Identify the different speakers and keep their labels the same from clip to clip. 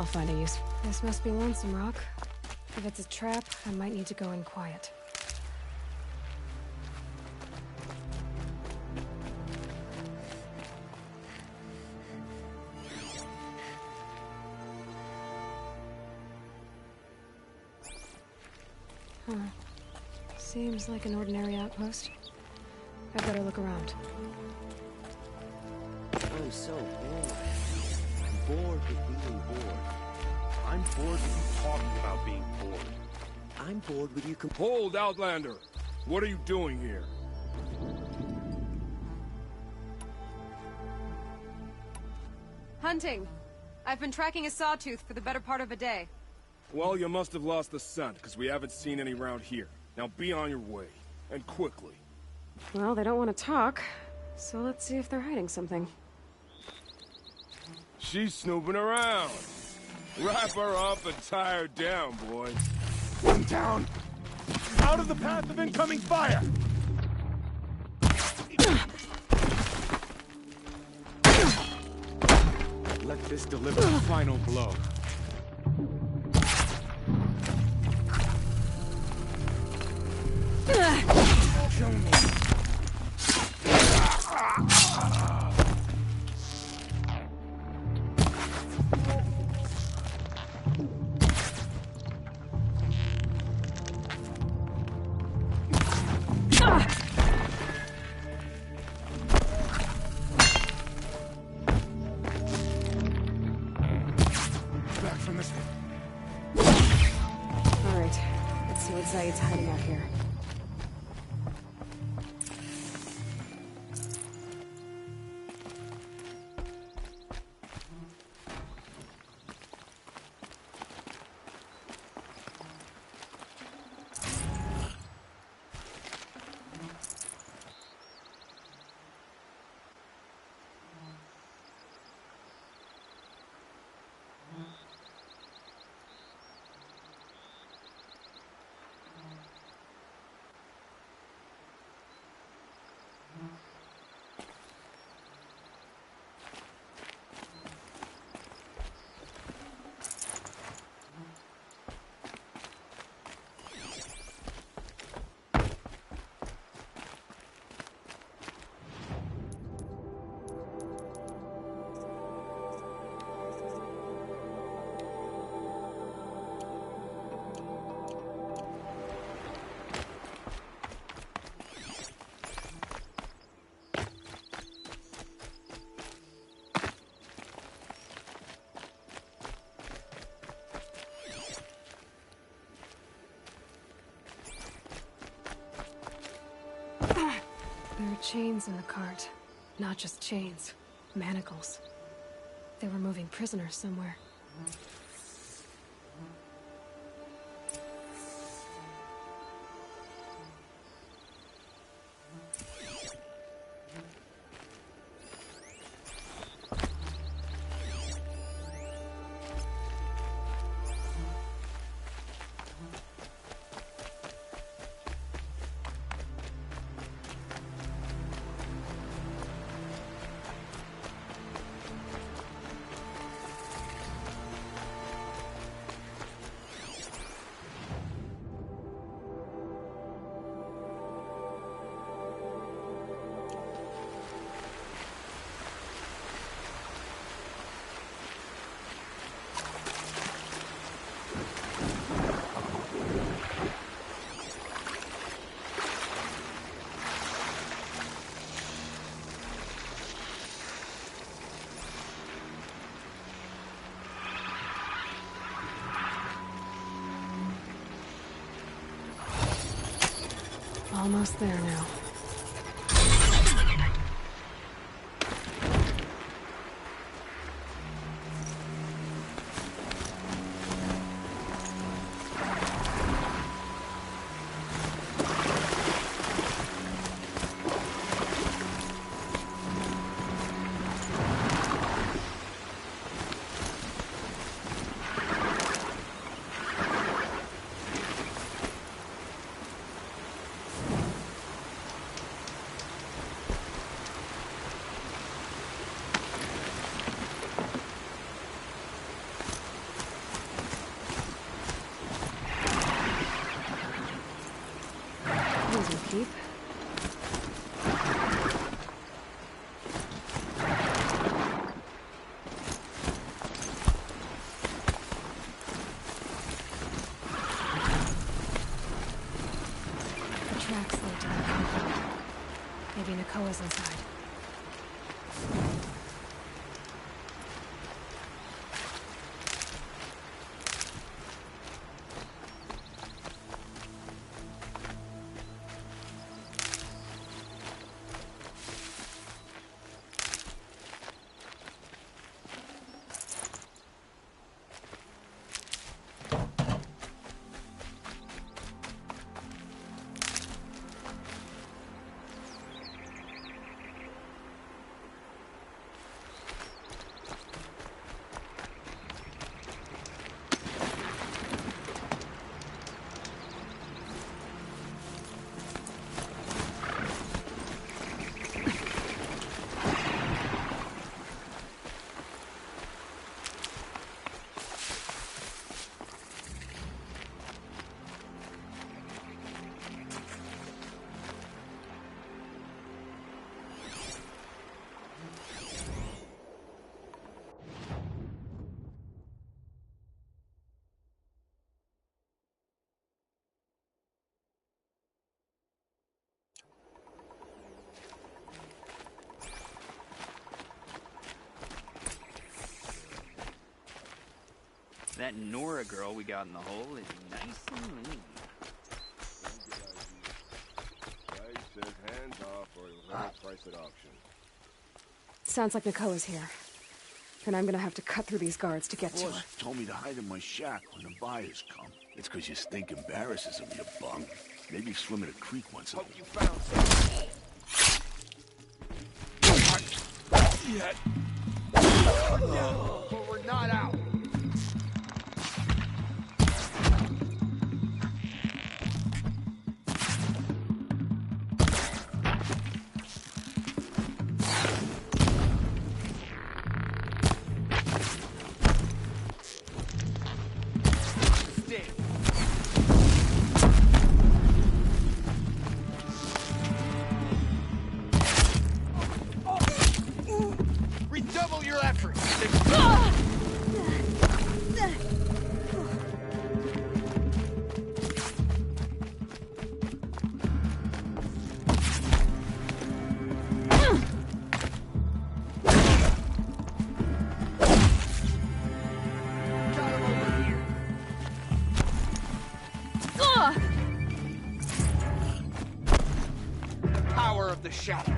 Speaker 1: find a use. This must be Lonesome Rock. If it's a trap, I might need to go in quiet. Huh. Seems like an ordinary outpost. I better look around.
Speaker 2: I'm so bored. I'm bored with being bored.
Speaker 3: I'm bored with you talking about being bored.
Speaker 2: I'm bored with you
Speaker 3: Hold, Outlander! What are you doing here?
Speaker 4: Hunting. I've been tracking a sawtooth for the better part of a day.
Speaker 3: Well, you must have lost the scent, because we haven't seen any around here. Now be on your way, and quickly.
Speaker 1: Well, they don't want to talk, so let's see if they're hiding something.
Speaker 3: She's snooping around. Wrap her up and tie her down, boy.
Speaker 5: One down! Out of the path of incoming fire! Let this deliver the final blow. Kill me. Back from this thing.
Speaker 1: Alright, let's see what Zaid's hiding out here. There are chains in the cart. Not just chains. Manacles. They were moving prisoners somewhere. Almost there now. losing Keith. The tracks lead to that compound. Maybe Nakoa's inside.
Speaker 6: That Nora girl we got in the hole is nice and lean.
Speaker 3: Price says hands off or you'll have a price at auction.
Speaker 1: Sounds like Nakoa's here. And I'm gonna have to cut through these guards to get to her.
Speaker 5: Boss told me to hide in my shack when the buyers come. It's 'cause you stink embarrasses him, you bum. Maybe swim in a creek once in a
Speaker 3: Hope you found something.
Speaker 5: Yet.
Speaker 3: But we're not out.
Speaker 5: Redouble your efforts.
Speaker 6: Power of the shadow.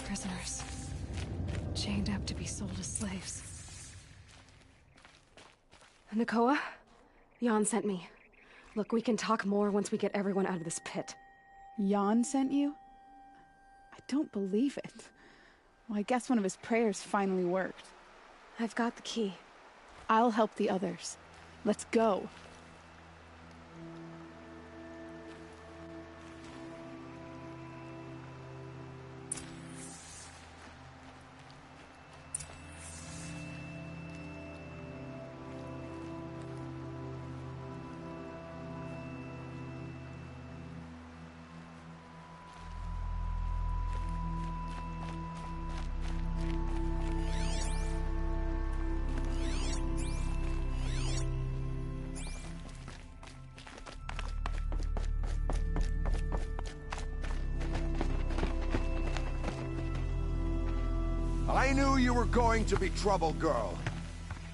Speaker 1: Prisoners. Chained up to be sold as slaves. Nakoa? Jan sent me. Look, we can talk more once we get everyone out of this pit.
Speaker 7: Jan sent you? I don't believe it. Well, I guess one of his prayers finally worked.
Speaker 1: I've got the key.
Speaker 7: I'll help the others. Let's go.
Speaker 8: I knew you were going to be trouble, girl.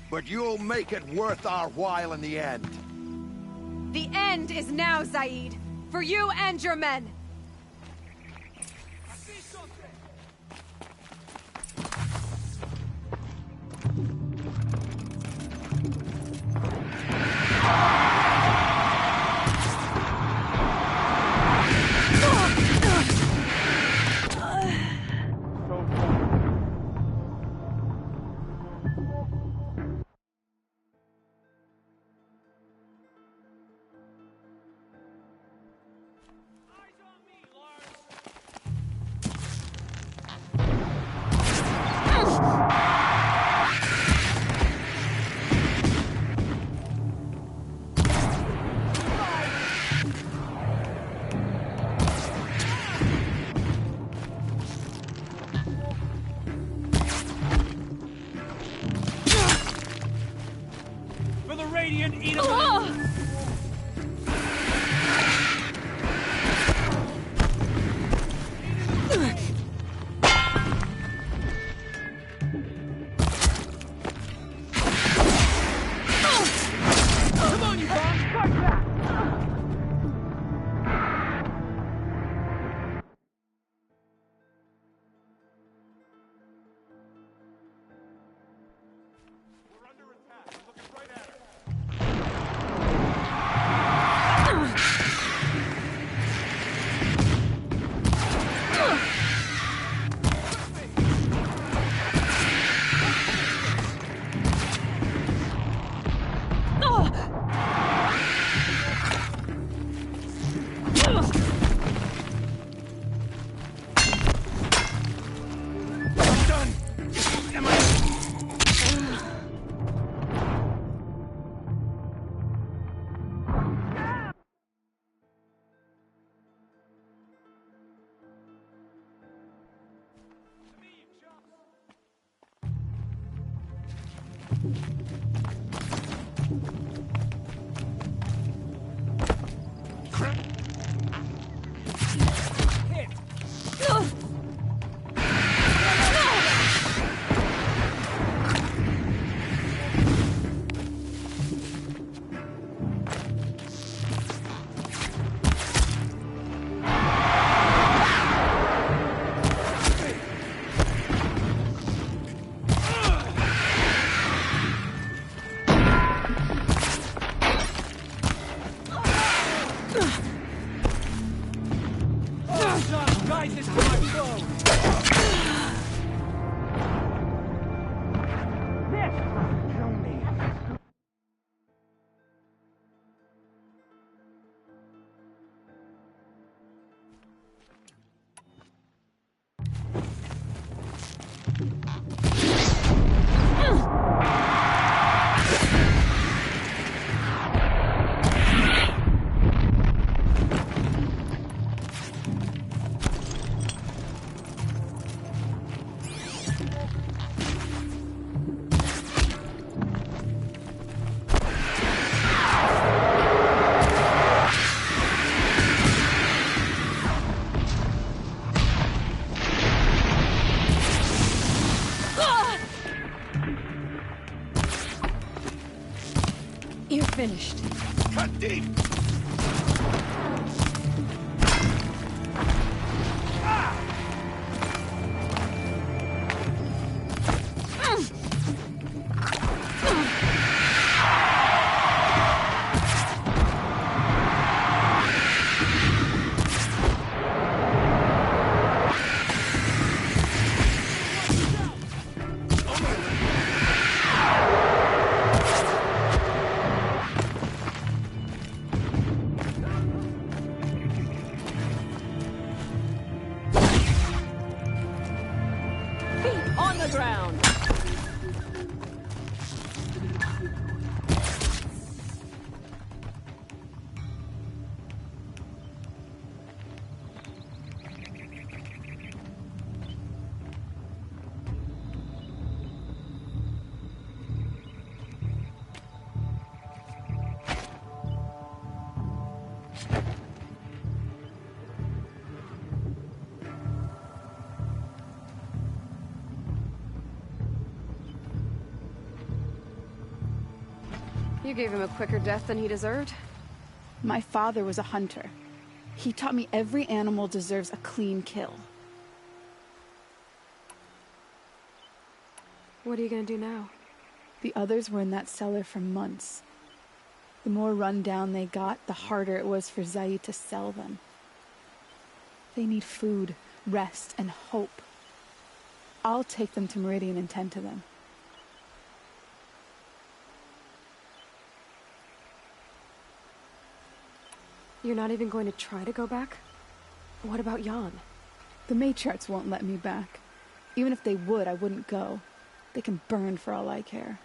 Speaker 8: But you'll make it worth our while in the end.
Speaker 4: The end is now, Zaid. For you and your men.
Speaker 1: You're finished.
Speaker 8: Cut deep!
Speaker 1: You gave him a quicker death than he deserved.
Speaker 7: My father was a hunter. He taught me every animal deserves a clean kill.
Speaker 1: What are you gonna do now?
Speaker 7: The others were in that cellar for months. The more run down they got, the harder it was for Zaid to sell them. They need food, rest, and hope. I'll take them to Meridian and tend to them.
Speaker 1: You're not even going to try to go back? What about Jan?
Speaker 7: The matriarchs won't let me back. Even if they would, I wouldn't go. They can burn for all I care.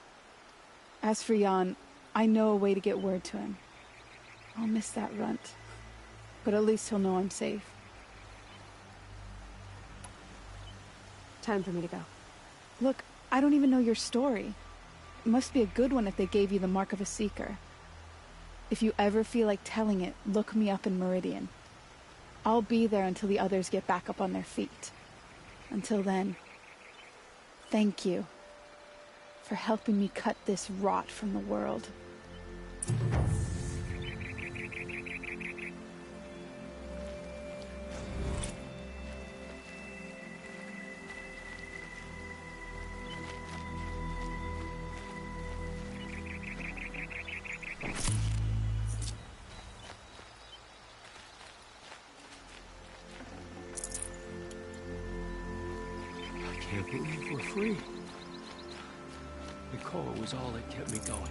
Speaker 7: As for Jan, I know a way to get word to him. I'll miss that runt. But at least he'll know I'm safe.
Speaker 1: Time for me to go.
Speaker 7: Look, I don't even know your story. It must be a good one if they gave you the mark of a seeker. If you ever feel like telling it, look me up in Meridian. I'll be there until the others get back up on their feet. Until then, thank you for helping me cut this rot from the world.
Speaker 2: I can't believe we're free. Nicole was all that kept me going.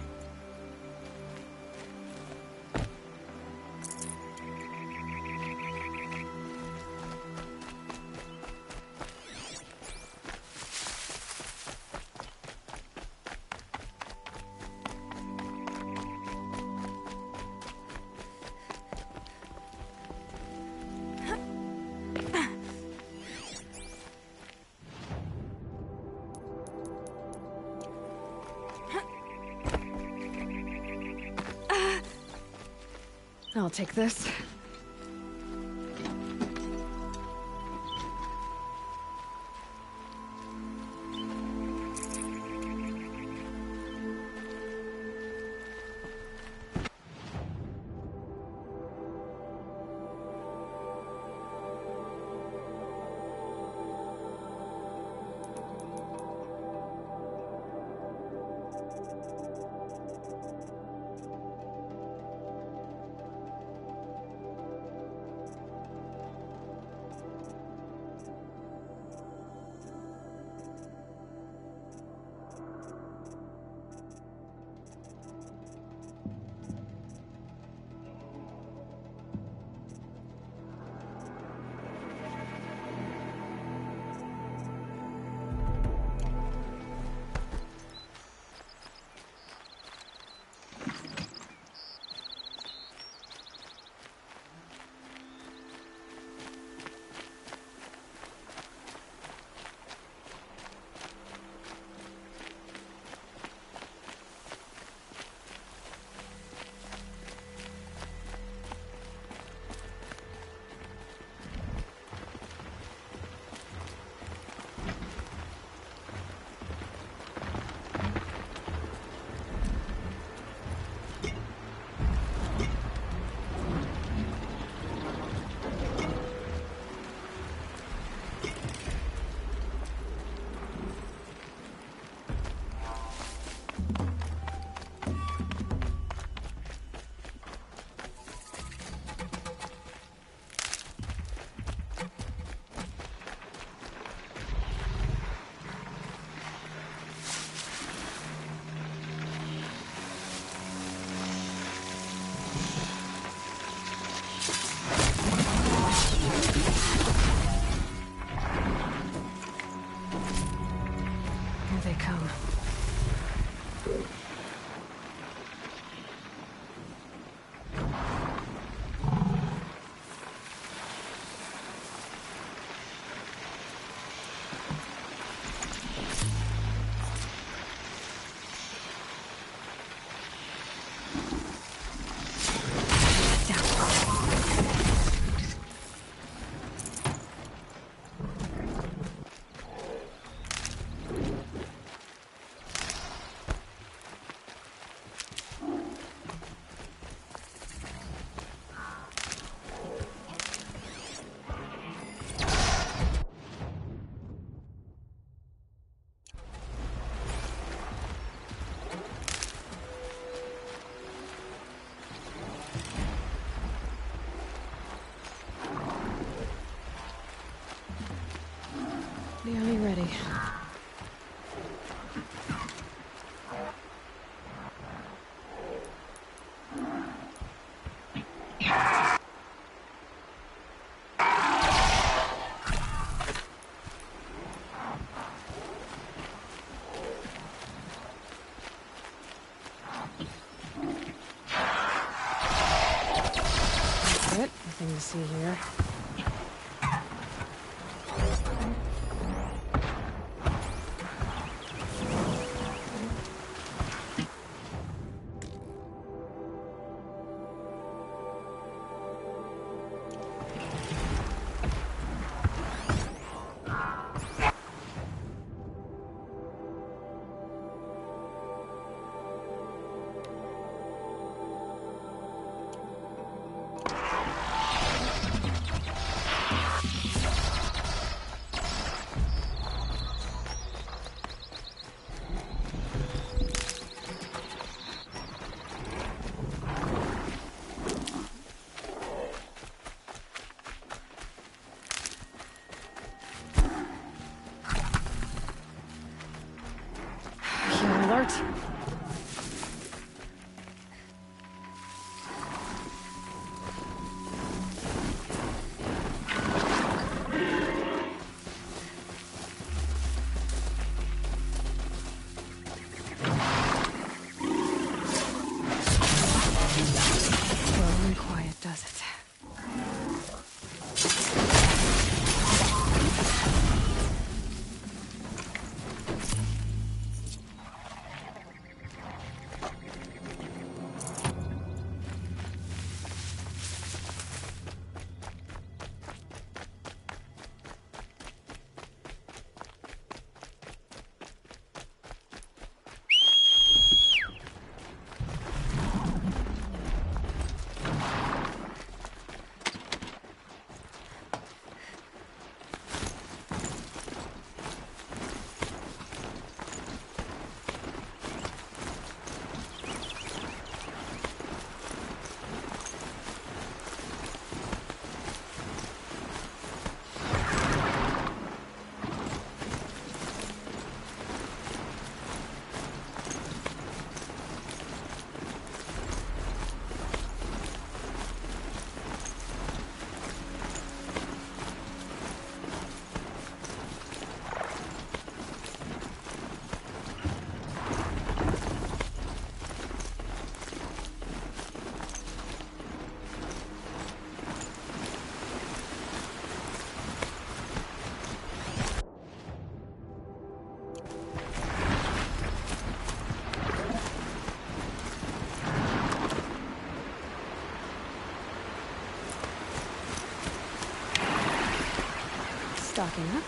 Speaker 1: I'll take this. Nothing to see here. Alert. Slow and quiet does it. Stocking up.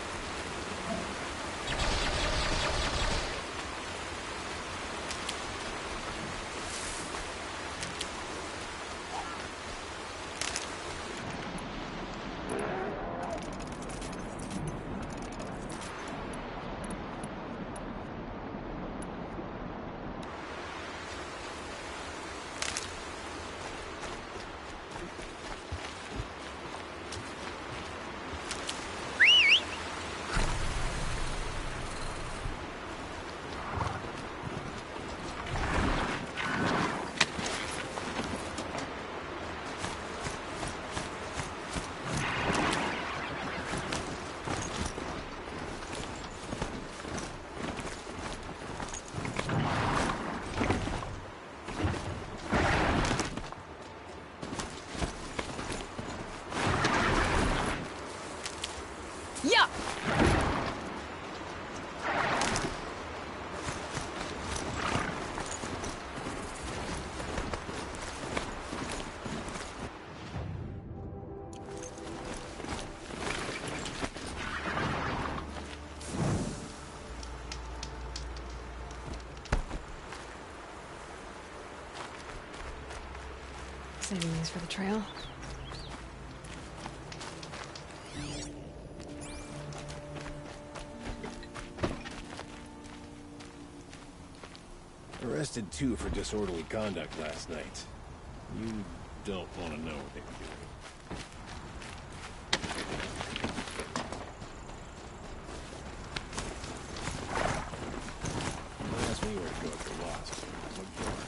Speaker 4: Yeah!
Speaker 1: Saving these for the trail.
Speaker 9: Arrested 2 for disorderly conduct last night. You don't want to know what they were doing. Don't ask me where to go if you're lost. Look for it.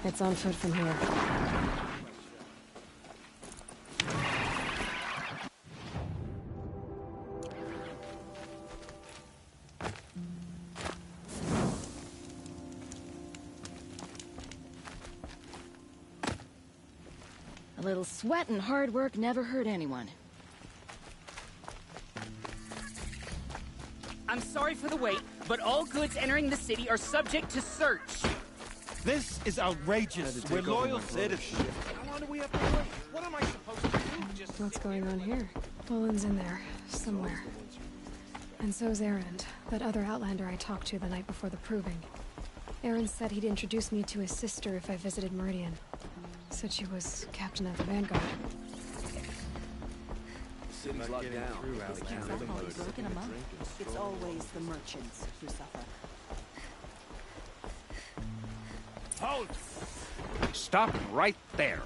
Speaker 1: It's on foot from here.
Speaker 10: A little sweat and hard work never hurt anyone.
Speaker 11: I'm sorry for the wait, but all goods entering the city are subject to search.
Speaker 12: This is outrageous. We're loyal citizens.
Speaker 9: How long do we have to wait? What am I supposed to do? Just
Speaker 1: What's going on here? Olin's in there, somewhere. And so's Erend, that other Outlander I talked to the night before the proving. Erend said he'd introduce me to his sister if I visited Meridian. Said she was captain of the Vanguard.
Speaker 2: City's locked down.
Speaker 10: Broken 'em up. It's always the merchants who suffer.
Speaker 5: Hold! Stop right there.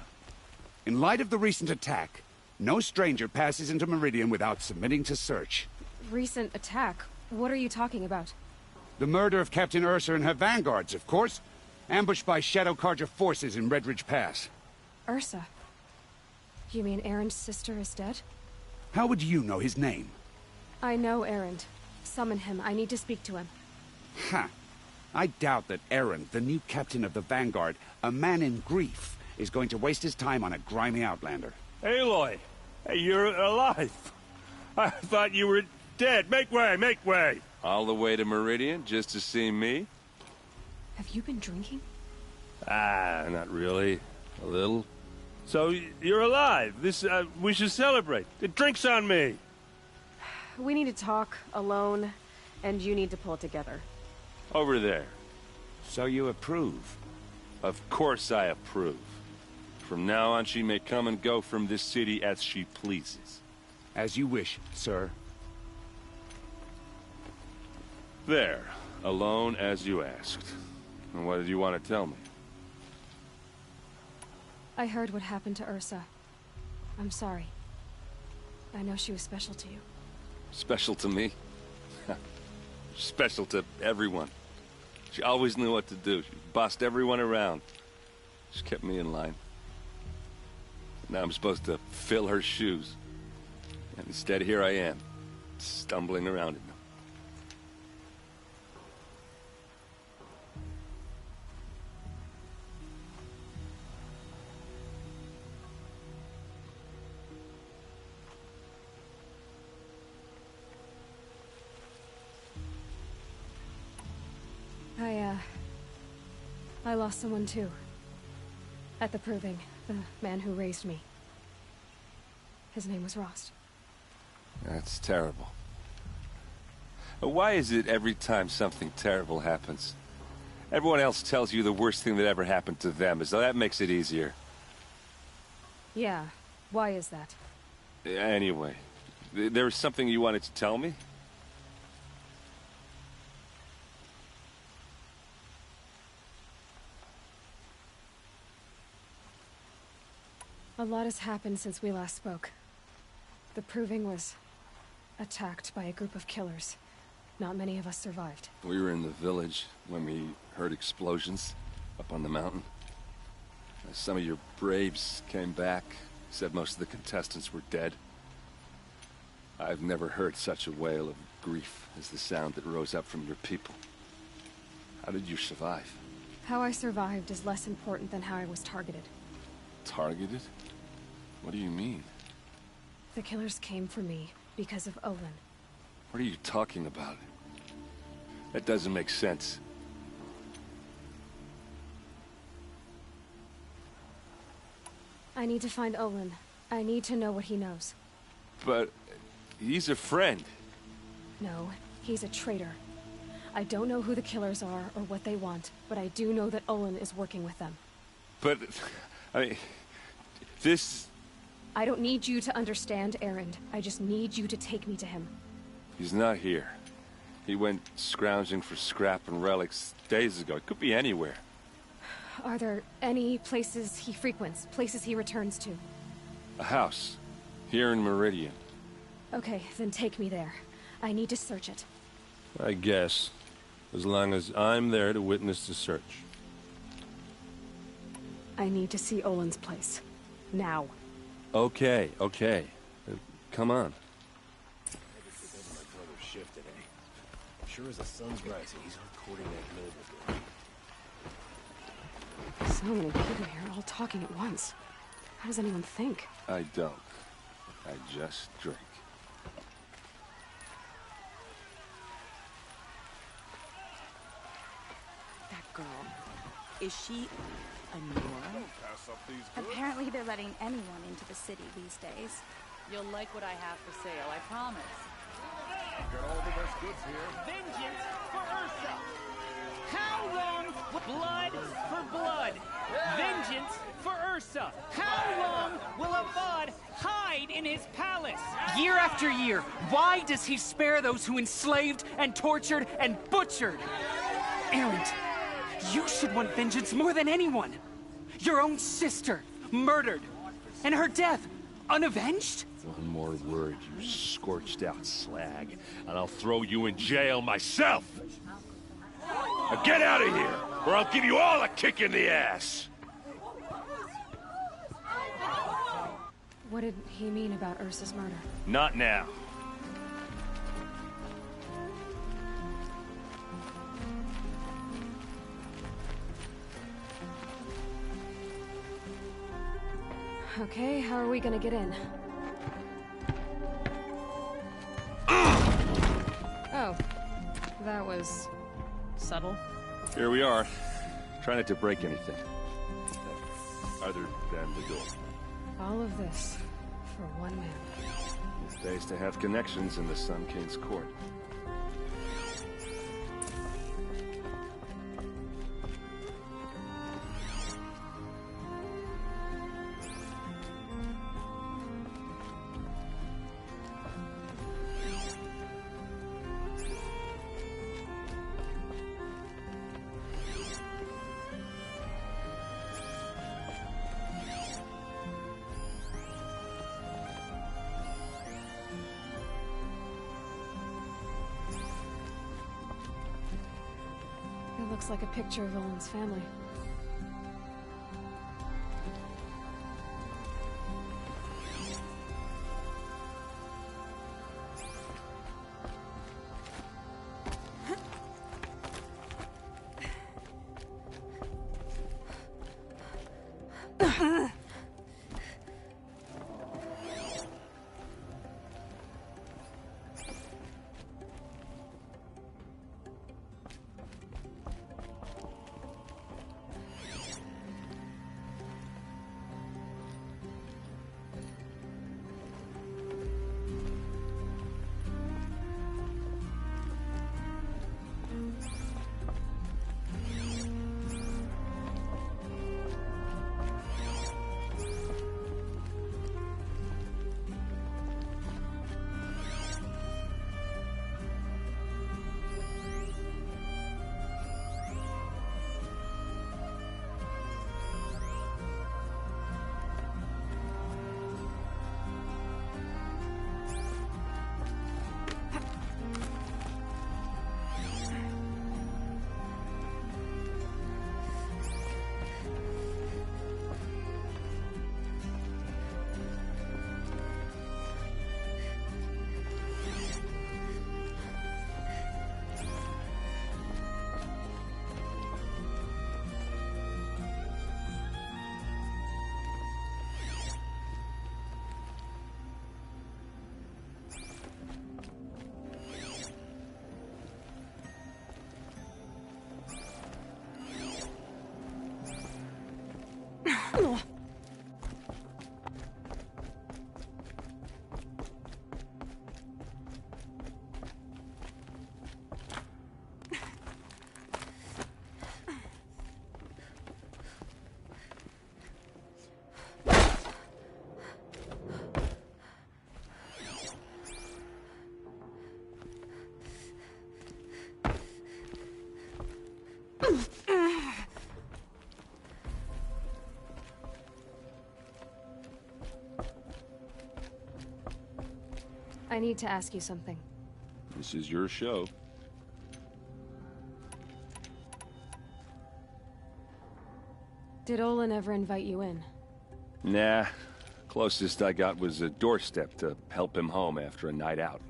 Speaker 5: In light of the recent attack, no stranger passes into Meridian without submitting to search.
Speaker 1: Recent attack? What are you talking about?
Speaker 5: The murder of Captain Ursa and her vanguards, of course. Ambushed by Shadow Carja forces in Redridge Pass.
Speaker 1: Ursa? You mean Erend's sister is dead?
Speaker 5: How would you know his name?
Speaker 1: I know Erend. Summon him. I need to speak to him.
Speaker 5: Ha! I doubt that Erend, the new captain of the Vanguard, a man in grief, is going to waste his time on a grimy outlander.
Speaker 13: Aloy! Hey, you're alive! I thought you were dead. Make way, make way!
Speaker 14: All the way to Meridian just to see me?
Speaker 1: Have you been drinking?
Speaker 13: Ah, not really. A little. So, you're alive. We should celebrate. The drink's on me.
Speaker 1: We need to talk, alone, and you need to pull it together.
Speaker 13: Over there.
Speaker 5: So you approve?
Speaker 14: Of course I approve. From now on, she may come and go from this city as she pleases.
Speaker 5: As you wish, sir.
Speaker 14: There. Alone as you asked. And what did you want to tell me?
Speaker 1: I heard what happened to Ursa. I'm sorry. I know she was special to you.
Speaker 14: Special to me? Special to everyone. She always knew what to do. She bossed everyone around. She kept me in line. Now I'm supposed to fill her shoes. And instead, here I am, stumbling around in them.
Speaker 1: I lost someone too. At the proving, the man who raised me. His name was Rost.
Speaker 14: That's terrible. Why is it every time something terrible happens, everyone else tells you the worst thing that ever happened to them, as though that makes it easier?
Speaker 1: Yeah, why is that?
Speaker 14: Anyway, there was something you wanted to tell me?
Speaker 1: A lot has happened since we last spoke. The proving was attacked by a group of killers. Not many of us survived.
Speaker 14: We were in the village when we heard explosions up on the mountain. Some of your braves came back, said most of the contestants were dead. I've never heard such a wail of grief as the sound that rose up from your people. How did you survive?
Speaker 1: How I survived is less important than how I was targeted.
Speaker 14: Targeted? What do you mean?
Speaker 1: The killers came for me because of Olin.
Speaker 14: What are you talking about? That doesn't make sense.
Speaker 1: I need to find Olin. I need to know what he knows.
Speaker 14: But he's a friend.
Speaker 1: No, he's a traitor. I don't know who the killers are or what they want, but I do know that Olin is working with them.
Speaker 14: But, I mean, this...
Speaker 1: I don't need you to understand, Erend. I just need you to take me to him.
Speaker 14: He's not here. He went scrounging for scrap and relics days ago. It could be anywhere.
Speaker 1: Are there any places he frequents, places he returns to?
Speaker 14: A house. Here in Meridian.
Speaker 1: Okay, then take me there. I need to search it.
Speaker 13: I guess. As long as I'm there to witness the search.
Speaker 1: I need to see Olin's place. Now.
Speaker 14: Okay, okay. Come on.
Speaker 9: My brother's shift today. Sure as the sun's rising, he's recording that noble.
Speaker 1: So many people here, all talking at once. How does anyone think?
Speaker 14: I don't. I just drink.
Speaker 10: That girl. Is she a Nora?
Speaker 15: Apparently they're letting anyone into the city these days.
Speaker 16: You'll like what I have for sale, I promise.
Speaker 8: Got all the best goods here.
Speaker 11: Vengeance for Ursa! How long? Blood for blood! Vengeance for Ursa! How long will Avad hide in his palace? Year after year, why does he spare those who enslaved and tortured and butchered? Erend, you should want vengeance more than anyone. Your own sister, murdered, and her death, unavenged?
Speaker 9: One more word, you scorched out slag, and I'll throw you in jail myself! Now get out of here, or I'll give you all a kick in the ass!
Speaker 1: What did he mean about Ursa's murder?
Speaker 9: Not now.
Speaker 1: Okay, how are we gonna get in? Oh, that was subtle.
Speaker 14: Here we are. Try not to break anything. Other than the door.
Speaker 1: All of this for one man.
Speaker 14: It pays to have connections in the Sun King's court.
Speaker 1: It looks like a picture of Olin's family. I need to ask you something.
Speaker 14: This is your show.
Speaker 1: Did Olin ever invite you in?
Speaker 14: Nah. Closest I got was a doorstep to help him home after a night out.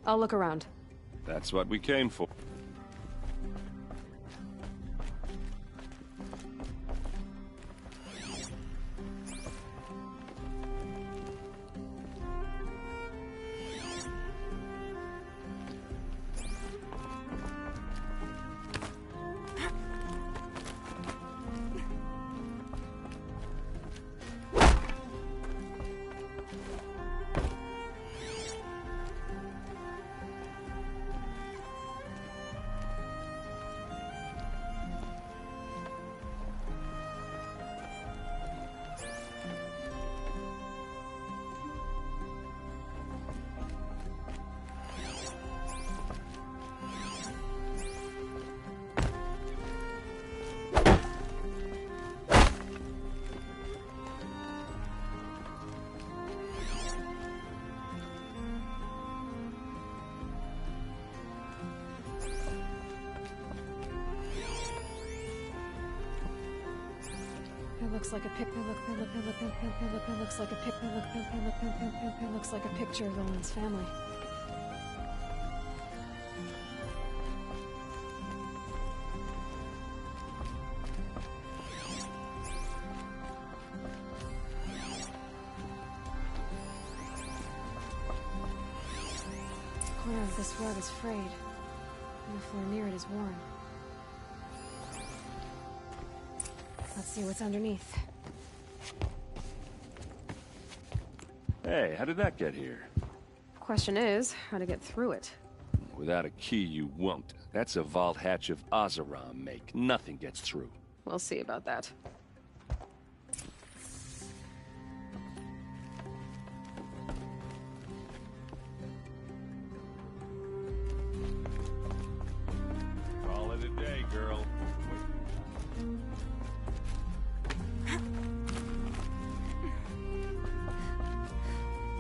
Speaker 1: I'll look around.
Speaker 14: That's what we came for.
Speaker 1: It looks like a pic. It looks like a pic. It looks like a picture of Olin's family. The corner of this rug is frayed, and the floor near it is worn. Let's see what's underneath.
Speaker 14: Hey, how did that get here?
Speaker 1: Question is, how to get through it.
Speaker 14: Without a key, you won't. That's a vault hatch of Oseram make. Nothing gets through.
Speaker 1: We'll see about that.
Speaker 9: Call it a day, girl.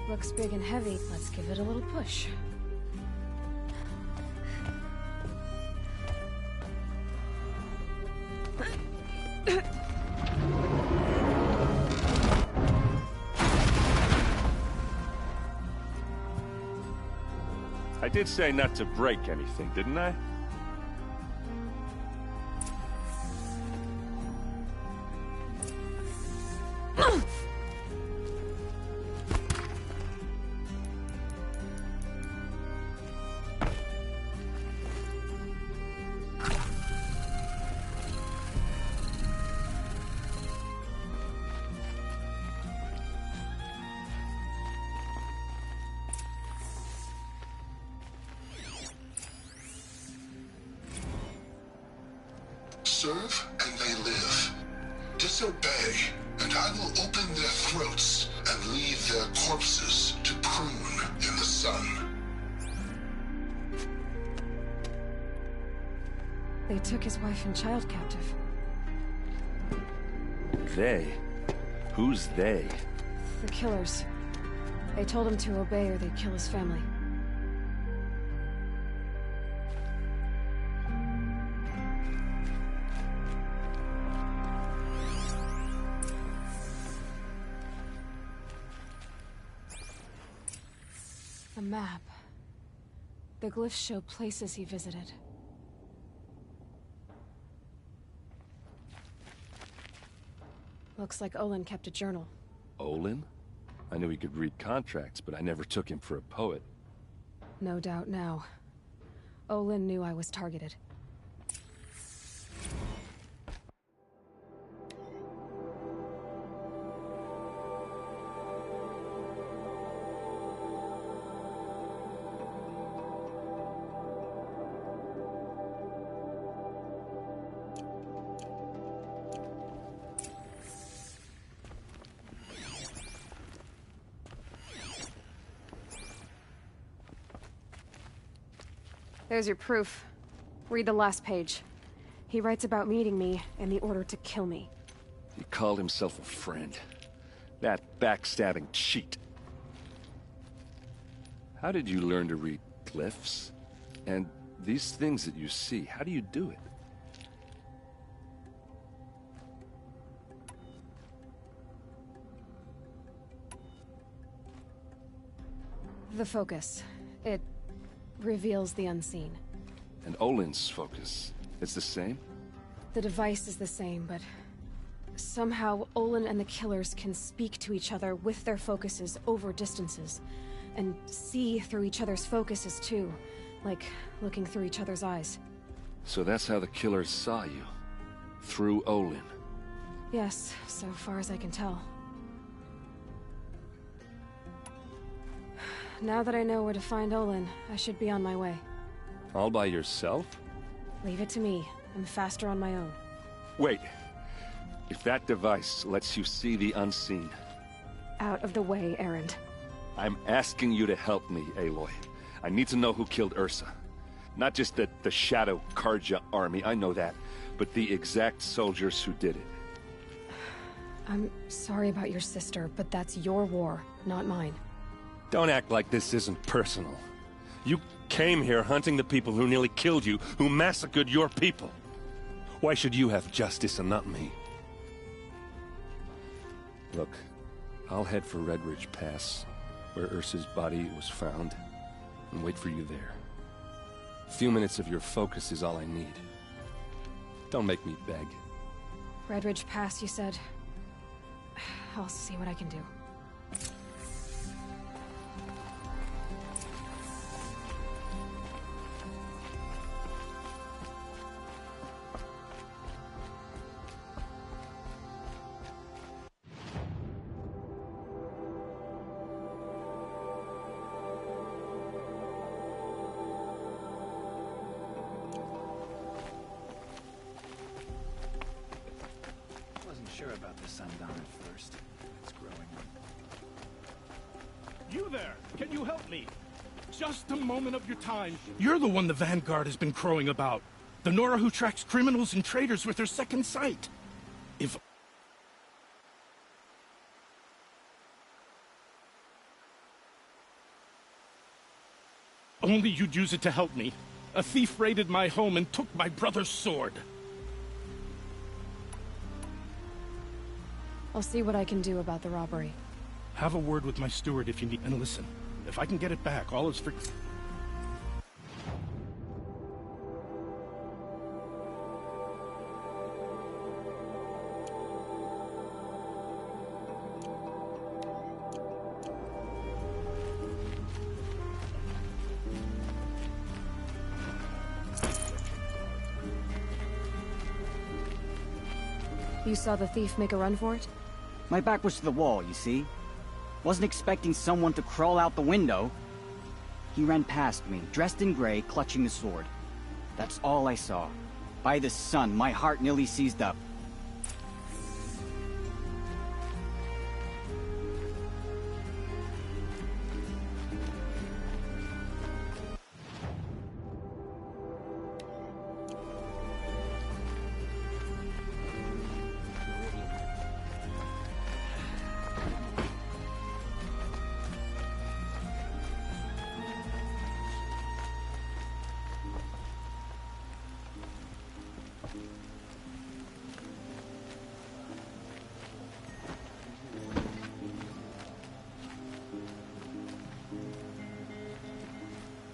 Speaker 1: Looks big and heavy. Let's give it a little push.
Speaker 14: I did say not to break anything, didn't I?
Speaker 17: Serve and they live. Disobey, and I will open their throats and leave their corpses to prune in the sun.
Speaker 1: They took his wife and child captive.
Speaker 14: They? Who's they?
Speaker 1: The killers. They told him to obey or they'd kill his family. A map. The glyphs show places he visited. Looks like Olin kept a journal.
Speaker 14: Olin? I knew he could read contracts, but I never took him for a poet.
Speaker 1: No doubt now. Olin knew I was targeted. There's your proof. Read the last page. He writes about meeting me and the order to kill me.
Speaker 14: He called himself a friend. That backstabbing cheat. How did you learn to read glyphs? And These things that you see, how do you do it?
Speaker 1: The focus. It reveals the unseen.
Speaker 14: And Olin's focus, it's the same?
Speaker 1: The device is the same, but somehow Olin and the killers can speak to each other with their focuses over distances, and see through each other's focuses too, like looking through each other's eyes.
Speaker 14: So that's how the killers saw you? Through Olin?
Speaker 1: Yes, so far as I can tell. Now that I know where to find Olin, I should be on my way.
Speaker 14: All by yourself?
Speaker 1: Leave it to me. I'm faster on my own.
Speaker 14: Wait. If that device lets you see the unseen...
Speaker 1: Out of the way, Erend.
Speaker 14: I'm asking you to help me, Aloy. I need to know who killed Ursa. Not just the Shadow Karja army, I know that, but the exact soldiers who did it.
Speaker 1: I'm sorry about your sister, but that's your war, not mine.
Speaker 9: Don't act like this isn't personal. You came here hunting the people who nearly killed you, who massacred your people. Why should you have justice and not me?
Speaker 14: Look, I'll head for Red Ridge Pass, where Ursa's body was found, and wait for you there. A few minutes of your focus is all I need. Don't make me beg.
Speaker 1: Red Ridge Pass, you said? I'll see what I can do.
Speaker 18: About the sundown at first. It's growing.
Speaker 12: You there! Can you help me? Just a moment of your time. You're the one the Vanguard has been crowing about. The Nora who tracks criminals and traitors with her second sight. If... only you'd use it to help me. A thief raided my home and took my brother's sword.
Speaker 1: I'll see what I can do about the robbery.
Speaker 12: Have a word with my steward if you need. And listen, if I can get it back, all is for...
Speaker 1: You saw the thief make a run for it?
Speaker 19: My back was to the wall, you see? Wasn't expecting someone to crawl out the window. He ran past me, dressed in gray, clutching the sword. That's all I saw. By the sun, my heart nearly seized up.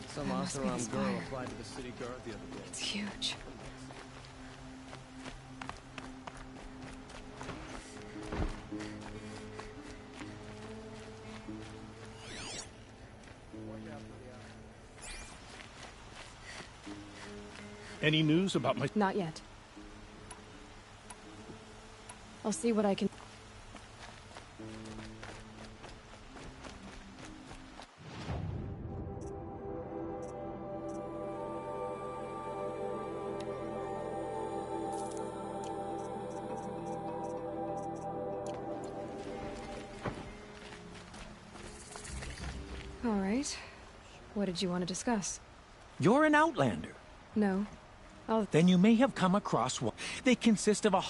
Speaker 2: Some Oseram girl applied to the city guard the other day.
Speaker 1: It's huge.
Speaker 12: Any news about my...
Speaker 1: Not yet. I'll see what I can... All right. What did you want to discuss?
Speaker 20: You're an outlander.
Speaker 1: No.
Speaker 20: Then you may have come across one. They consist of a...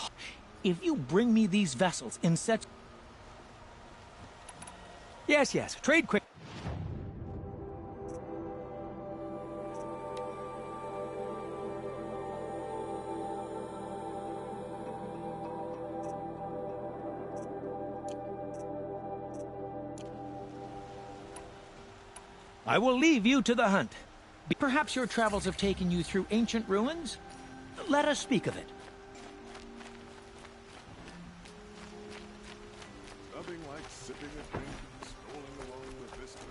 Speaker 20: If you bring me these vessels in such... Yes, trade quick. I will leave you to the hunt. Perhaps your travels have taken you through ancient ruins? Let us speak of it.
Speaker 3: Nothing like sipping a drink and strolling along the vista.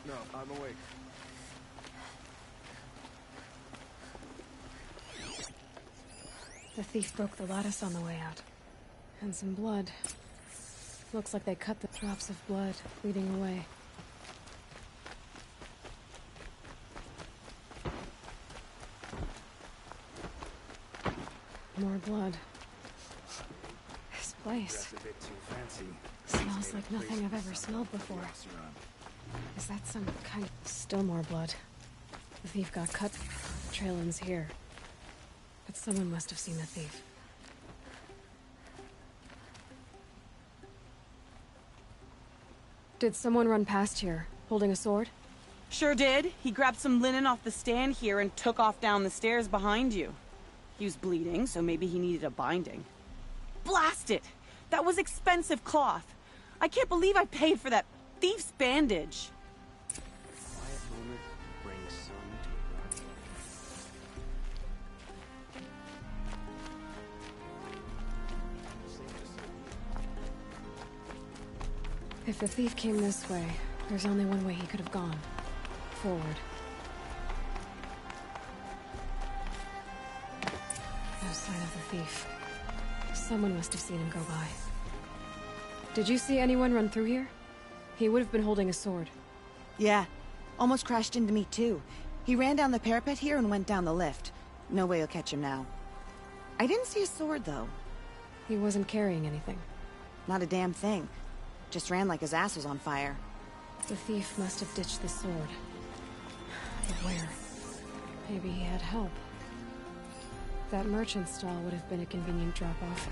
Speaker 3: No, I'm awake.
Speaker 1: The thief broke the lattice on the way out. And some blood. Looks like they cut the drops of blood leading away. More blood. This place
Speaker 18: That's a bit too fancy.
Speaker 1: smells like nothing I've ever smelled before. Is that some kind of... Still more blood. The thief got cut. The trail ends here. But someone must have seen the thief. Did someone run past here, holding a sword?
Speaker 10: Sure did. He grabbed some linen off the stand here and took off down the stairs behind you. He was bleeding, so maybe he needed a binding. Blast it! That was expensive cloth. I can't believe I paid for that thief's bandage.
Speaker 18: Quiet moment brings some deep.
Speaker 1: If the thief came this way, there's only one way he could have gone. Forward. No sign of the thief. Someone must have seen him go by. Did you see anyone run through here? He would have been holding a sword.
Speaker 21: Yeah. Almost crashed into me, too. He ran down the parapet here and went down the lift. No way you'll catch him now. I didn't see a sword, though.
Speaker 1: He wasn't carrying anything.
Speaker 21: Not a damn thing. Just ran like his ass was on fire.
Speaker 1: The thief must have ditched the sword. But where? Maybe he had help. That merchant stall would have been a convenient drop-off.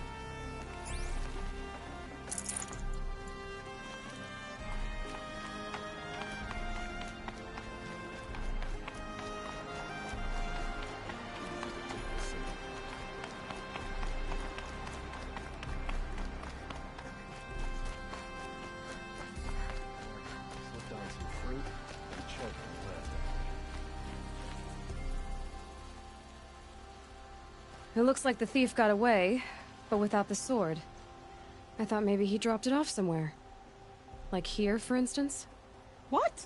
Speaker 2: Slipped on some fruit and choked on lead.
Speaker 1: It looks like the thief got away, but without the sword. I thought maybe he dropped it off somewhere. Like here, for instance?
Speaker 10: What?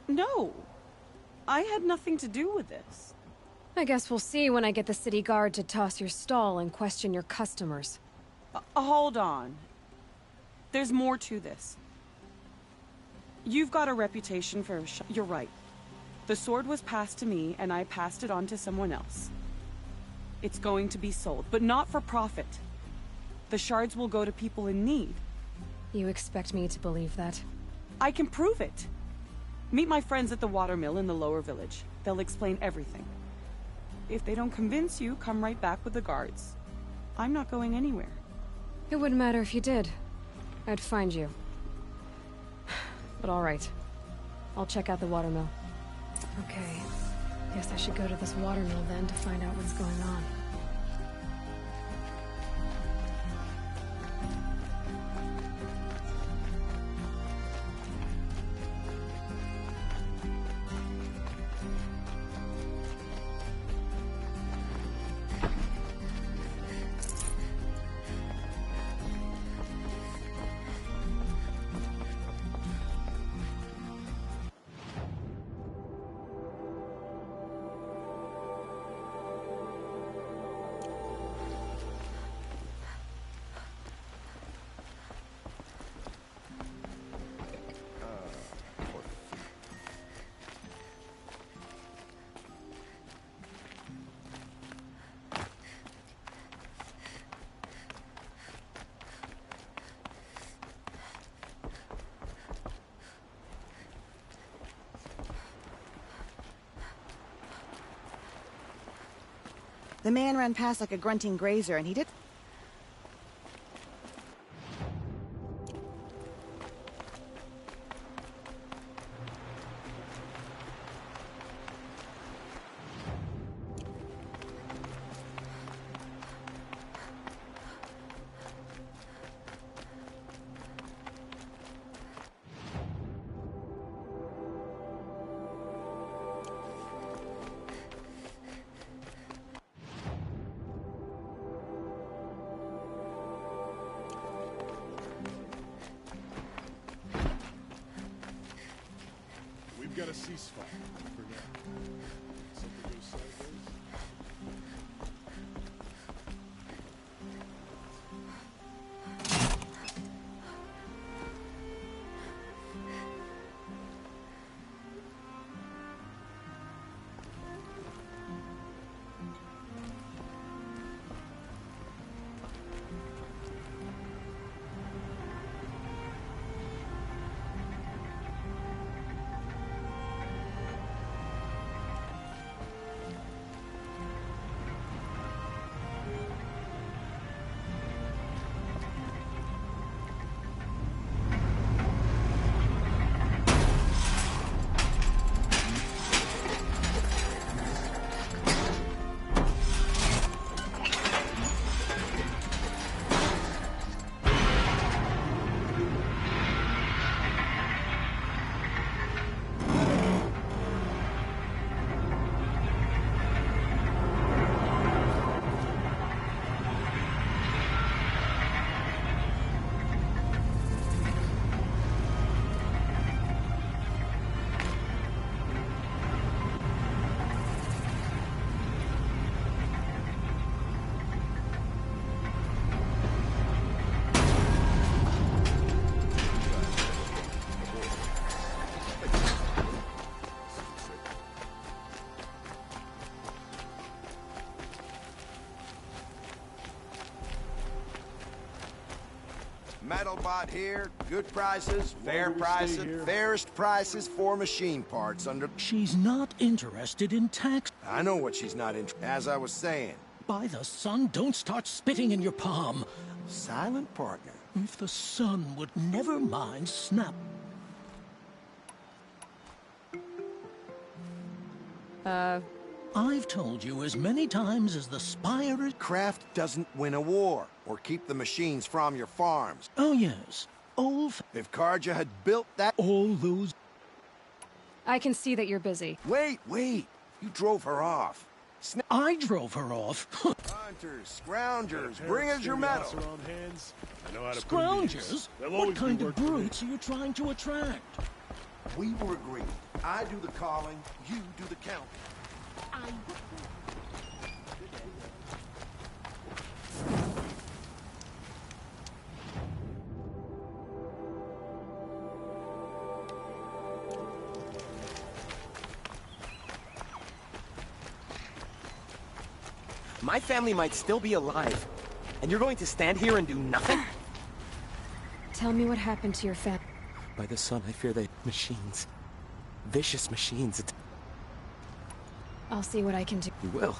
Speaker 10: No. I had nothing to do with this.
Speaker 1: I guess we'll see when I get the city guard to toss your stall and question your customers.
Speaker 10: Hold on. There's more to this. You've got a reputation for... You're right. The sword was passed to me, and I passed it on to someone else. It's going to be sold, but not for profit. The shards will go to people in need.
Speaker 1: You expect me to believe that?
Speaker 10: I can prove it. Meet my friends at the watermill in the lower village. They'll explain everything. If they don't convince you, come right back with the guards. I'm not going anywhere.
Speaker 1: It wouldn't matter if you did. I'd find you. But all right. I'll check out the watermill. Okay. Guess I should go to this watermill then to find out what's going on.
Speaker 21: The man ran past like a grunting grazer, and he did...
Speaker 3: We've got a ceasefire for now. Something goes sideways.
Speaker 8: Metalbot here, good prices, fair prices, fairest prices for machine parts under...
Speaker 20: She's not interested in tax.
Speaker 8: I know what she's not interested, as I was saying.
Speaker 20: By the sun, don't start spitting in your palm.
Speaker 8: Silent partner.
Speaker 20: If the sun would never mind snap. I've told you as many times as the spire is...
Speaker 8: Craft doesn't win a war, or keep the machines from your farms.
Speaker 20: Oh, yes.
Speaker 8: If Karja had built that...
Speaker 20: All those...
Speaker 1: I can see that you're busy.
Speaker 8: Wait. You drove her off.
Speaker 20: I drove her off.
Speaker 8: Hunters, scroungers, bring us your metal.
Speaker 20: Scroungers? What kind of brutes are you trying to attract?
Speaker 8: We were agreed. I do the calling, you do the counting.
Speaker 6: My family might still be alive, and you're going to stand here and do nothing?
Speaker 1: Tell me what happened to your family.
Speaker 6: By the sun, I fear they... machines. Vicious machines.
Speaker 1: I'll see what I can do.
Speaker 6: You will.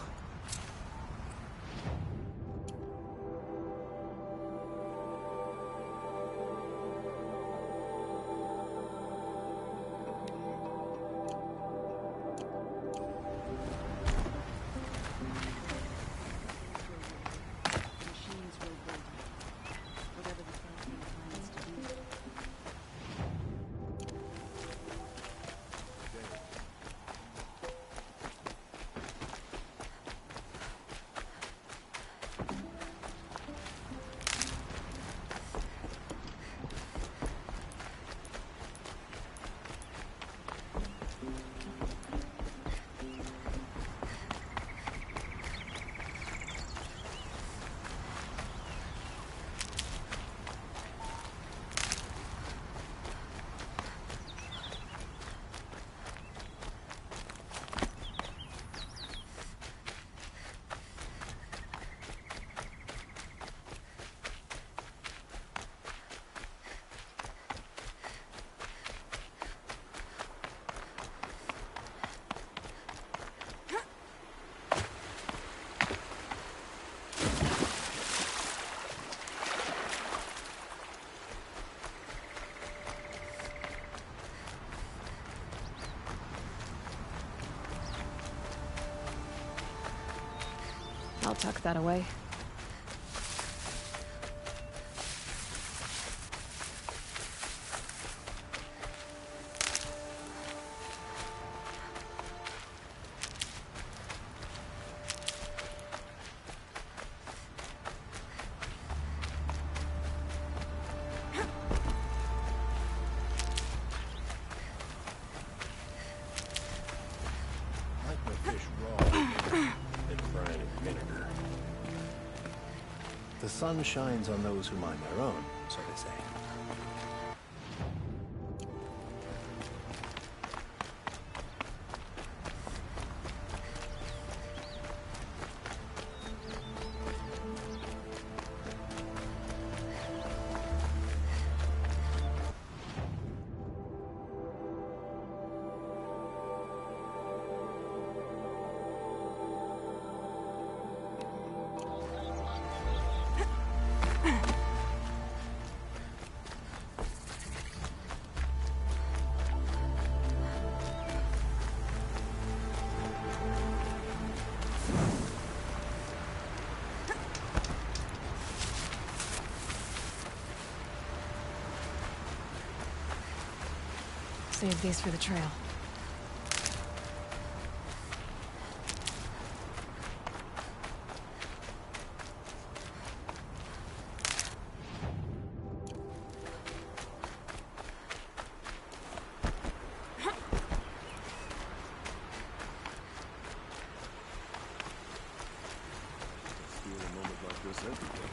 Speaker 1: I'll tuck that away.
Speaker 7: Like my fish raw and fried in vinegar. The sun shines on those who mind their own, so they say.
Speaker 1: Save these for the trail.
Speaker 3: Feel a moment like this every day.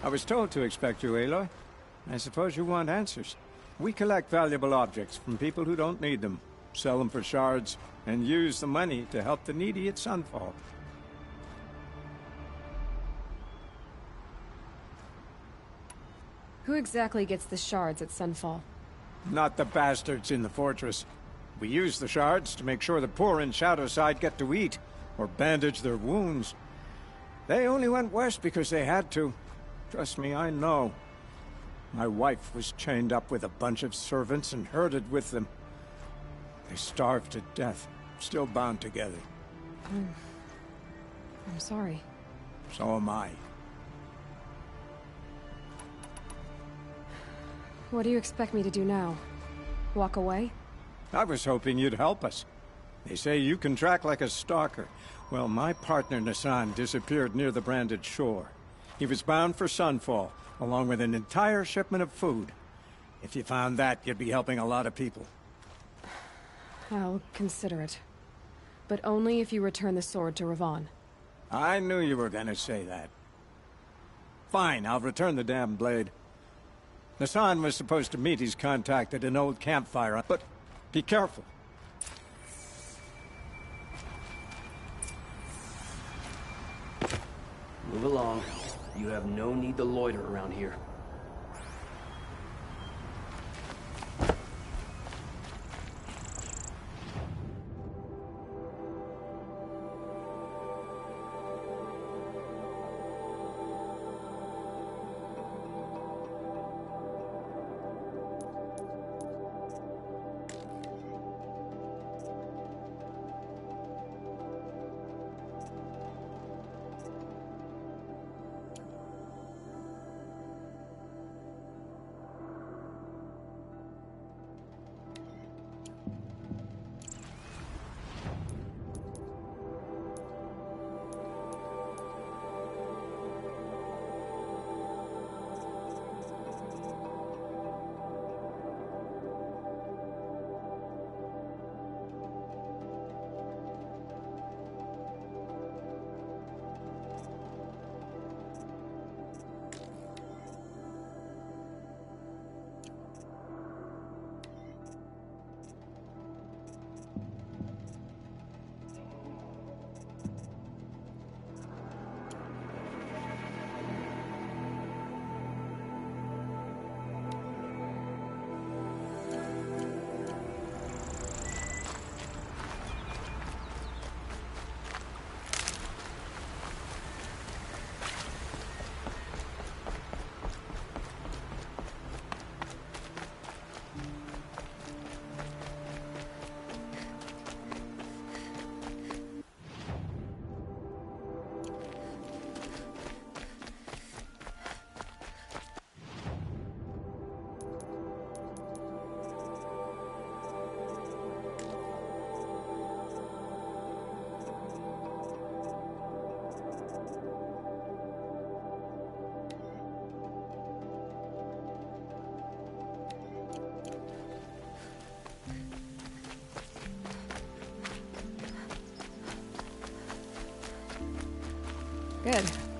Speaker 22: I was told to expect you, Aloy. I suppose you want answers. We collect valuable objects from people who don't need them, sell them for shards, and use the money to help the needy at Sunfall.
Speaker 1: Who exactly gets the shards at Sunfall?
Speaker 22: Not the bastards in the fortress. We use the shards to make sure the poor in Shadowside get to eat, or bandage their wounds. They only went west because they had to. Trust me, I know. My wife was chained up with a bunch of servants and herded with them. They starved to death, still bound together.
Speaker 1: I'm sorry.
Speaker 22: So am I.
Speaker 1: What do you expect me to do now? Walk away?
Speaker 22: I was hoping you'd help us. They say you can track like a stalker. Well, my partner Nassan disappeared near the branded shore. He was bound for Sunfall, along with an entire shipment of food. If you found that, you'd be helping a lot of people.
Speaker 1: I'll consider it. But only if you return the sword to Ravon.
Speaker 22: I knew you were gonna say that. Fine, I'll return the damn blade. Nassan was supposed to meet his contact at an old campfire, but be careful.
Speaker 23: Move along. You have no need to loiter around here.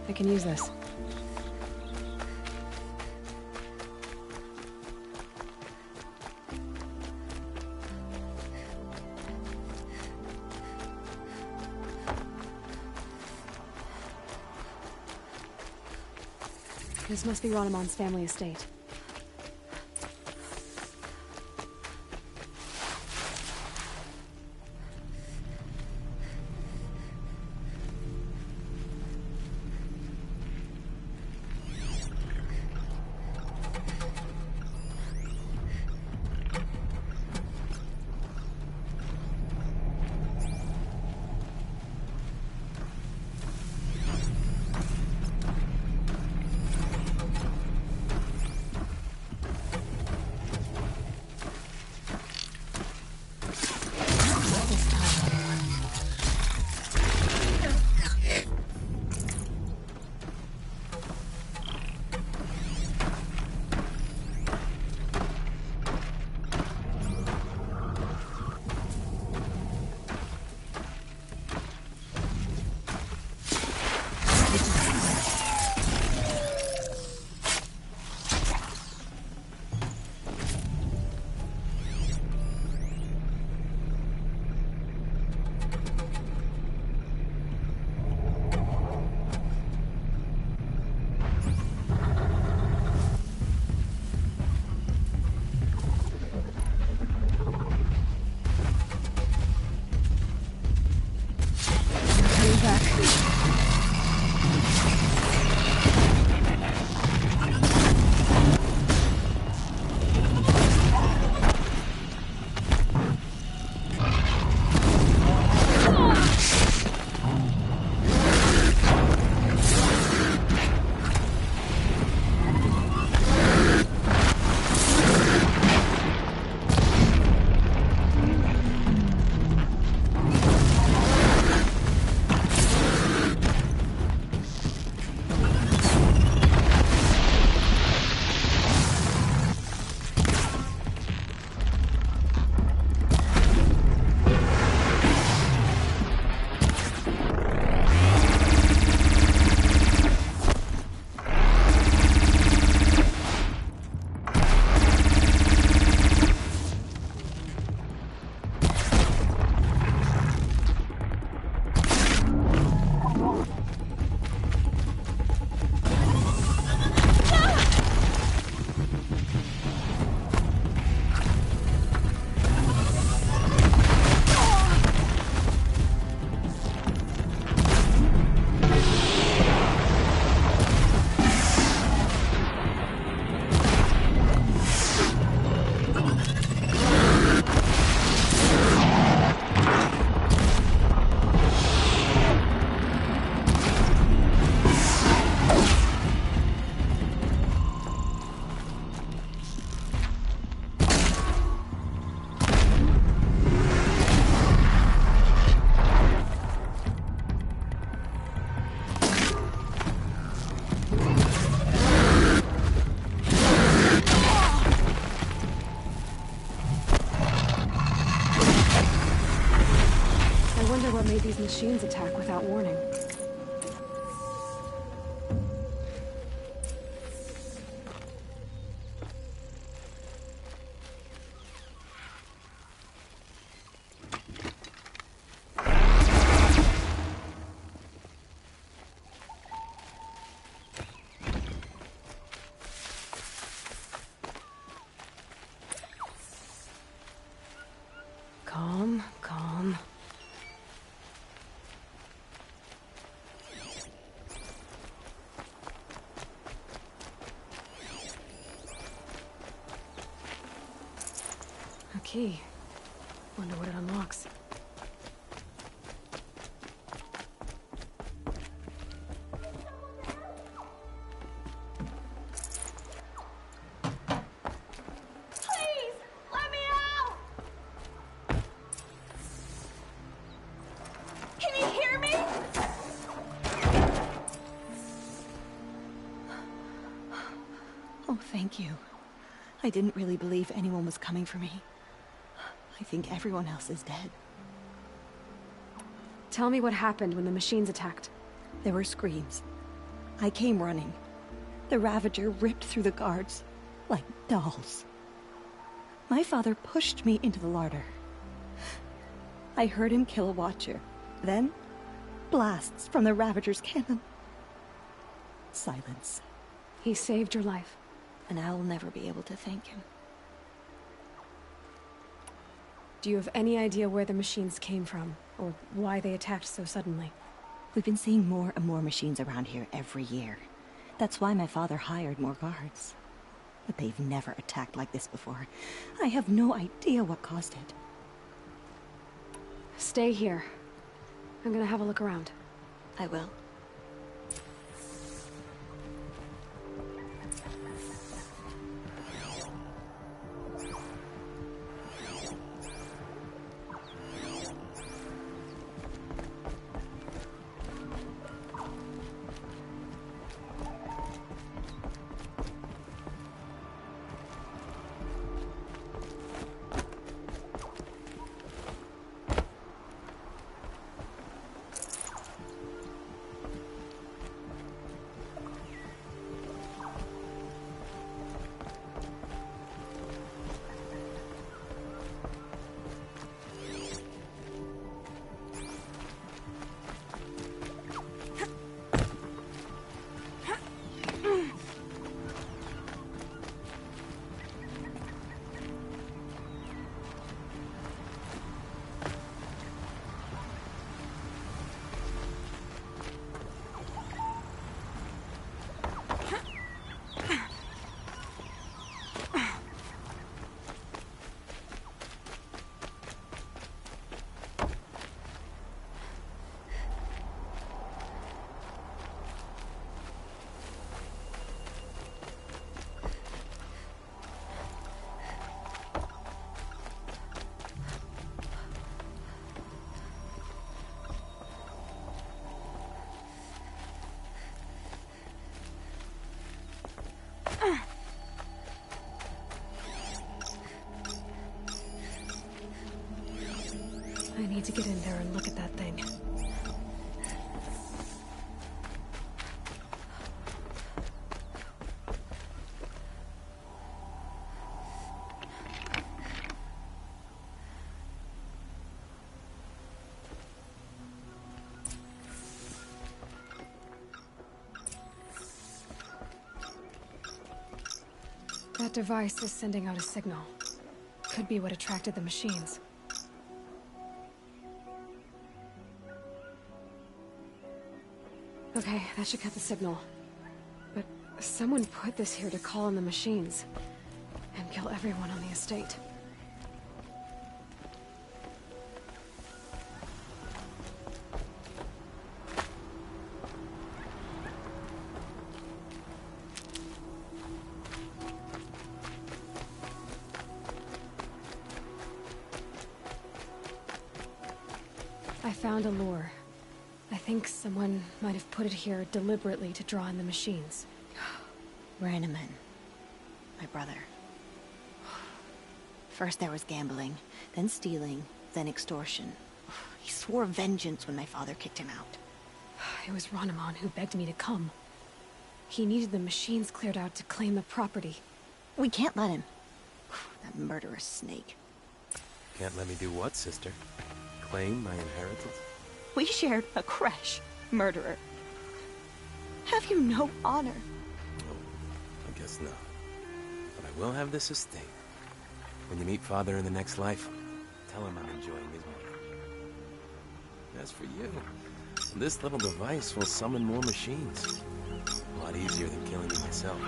Speaker 1: I can use this. This must be Ronamon's family estate. What made these machines attack without warning? Calm, calm. A key. Wonder what it unlocks.
Speaker 4: Please, let me out! Can you hear me?
Speaker 21: Oh, thank you. I didn't really believe anyone was coming for me. I think everyone else is dead.
Speaker 1: Tell me what happened when the machines attacked.
Speaker 21: There were screams.
Speaker 5: I came running. The Ravager ripped through the guards like dolls. My father pushed me into the larder. I heard him kill a Watcher. Then, blasts from the Ravager's cannon. Silence.
Speaker 1: He saved your life.
Speaker 5: And I'll never be able to thank him.
Speaker 1: Do you have any idea where the machines came from? Or why they attacked so suddenly?
Speaker 5: We've been seeing more and more machines around here every year. That's why my father hired more guards. But they've never attacked like this before. I have no idea what caused it.
Speaker 1: Stay here. I'm gonna have a look around.
Speaker 5: I will.
Speaker 1: I need to get in there and look at that thing. That device is sending out a signal. Could be what attracted the machines. Okay, that should cut the signal. But someone put this here to call in the machines. And kill everyone on the estate. I found a lure. I think someone might have put it here deliberately to draw in the machines.
Speaker 5: Ranneman. My brother. First there was gambling, then stealing, then extortion. He swore vengeance when my father kicked him out.
Speaker 1: It was Ranneman who begged me to come. He needed the machines cleared out to claim the property.
Speaker 5: We can't let him. That murderous snake.
Speaker 6: Can't let me do what, sister? Claim my inheritance?
Speaker 5: We shared a crash, murderer. Have you no honor?
Speaker 6: Oh, I guess not. But I will have this estate. When you meet Father in the next life, tell him I'm enjoying his money. As for you, this little device will summon more machines. A lot easier than killing me myself.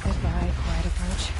Speaker 1: Goodbye, quiet approach.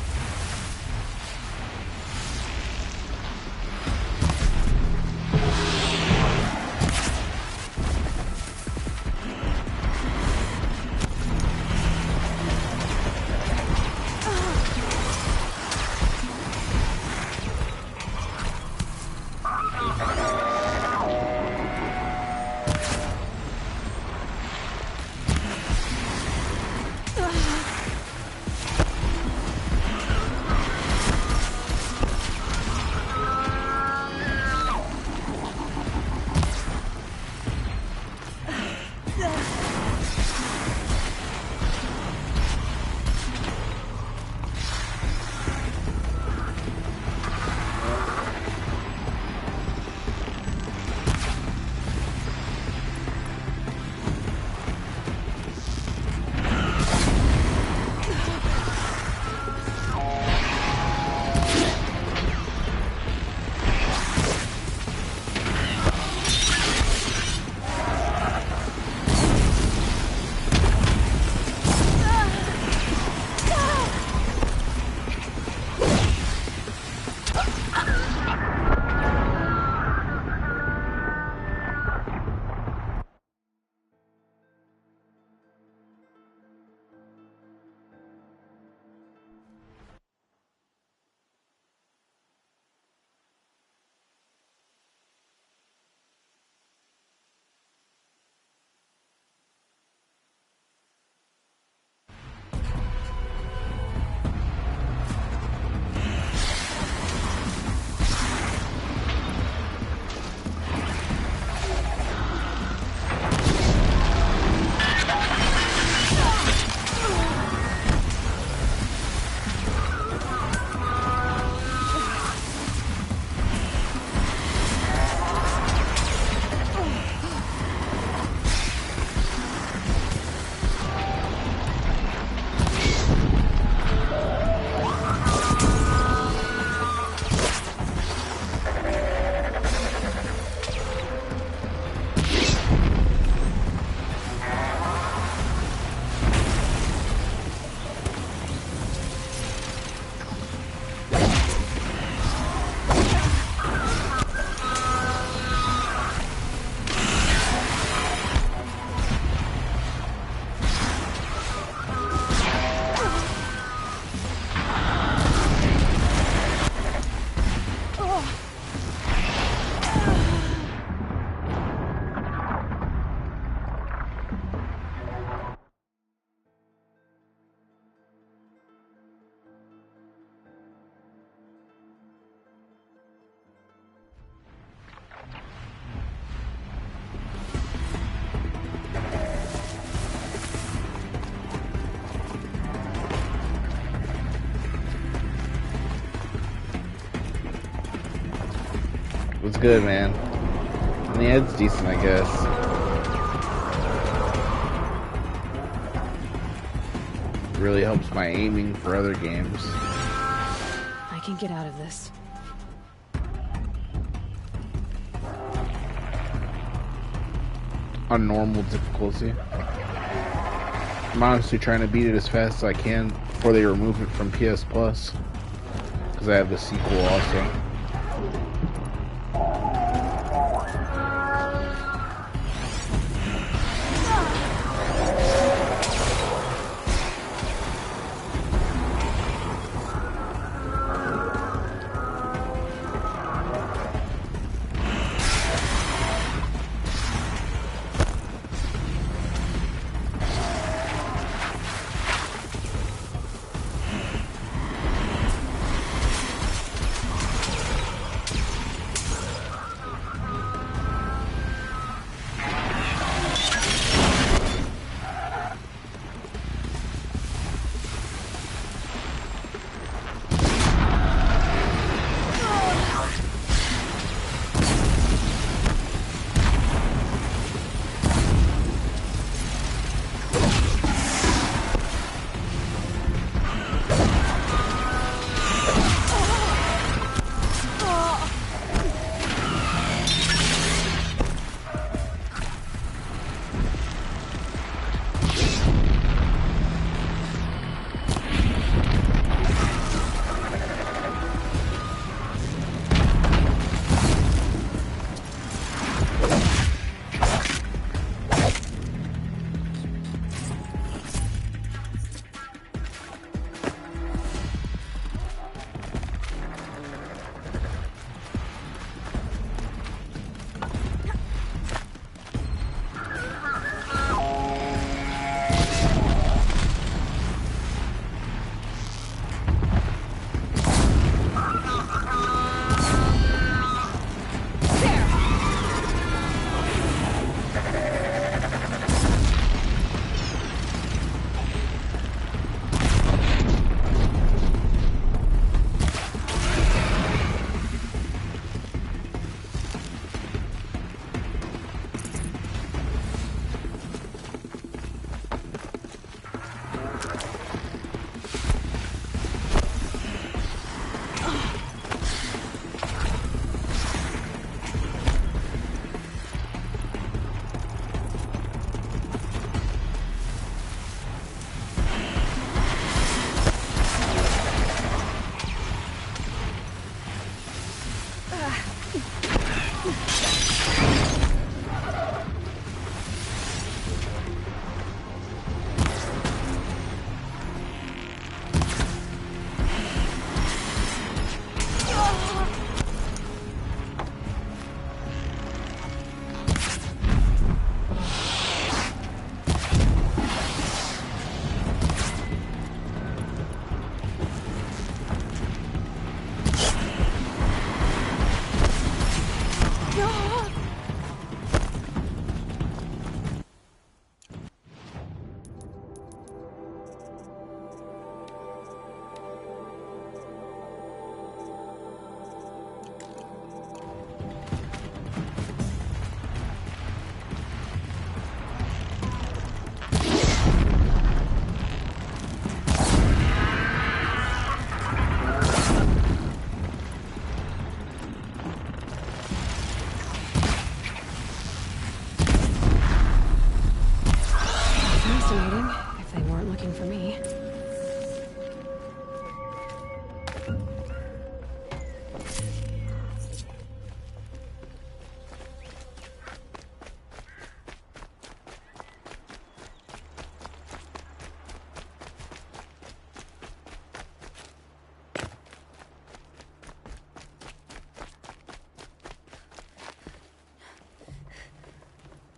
Speaker 13: It's good, man. I mean, it's decent, I guess. It really helps my aiming for other games.
Speaker 1: I can get out of this.
Speaker 13: On normal difficulty. I'm honestly trying to beat it as fast as I can before they remove it from PS Plus. Because I have the sequel also.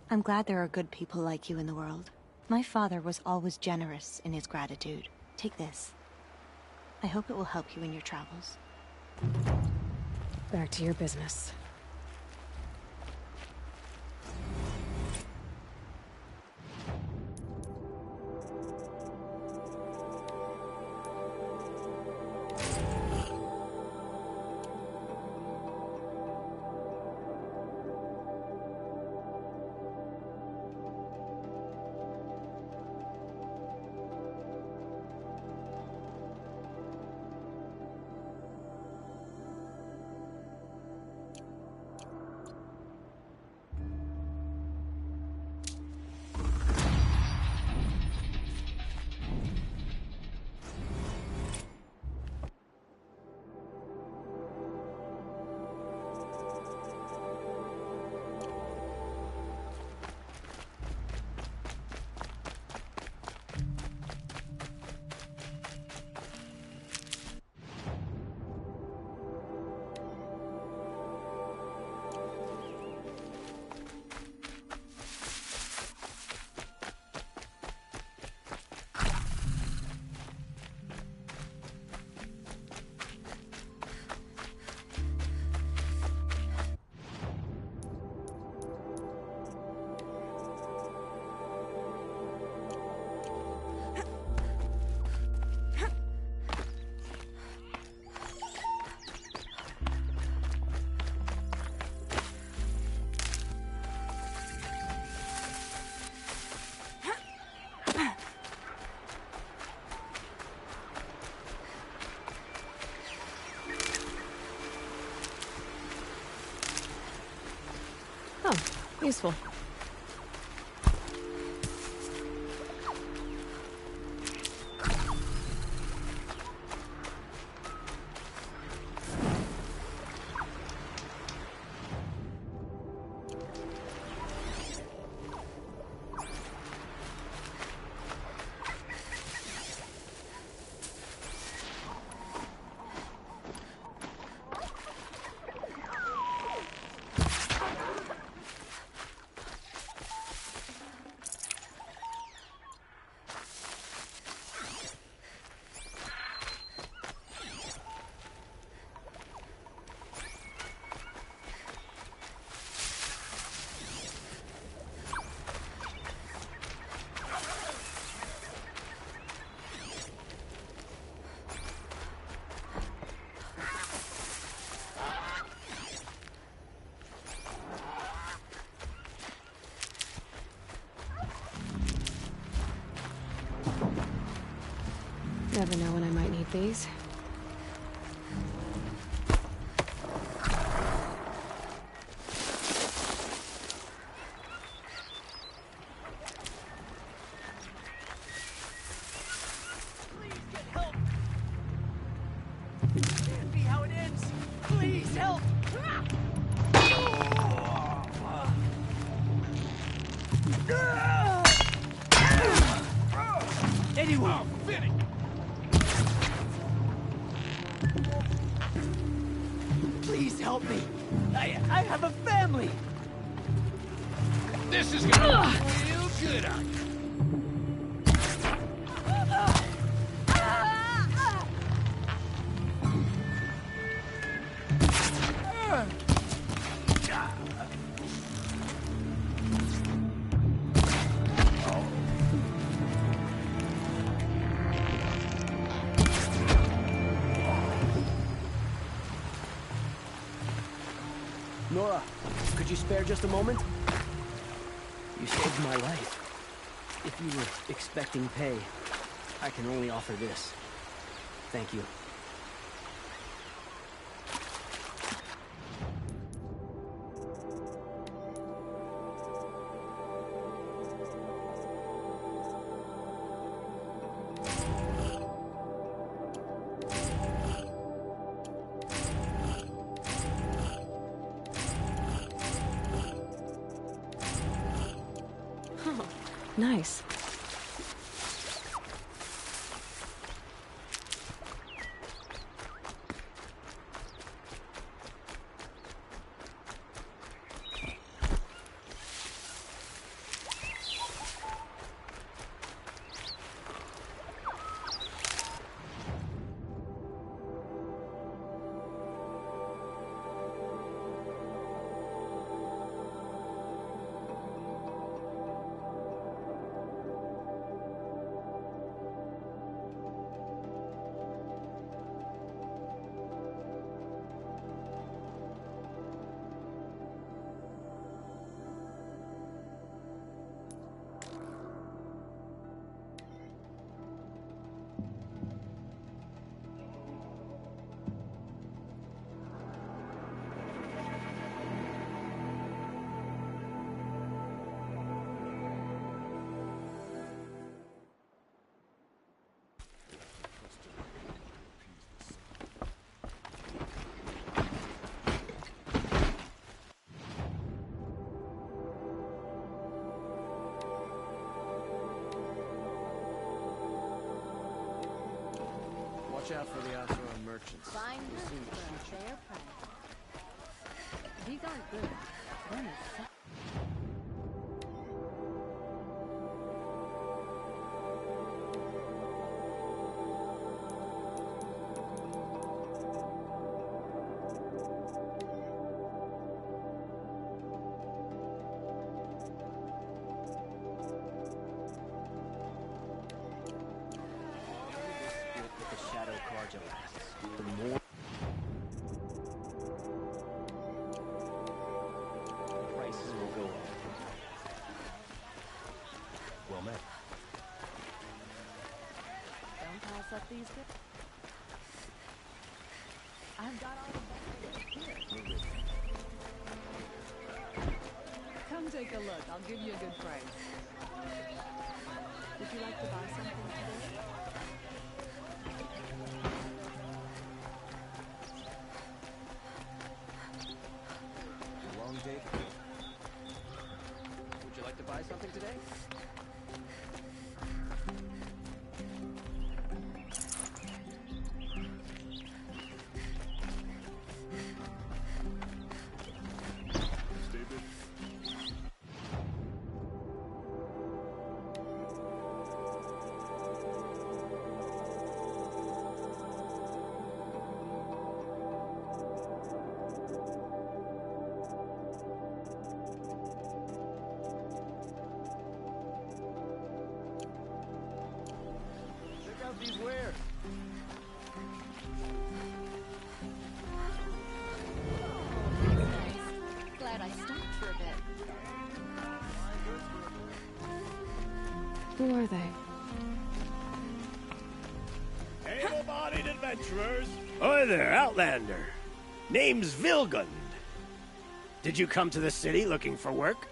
Speaker 21: I'm glad there are good people like you in the world. My father was always generous in his gratitude. Take this. I hope it will help you in your travels.
Speaker 1: Back to your business. Oh, useful. Never know when I might need these.
Speaker 11: Please get help! Can't be how it ends! Please help! Anyone! Finish! Please help me! I have a family!
Speaker 9: This is gonna feel good on you.
Speaker 11: Nora, could you spare just a moment? You saved my life. If you were expecting pay, I can only offer this. Thank you.
Speaker 1: Nice.
Speaker 11: Watch out for the Azora merchants.
Speaker 15: Fine
Speaker 11: They
Speaker 15: goods
Speaker 11: seem to
Speaker 15: for a
Speaker 11: shoot you.
Speaker 15: fair price. These aren't good. One is
Speaker 11: with the Shadow Carja lasts. The more prices will go up. Well met.
Speaker 15: Don't pass up these good. I've got all the best here. Take a look. I'll give you a good price. Would you like to buy something today?
Speaker 18: A long day. Would you like to buy something today? These wares.
Speaker 15: Glad I stopped for a bit.
Speaker 1: Who are they?
Speaker 14: Able-bodied adventurers. Hi there, Outlander. Name's Vilgund. Did you come to the city looking for work?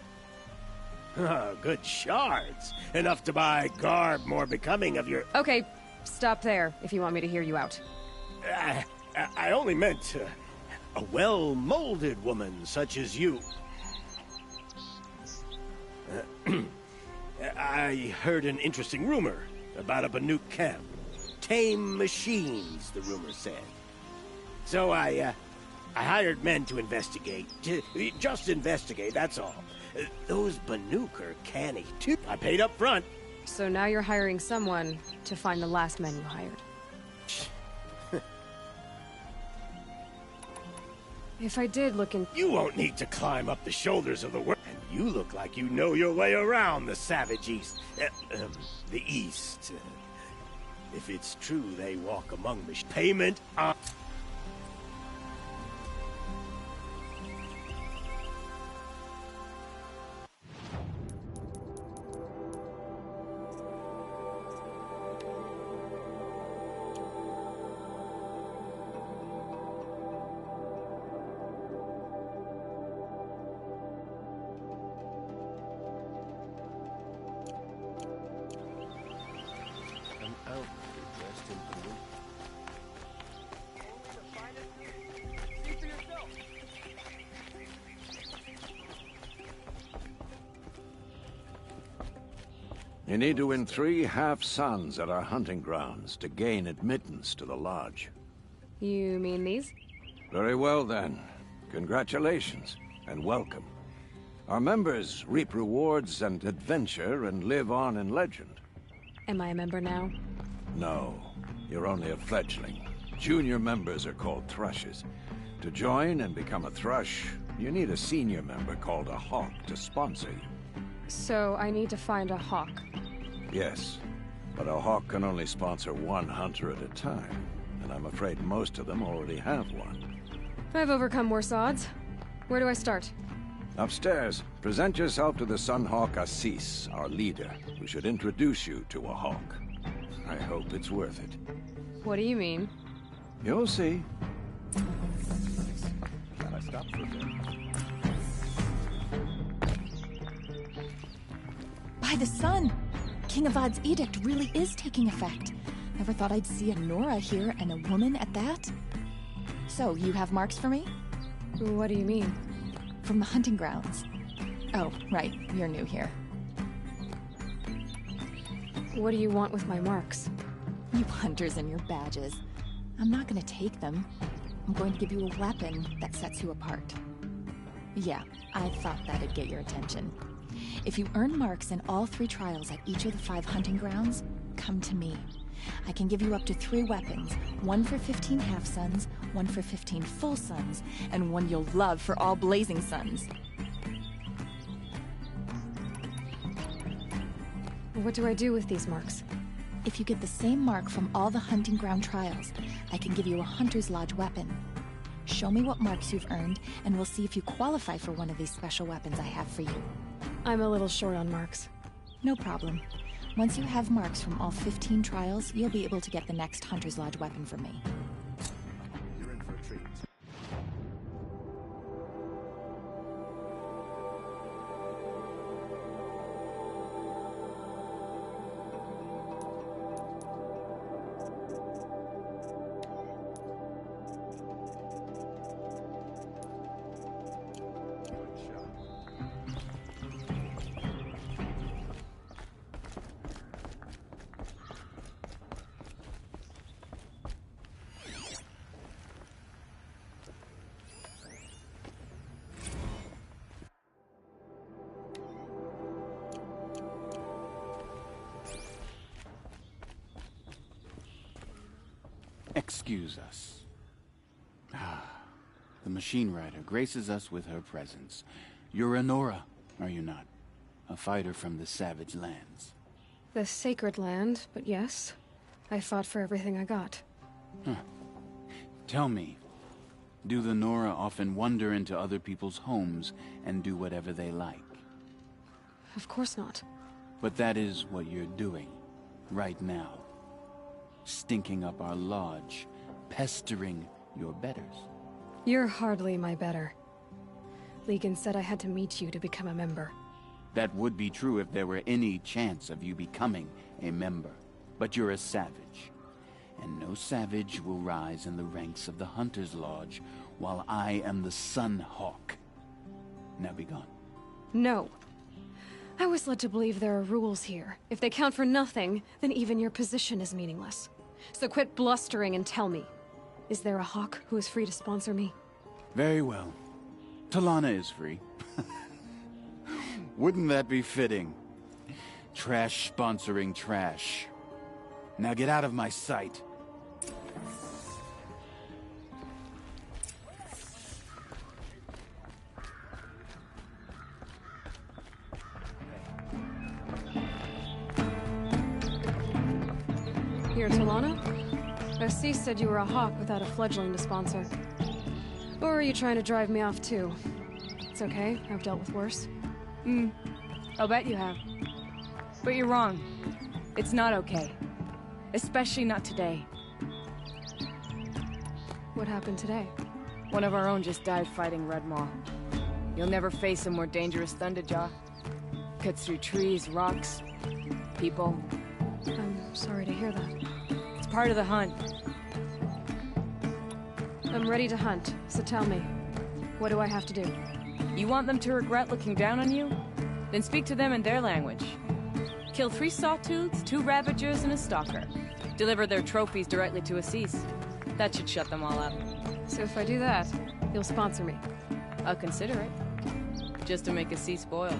Speaker 14: Oh, good shards. Enough to buy garb more becoming of your...
Speaker 16: Okay, stop there, if you want me to hear you out.
Speaker 14: I only meant a well-molded woman such as you. I heard an interesting rumor about a Banuk camp. Tame machines, the rumor said. So I hired men to investigate. Just investigate, that's all. Those Banuk are canny, too. I paid up front.
Speaker 16: So now you're hiring someone to find the last men you hired. If I did look in...
Speaker 14: You won't need to climb up the shoulders of the world. And you look like you know your way around the savage East. The East. If it's true they walk among the... Payment on...
Speaker 17: You need to win 3 half-suns at our hunting grounds to gain admittance to the lodge.
Speaker 16: You mean these?
Speaker 17: Very well, then. Congratulations, and welcome. Our members reap rewards and adventure and live on in legend.
Speaker 16: Am I a member now?
Speaker 17: No, you're only a fledgling. Junior members are called thrushes. To join and become a thrush, you need a senior member called a hawk to sponsor you.
Speaker 16: So I need to find a hawk.
Speaker 17: Yes, but a hawk can only sponsor 1 hunter at a time, and I'm afraid most of them already have one.
Speaker 16: I've overcome worse odds. Where do I start?
Speaker 17: Upstairs, present yourself to the Sunhawk Assis, our leader, who should introduce you to a hawk. I hope it's worth it.
Speaker 16: What do you mean?
Speaker 17: You'll see.
Speaker 14: Can I stop for a bit?
Speaker 24: By the sun! King Avad's edict really is taking effect. Never thought I'd see a Nora here, and a woman at that. So, you have marks for me?
Speaker 16: What do you mean?
Speaker 24: From the hunting grounds. Oh, right, you're new here.
Speaker 1: What do you want with my marks?
Speaker 24: You hunters and your badges. I'm not gonna take them. I'm going to give you a weapon that sets you apart. Yeah, I thought that'd get your attention. If you earn marks in all 3 trials at each of the 5 hunting grounds, come to me. I can give you up to 3 weapons, 1 for 15 half-suns, 1 for 15 full suns, and 1 you'll love for all blazing suns.
Speaker 1: What do I do with these marks?
Speaker 24: If you get the same mark from all the hunting ground trials, I can give you a Hunter's Lodge weapon. Show me what marks you've earned, and we'll see if you qualify for one of these special weapons I have for you.
Speaker 1: I'm a little short on marks.
Speaker 24: No problem. Once you have marks from all 15 trials, you'll be able to get the next Hunter's Lodge weapon from me.
Speaker 14: You're in for a treat.
Speaker 2: Excuse us. The machine rider graces us with her presence. You're Enora, are you not? A fighter from the Savage Lands.
Speaker 1: The Sacred Land, but yes. I fought for everything I got.
Speaker 2: Huh. Tell me, do the Nora often wander into other people's homes and do whatever they like?
Speaker 1: Of course not.
Speaker 2: But that is what you're doing, right now. Stinking up our lodge, pestering your betters.
Speaker 1: You're hardly my better. Legan said I had to meet you to become a member.
Speaker 2: That would be true if there were any chance of you becoming a member. But you're a savage. And no savage will rise in the ranks of the Hunter's Lodge while I am the Sun Hawk. Now be gone.
Speaker 1: No. I was led to believe there are rules here. If they count for nothing, then even your position is meaningless. So quit blustering and tell me. Is there a hawk who is free to sponsor me?
Speaker 2: Very well. Talana is free. Wouldn't that be fitting? Trash sponsoring trash. Now get out of my sight.
Speaker 1: You're Talana? Assis said you were a hawk without a fledgling to sponsor. Or are you trying to drive me off too? It's okay, I've dealt with worse.
Speaker 10: I'll bet you have. But you're wrong. It's not okay. Especially not today.
Speaker 1: What happened today?
Speaker 10: One of our own just died fighting Red Maw. You'll never face a more dangerous Thunderjaw. Cuts through trees, rocks, people.
Speaker 1: I'm sorry to hear that.
Speaker 10: It's part of the hunt.
Speaker 1: I'm ready to hunt, so tell me, what do I have to do?
Speaker 10: You want them to regret looking down on you? Then speak to them in their language. Kill 3 sawtooths, 2 ravagers, and a stalker. Deliver their trophies directly to Assis. That should shut them all up.
Speaker 1: So if I do that, you'll sponsor me?
Speaker 10: I'll consider it. Just to make Assis spoil.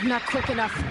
Speaker 1: Not quick enough.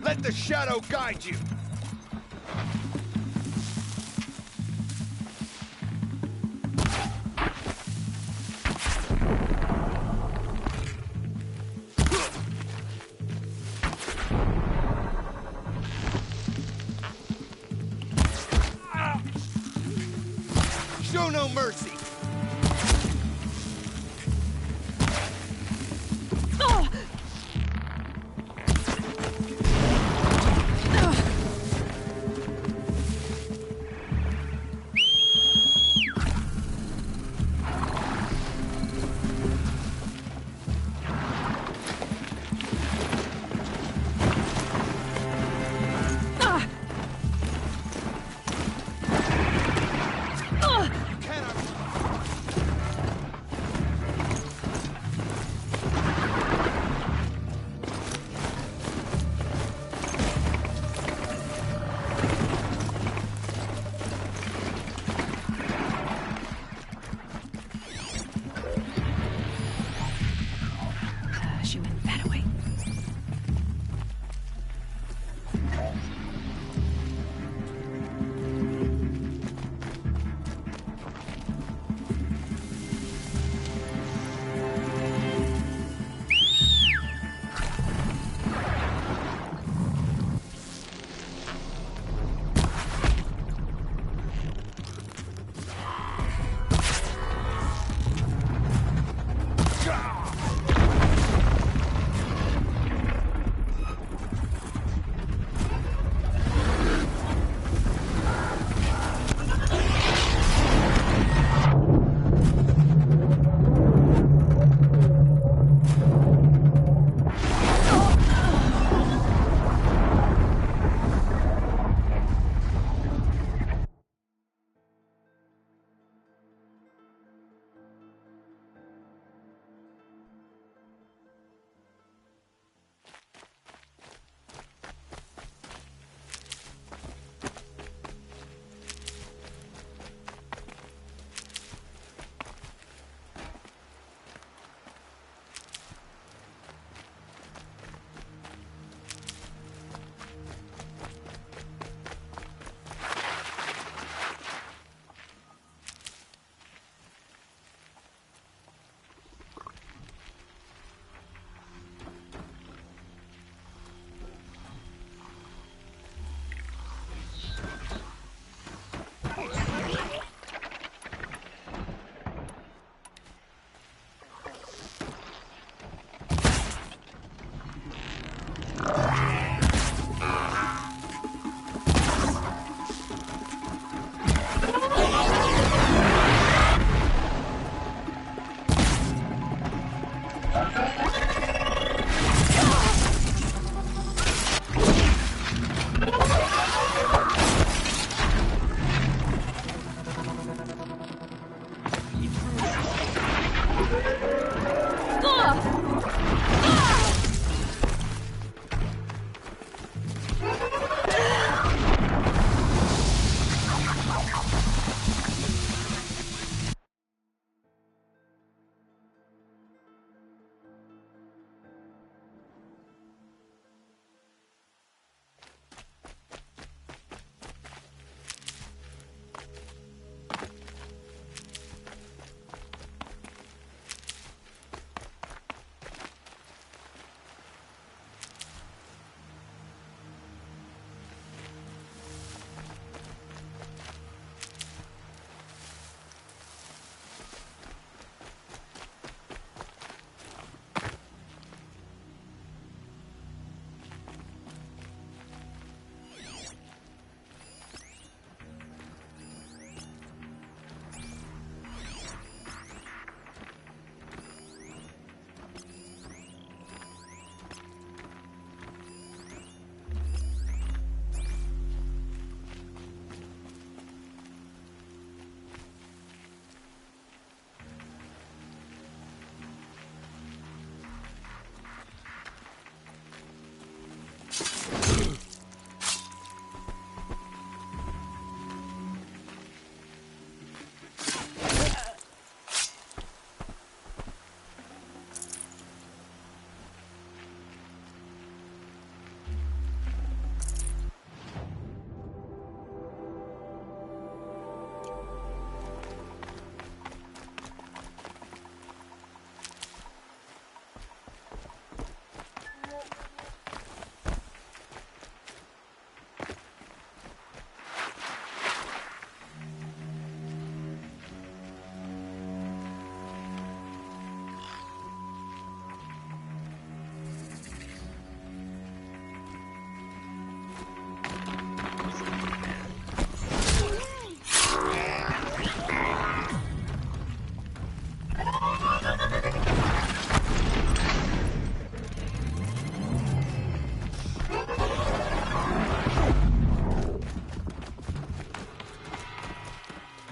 Speaker 9: Let the shadow guide you! Show no mercy!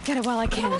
Speaker 1: Get it while I can.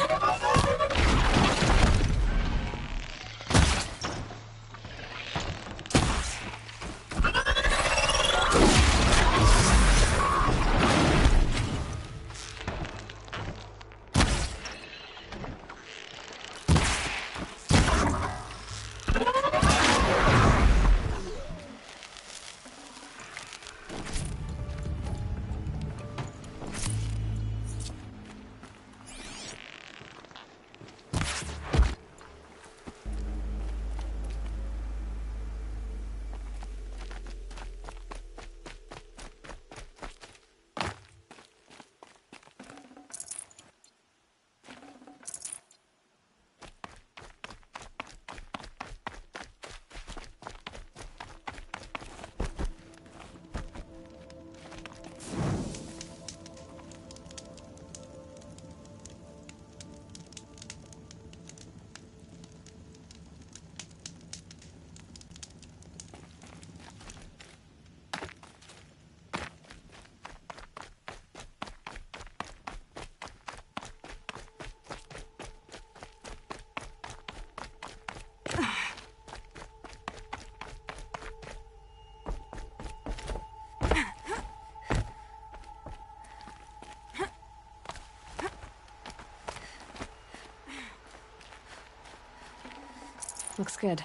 Speaker 1: Looks good.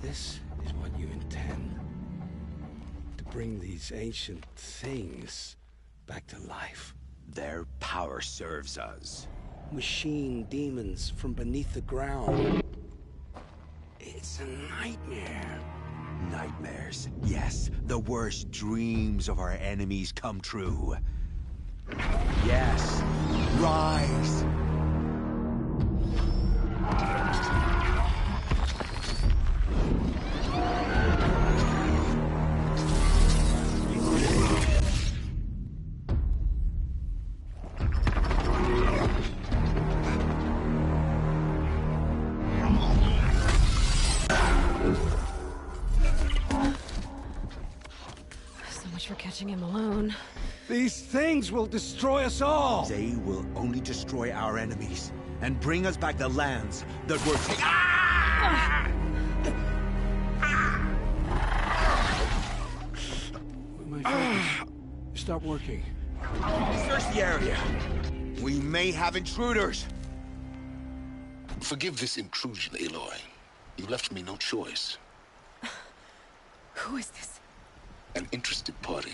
Speaker 14: This is what you intend. To bring these ancient things back to life.
Speaker 8: Their power serves us.
Speaker 14: Machine demons from beneath the ground. It's a nightmare.
Speaker 8: Nightmares. Yes, the worst dreams of our enemies come true. Yes, rise!
Speaker 1: catching him alone.
Speaker 8: These things will destroy us all! They will only destroy our enemies and bring us back the lands that were taken.
Speaker 17: My focus. Stop working.
Speaker 8: Search the area. We may have intruders.
Speaker 7: Forgive this intrusion, Aloy. You left me no choice.
Speaker 1: Who is this?
Speaker 7: An interested party.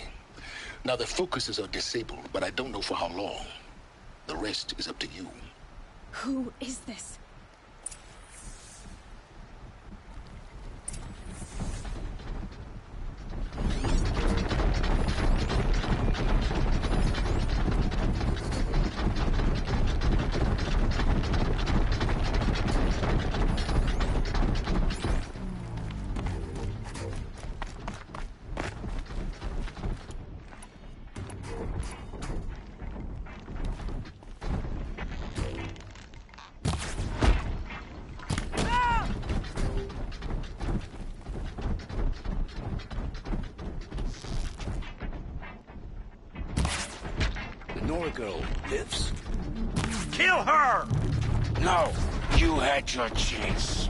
Speaker 7: Now, their focuses are disabled, but I don't know for how long. The rest is up to you.
Speaker 1: Who is this?
Speaker 7: Nora girl lives.
Speaker 9: Kill her!
Speaker 7: No, you had your chance.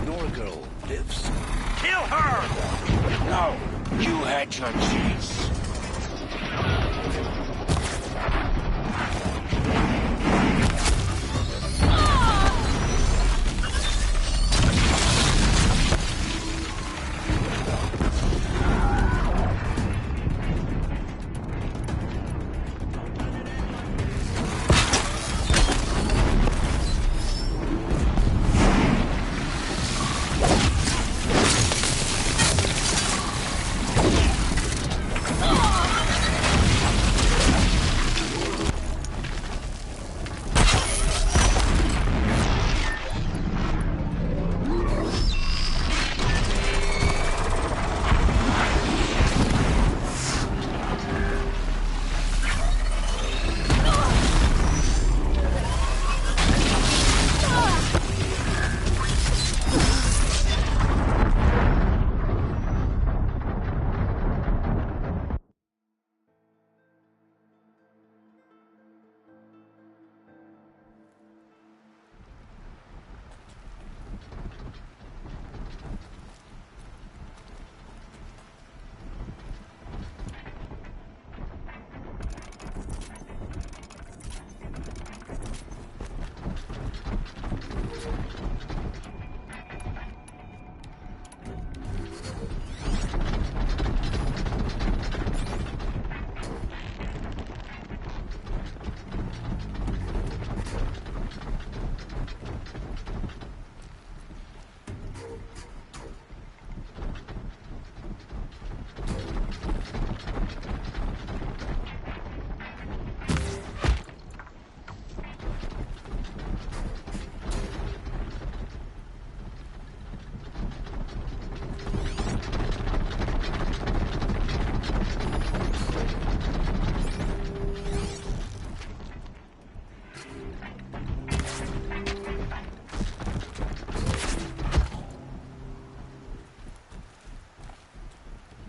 Speaker 7: Nora girl lives.
Speaker 9: Kill her!
Speaker 7: No, you had your chance.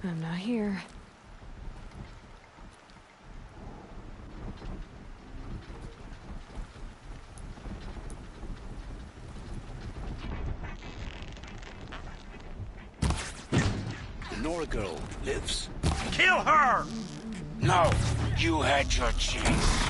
Speaker 1: I'm not here.
Speaker 8: The Nora girl lives.
Speaker 9: Kill her!
Speaker 8: No, you had your chance.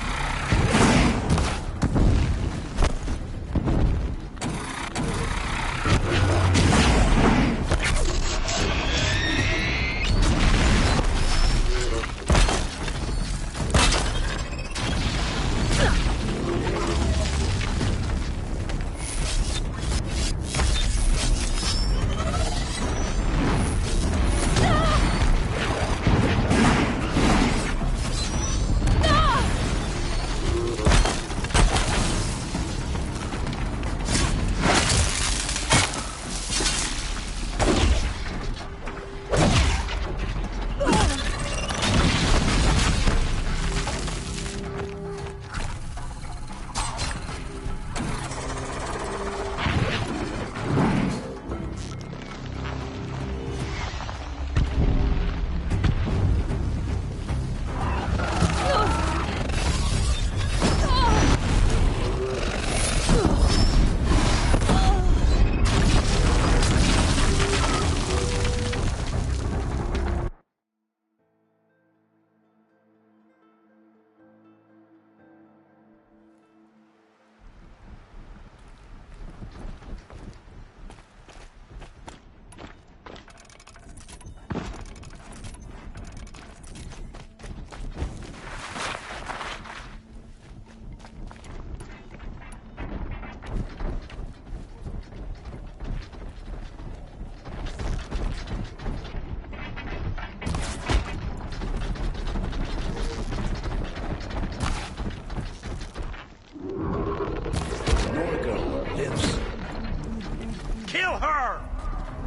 Speaker 9: Kill her!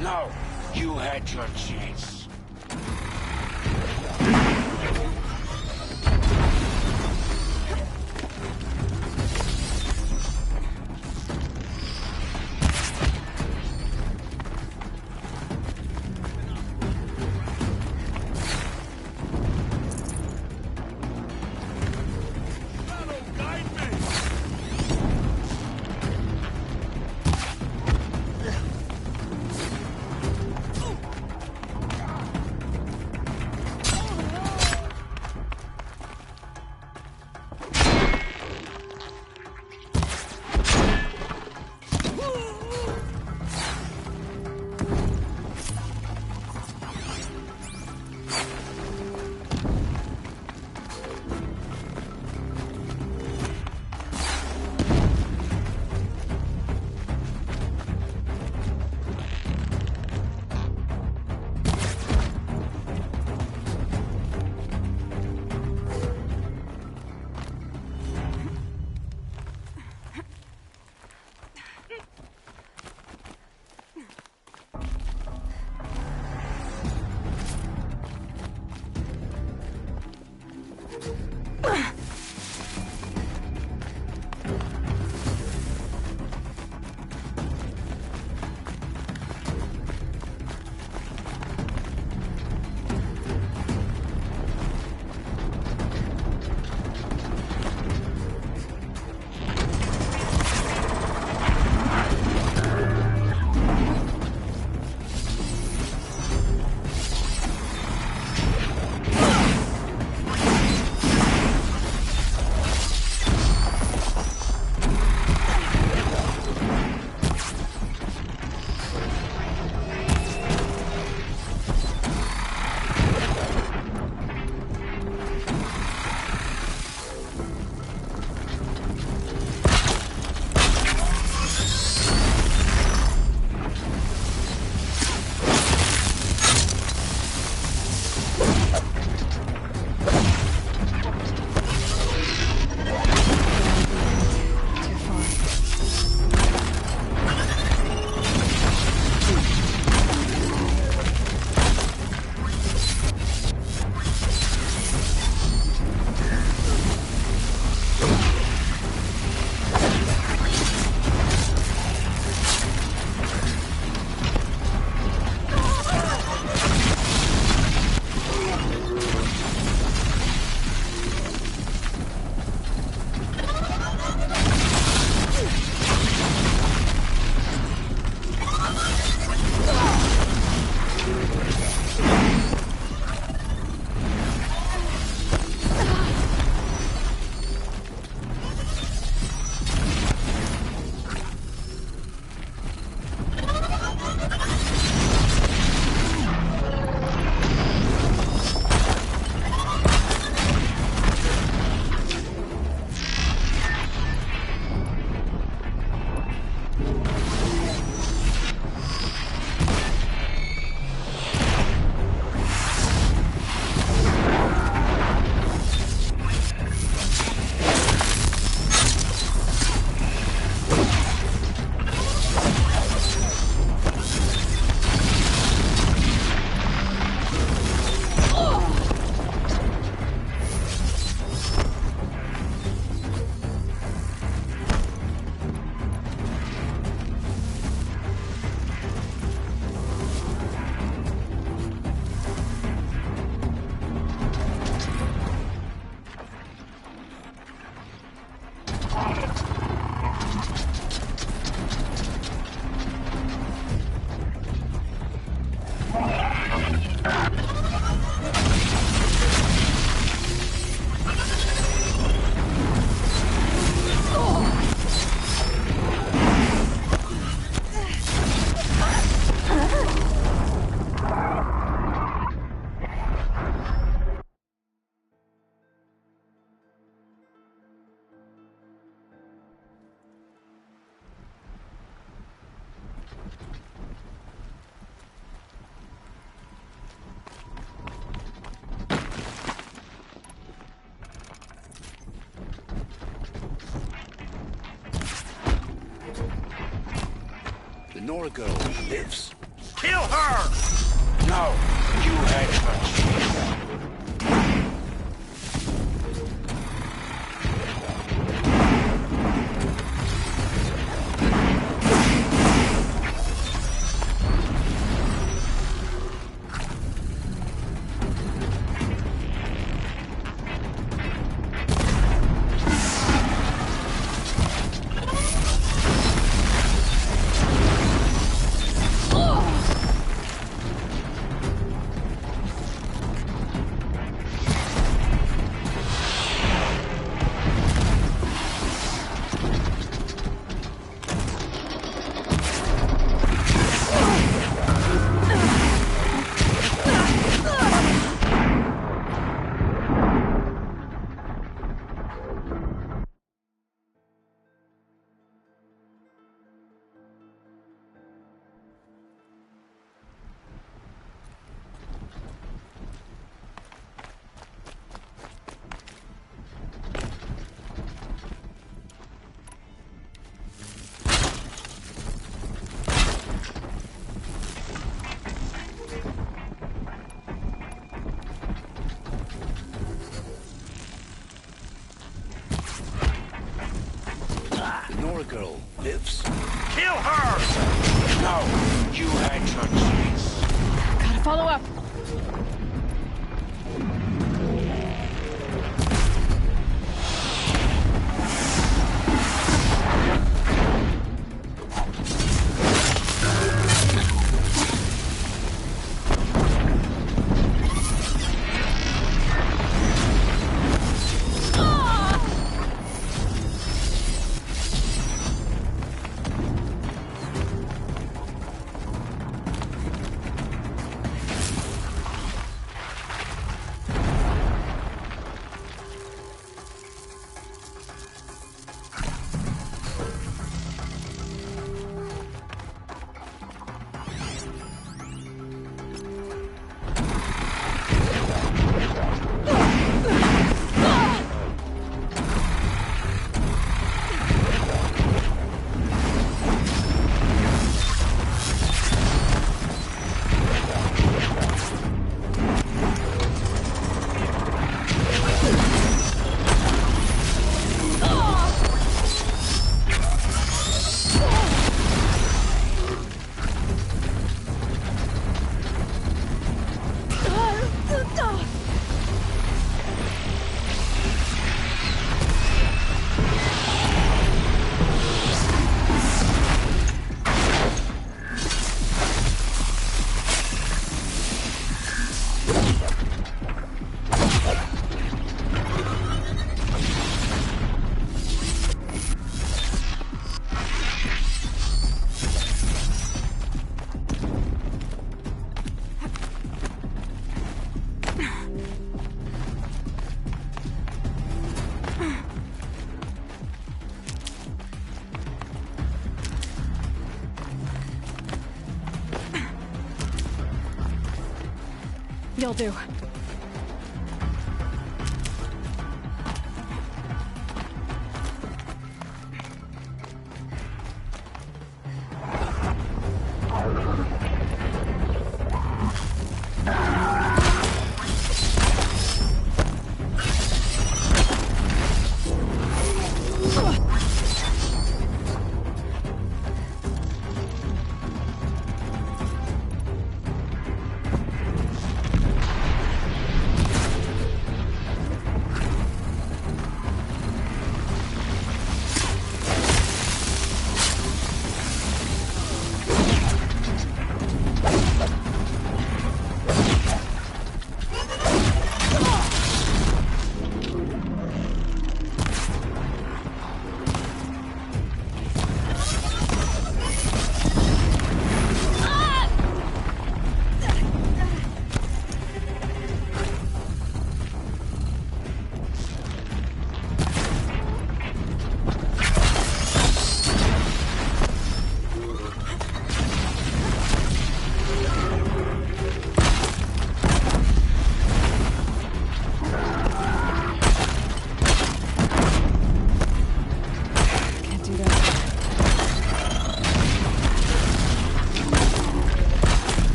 Speaker 8: No, you had your chance.
Speaker 7: Nora girl lives.
Speaker 9: Kill her!
Speaker 7: No, you had her. Nora girl lives.
Speaker 9: Kill her!
Speaker 7: No, you had your chance.
Speaker 10: Gotta follow up.
Speaker 1: You'll do.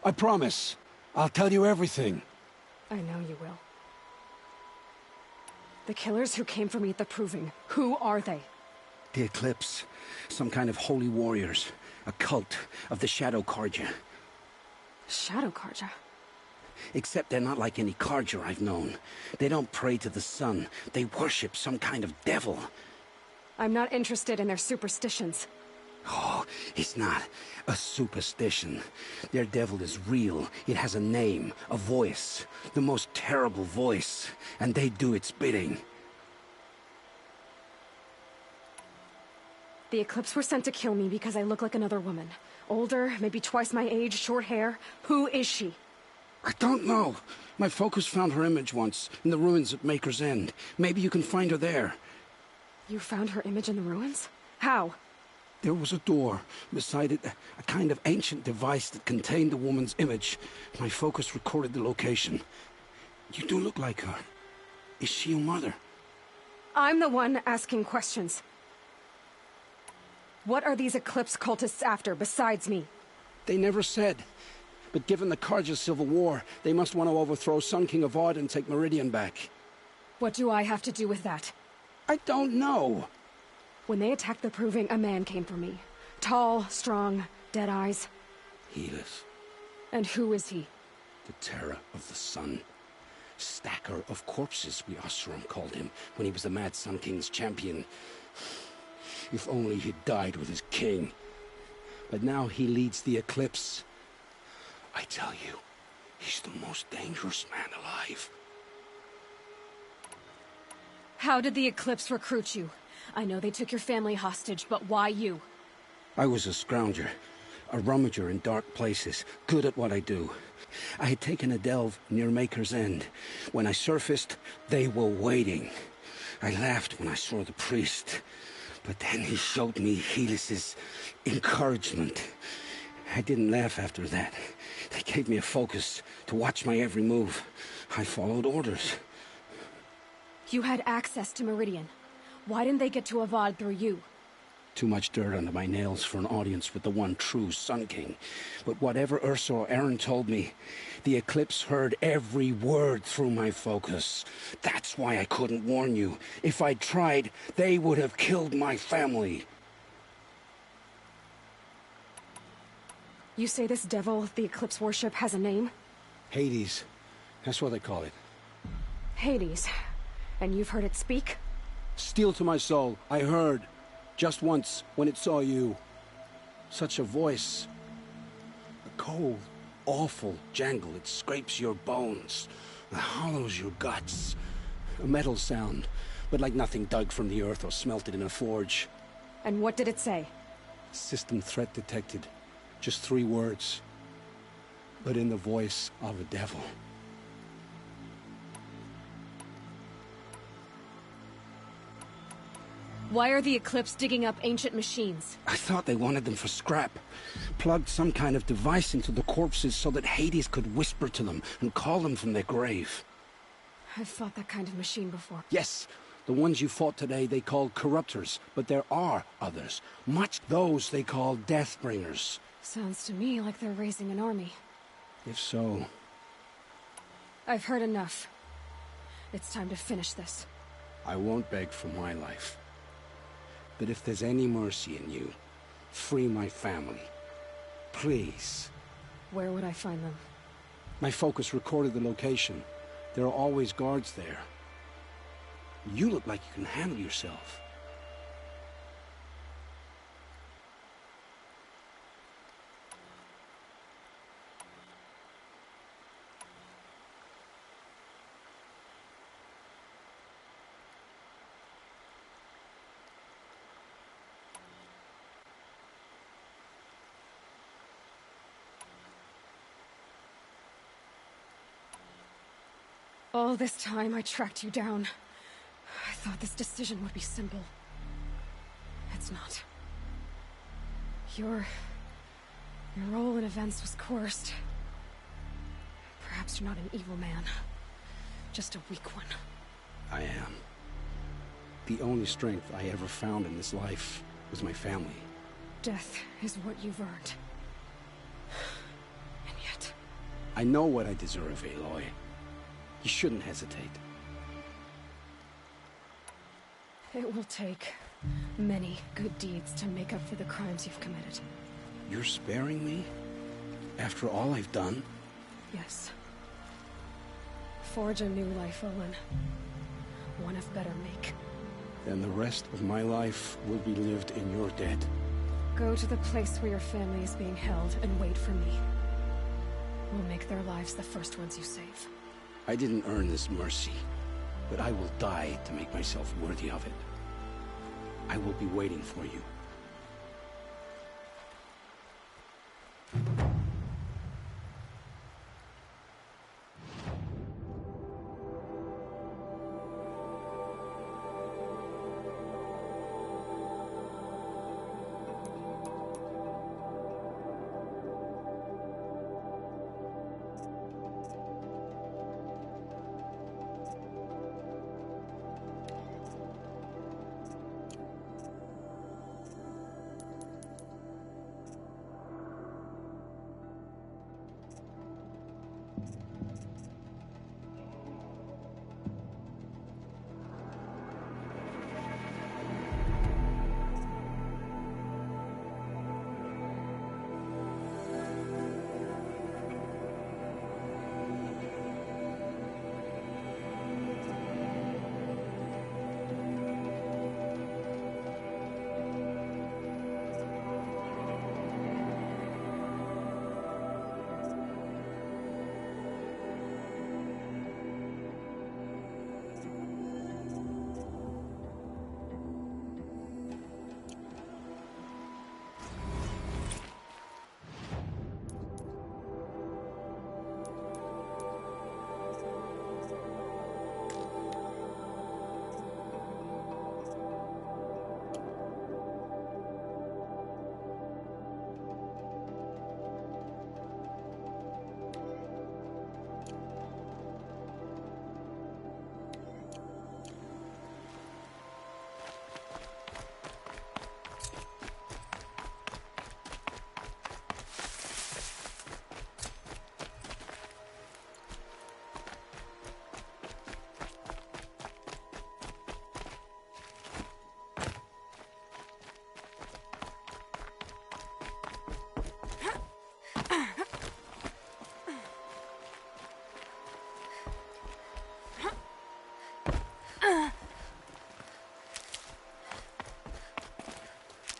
Speaker 8: I promise. I'll tell you everything.
Speaker 1: I know you will. The killers who came for me at the Proving, who are they?
Speaker 8: The Eclipse. Some kind of holy warriors. A cult of the Shadow Carja.
Speaker 1: Shadow Carja?
Speaker 8: Except they're not like any Carja I've known. They don't pray to the sun. They worship some kind of devil.
Speaker 1: I'm not interested in their superstitions.
Speaker 8: Oh, it's not a superstition. Their devil is real. It has a name, a voice. The most terrible voice. And they do its bidding.
Speaker 1: The Eclipse were sent to kill me because I look like another woman. Older, maybe twice my age, short hair. Who is she?
Speaker 8: I don't know. My focus found her image once, in the ruins at Maker's End. Maybe you can find her there.
Speaker 1: You found her image in the ruins? How?
Speaker 8: There was a door. Beside it, a kind of ancient device that contained the woman's image. My focus recorded the location. You do look like her. Is she your mother?
Speaker 1: I'm the one asking questions. What are these Eclipse cultists after, besides me?
Speaker 8: They never said. But given the Carja civil war, they must want to overthrow Sun King Avad and take Meridian back.
Speaker 1: What do I have to do with that?
Speaker 8: I don't know.
Speaker 1: When they attacked the Proving, a man came for me. Tall, strong, dead eyes.
Speaker 8: Helis.
Speaker 1: And who is he?
Speaker 8: The terror of the sun. Stacker of corpses, we Oseram called him, when he was the Mad Sun King's champion. If only he'd died with his king. But now he leads the Eclipse. I tell you, he's the most dangerous man alive.
Speaker 1: How did the Eclipse recruit you? I know they took your family hostage, but why you?
Speaker 8: I was a scrounger, a rummager in dark places, good at what I do. I had taken a delve near Maker's End. When I surfaced, they were waiting. I laughed when I saw the priest, but then he showed me Helis's encouragement. I didn't laugh after that. They gave me a focus to watch my every move. I followed orders.
Speaker 1: You had access to Meridian. Why didn't they get to Avad through you?
Speaker 8: Too much dirt under my nails for an audience with the one true Sun King. But whatever Ursa or Aaron told me, the Eclipse heard every word through my focus. That's why I couldn't warn you. If I'd tried, they would have killed my family.
Speaker 1: You say this devil the Eclipse worship has a name?
Speaker 8: Hades. That's what they call it.
Speaker 1: Hades. And you've heard it speak?
Speaker 8: Steel to my soul, I heard. Just once, when it saw you. Such a voice. A cold, awful jangle. It scrapes your bones. It hollows your guts. A metal sound, but like nothing dug from the earth or smelted in a forge.
Speaker 1: And what did it say?
Speaker 8: System threat detected. Just 3 words. But in the voice of a devil.
Speaker 1: Why are the Eclipse digging up ancient machines?
Speaker 8: I thought they wanted them for scrap. Plugged some kind of device into the corpses so that Hades could whisper to them and call them from their grave.
Speaker 1: I've fought that kind of machine before.
Speaker 8: Yes, the ones you fought today they called corruptors, but there are others. Much those they call Deathbringers.
Speaker 1: Sounds to me like they're raising an army.
Speaker 8: If so...
Speaker 1: I've heard enough. It's time to finish this.
Speaker 8: I won't beg for my life. But if there's any mercy in you, free my family. Please.
Speaker 1: Where would I find them?
Speaker 8: My focus recorded the location. There are always guards there. You look like you can handle yourself.
Speaker 1: All this time I tracked you down. I thought this decision would be simple. It's not. Your role in events was coerced. Perhaps you're not an evil man. Just a weak one.
Speaker 8: I am. The only strength I ever found in this life was my family.
Speaker 1: Death is what you've earned. And yet...
Speaker 8: I know what I deserve, Aloy. You shouldn't hesitate.
Speaker 1: It will take many good deeds to make up for the crimes you've committed.
Speaker 8: You're sparing me? After all I've done?
Speaker 1: Yes. Forge a new life, Olin. One of better make.
Speaker 8: Then the rest of my life will be lived in your debt.
Speaker 1: Go to the place where your family is being held and wait for me. We'll make their lives the first ones you save.
Speaker 8: I didn't earn this mercy, but I will die to make myself worthy of it. I will be waiting for you.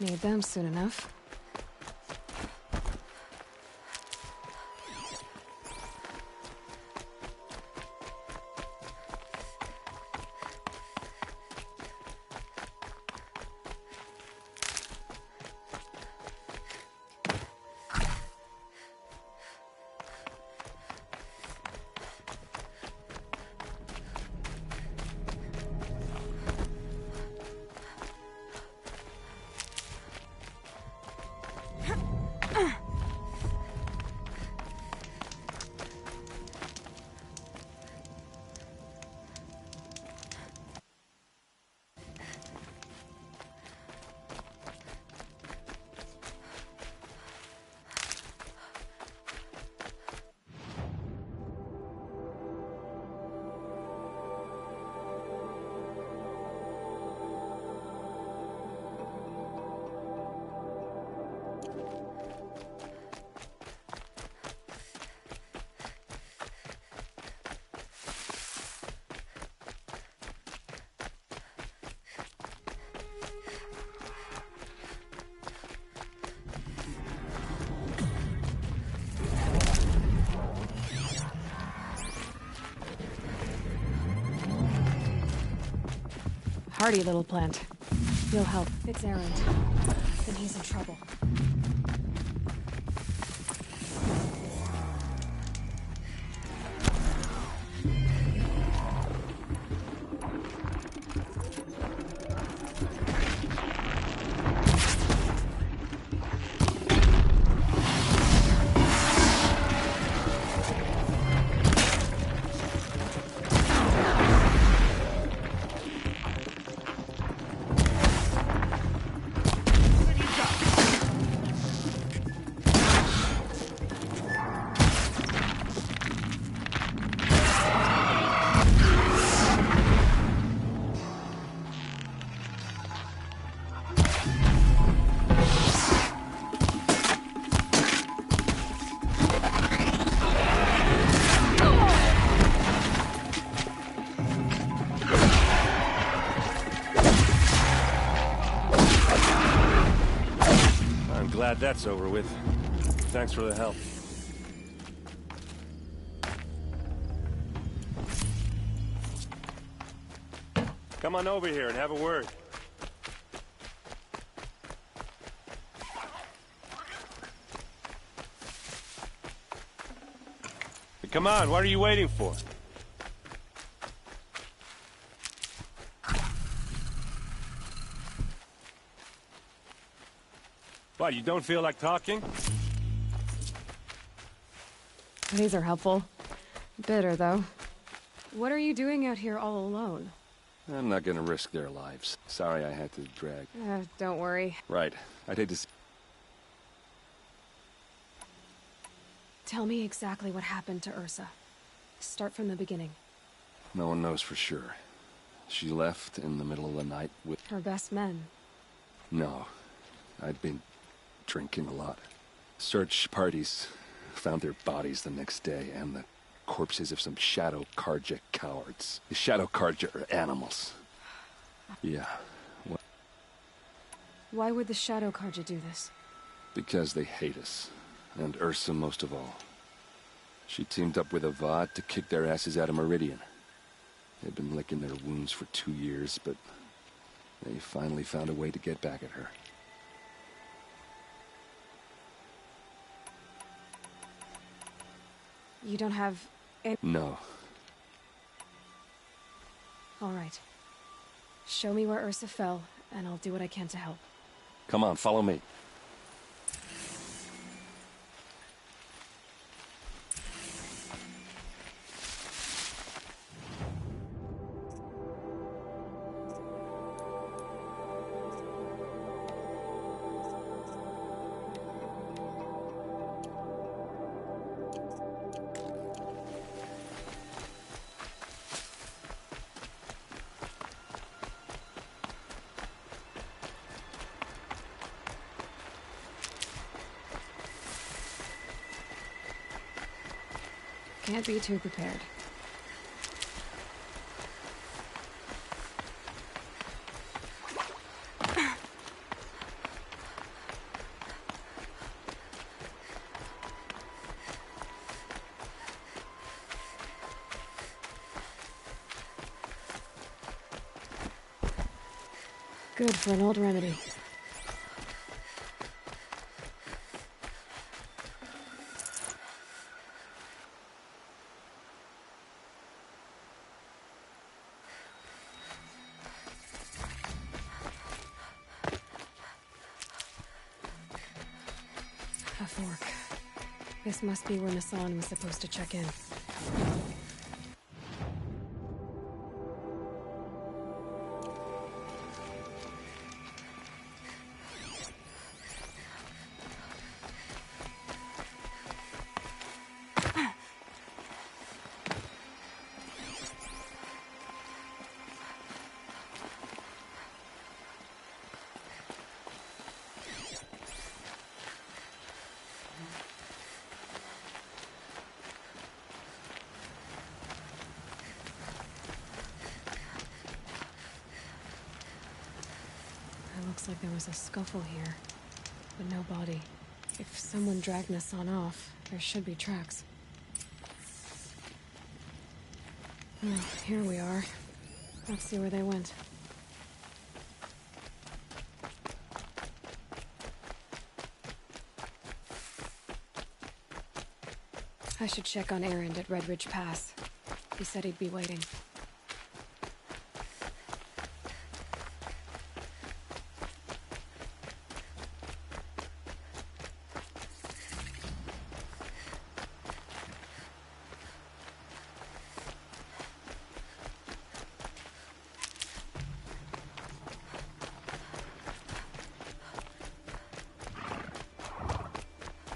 Speaker 1: Need them soon enough. Hardy little plant. You'll help. It's Erend. Then he's in trouble.
Speaker 9: Glad that's over with. Thanks for the help. Come on over here and have a word. Come on, what are you waiting for? What, you don't feel like talking?
Speaker 1: These are helpful. Bitter, though. What are you doing out here all alone?
Speaker 9: I'm not gonna risk their lives. Sorry I had to drag.
Speaker 1: Don't worry.
Speaker 9: Right. I'd hate to see...
Speaker 1: Tell me exactly what happened to Ursa. Start from the beginning.
Speaker 9: No one knows for sure. She left in the middle of the night with...
Speaker 1: Her best men.
Speaker 9: No. I'd been drinking a lot. Search parties found their bodies the next day and the corpses of some Shadow Karja cowards. The Shadow Karja are animals. Yeah. What?
Speaker 1: Why would the Shadow Karja do this?
Speaker 9: Because they hate us. And Ursa most of all. She teamed up with Avad to kick their asses out of Meridian. They'd been licking their wounds for 2 years, but they finally found a way to get back at her.
Speaker 1: You don't have any...
Speaker 9: No.
Speaker 1: All right. Show me where Ursa fell, and I'll do what I can to help.
Speaker 9: Come on, follow me.
Speaker 1: Can't be too prepared. Good for an old remedy. A fork. This must be where Nassan was supposed to check in. Looks like there was a scuffle here, but no body. If someone dragged Nassan off, there should be tracks. Oh, here we are. Let's see where they went. I should check on Erend at Red Ridge Pass. He said he'd be waiting.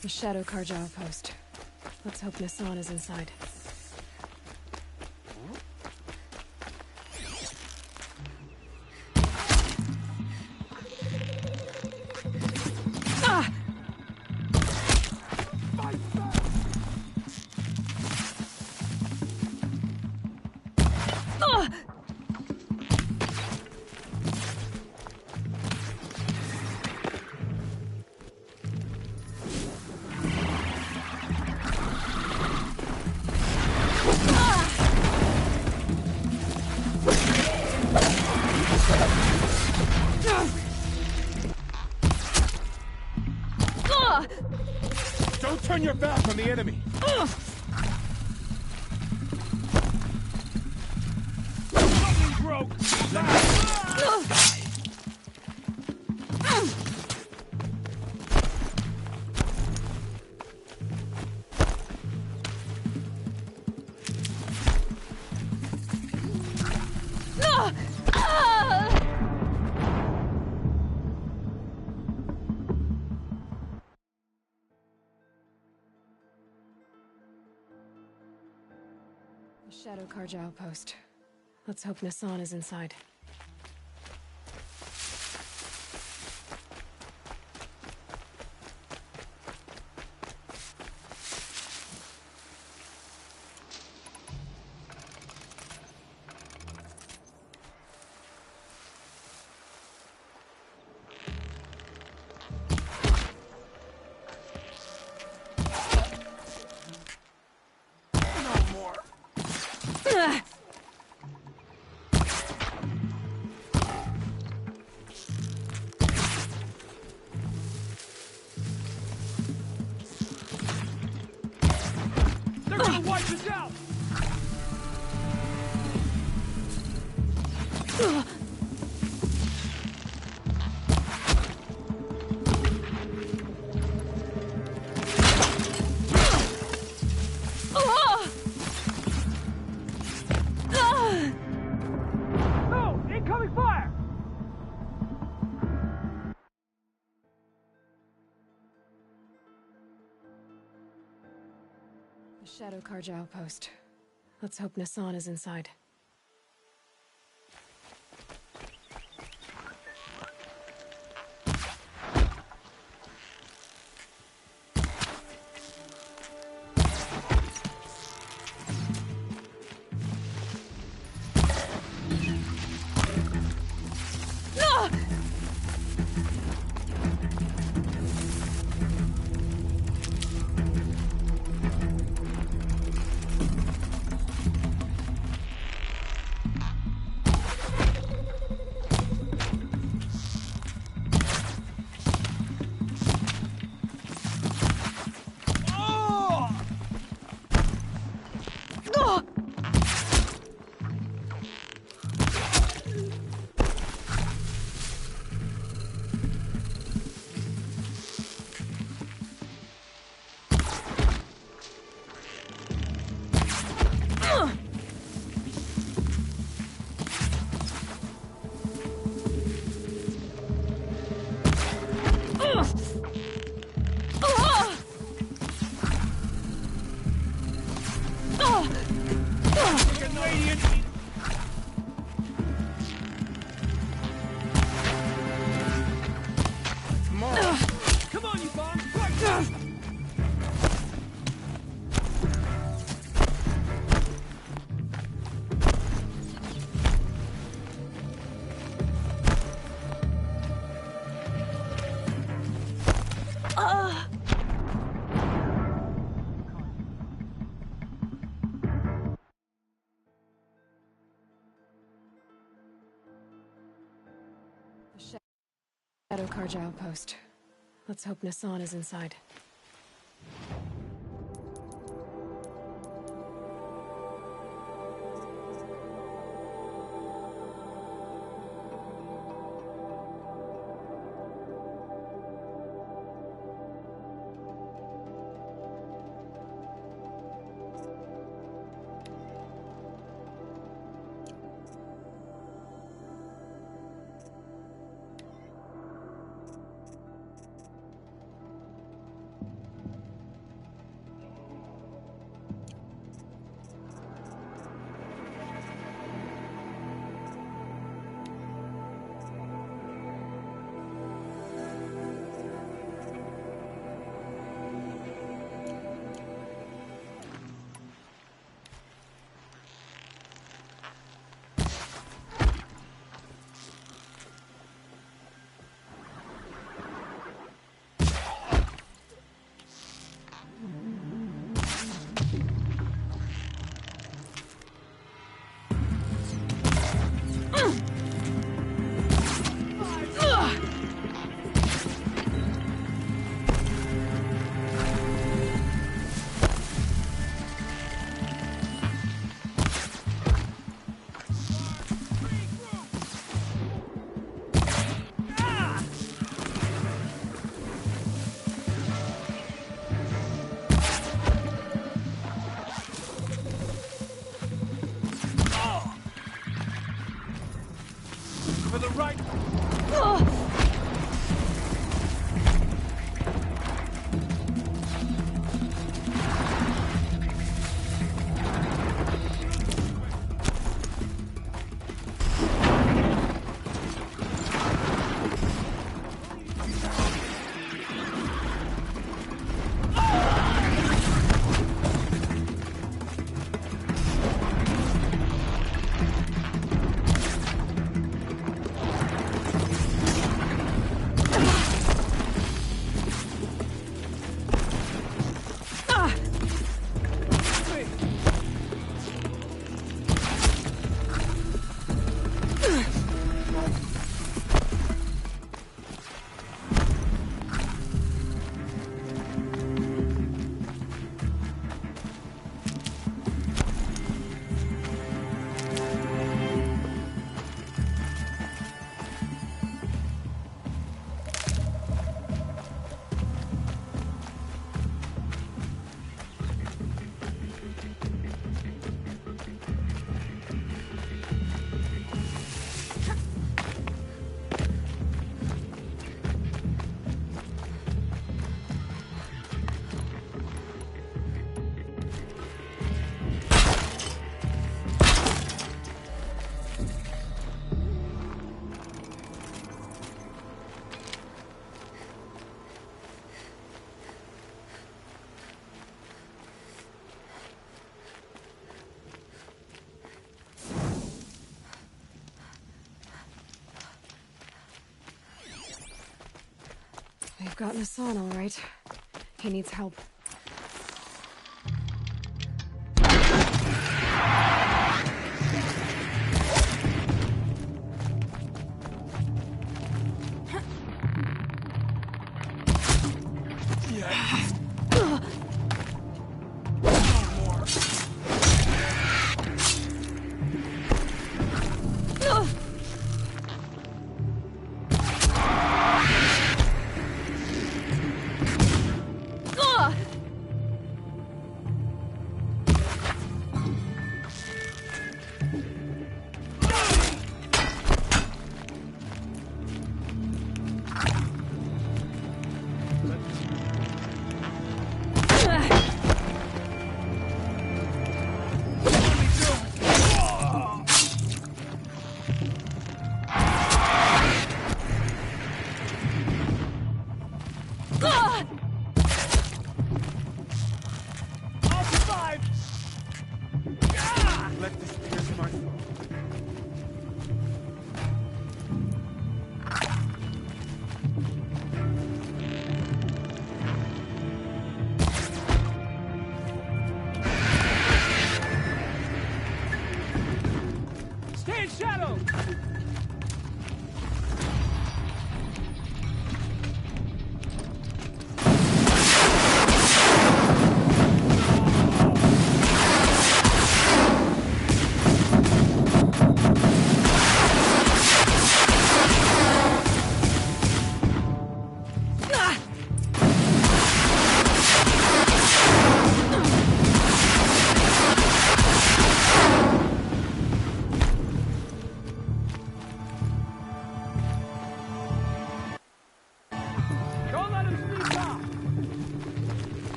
Speaker 1: The Shadow Karja outpost. Let's hope Nassan is inside. Ah! Ah!
Speaker 22: Don't turn your back on the enemy! Something broke!
Speaker 1: The Shadow Karja outpost. Let's hope Nassan is inside.
Speaker 22: They're gonna wipe us out! No! Incoming fire!
Speaker 1: The Shadow Karja outpost. Let's hope Nassan is inside. Shadow Karja outpost. Let's hope Nassan is inside.
Speaker 14: For the right.
Speaker 1: We've got Nassan, all right. He needs help.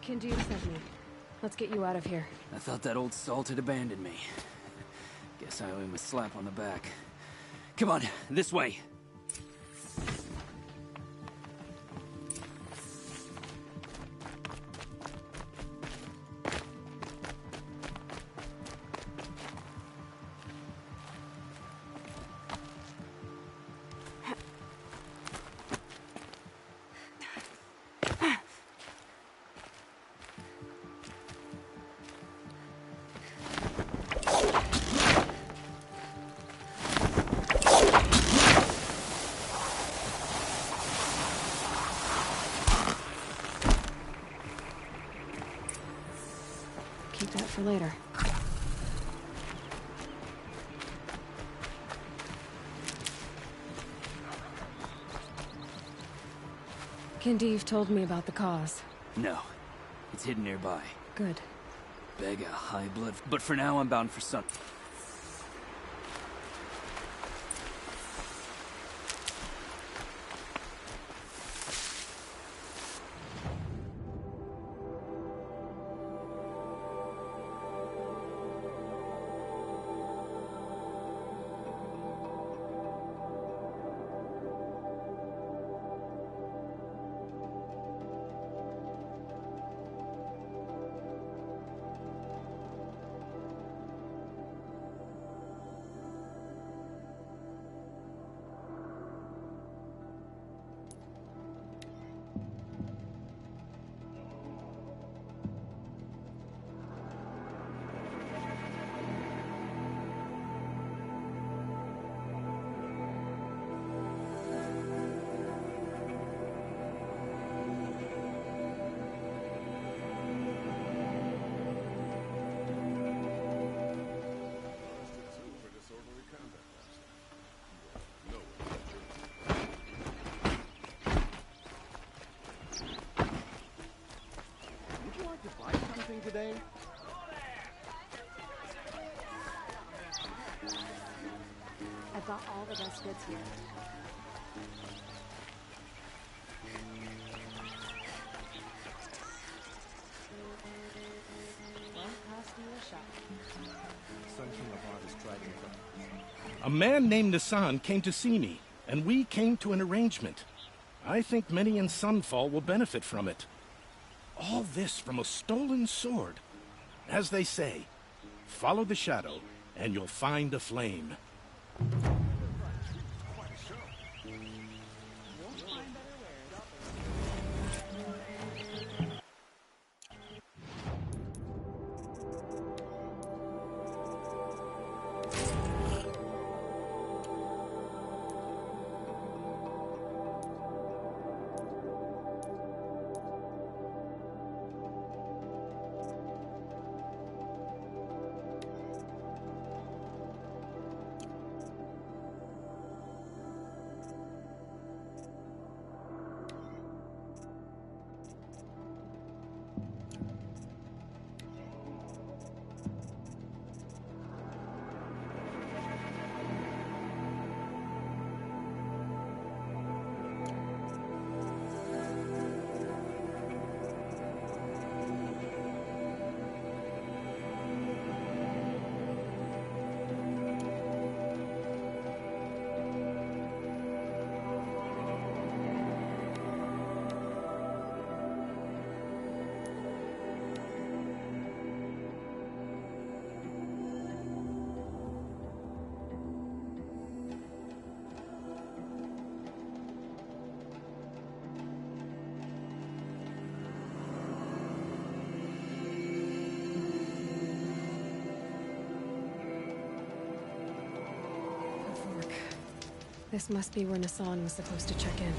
Speaker 1: Kindu sent me. Let's get you out of here.
Speaker 11: I thought that old salt had abandoned me. Guess I owe him a slap on the back. Come on, this way.
Speaker 1: Keep that for later. Kindev told me about the cause.
Speaker 11: No. It's hidden nearby.
Speaker 1: Good.
Speaker 11: Beg a high blood, but for now I'm bound for sun.
Speaker 3: Today?
Speaker 1: I've got all the best goods here.
Speaker 3: A man named Nissan came to see me, and we came to an arrangement. I think many in Sunfall will benefit from it. All this from a stolen sword. As they say, follow the shadow, and you'll find a flame.
Speaker 1: This must be where Nissan was supposed to check in.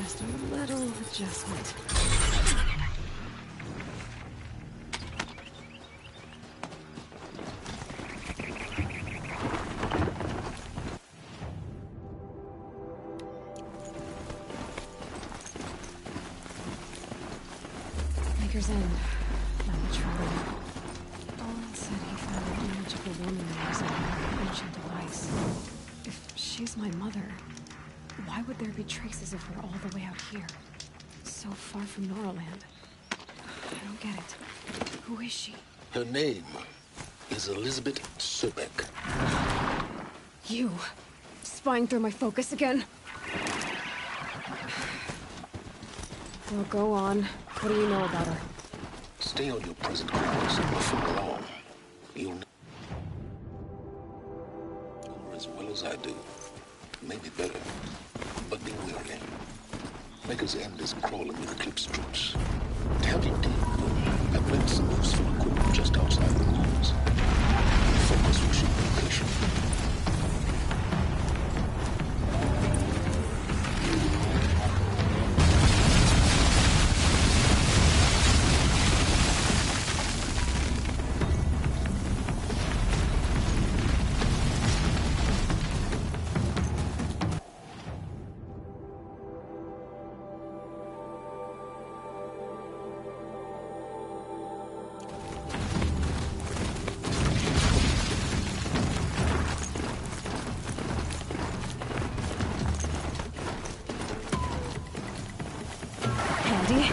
Speaker 1: Just a little adjustment. Maker's End. Not much further. Owen said he found an image of a woman using an ancient device. If she's my mother, why would there be traces of her all the way out here? So far from Norland. I don't get it. Who is she?
Speaker 7: Her name is Elizabeth Serbeck.
Speaker 1: You. Spying through my focus again? Well, go on. What do you know about her?
Speaker 7: Stay on your present course, and before long, you'll know her as well as I do. Maybe better, but be wary. Maker's End is crawling with ECLIPSE troops. To help you deal with them, I've left some useful equipment just outside the walls. Focus you should be patient.
Speaker 1: Handy.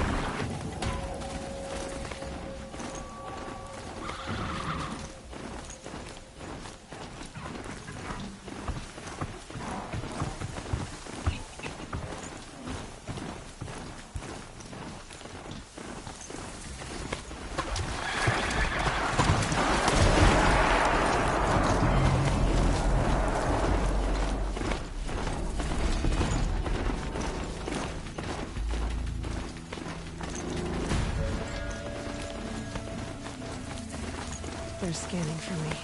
Speaker 1: They're scanning for me.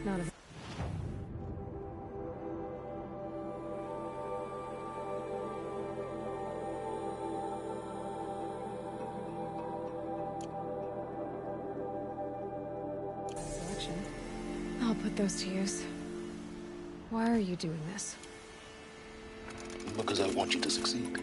Speaker 1: Not a... Selection. I'll put those to use. Why are you doing this?
Speaker 7: Because I want you to succeed.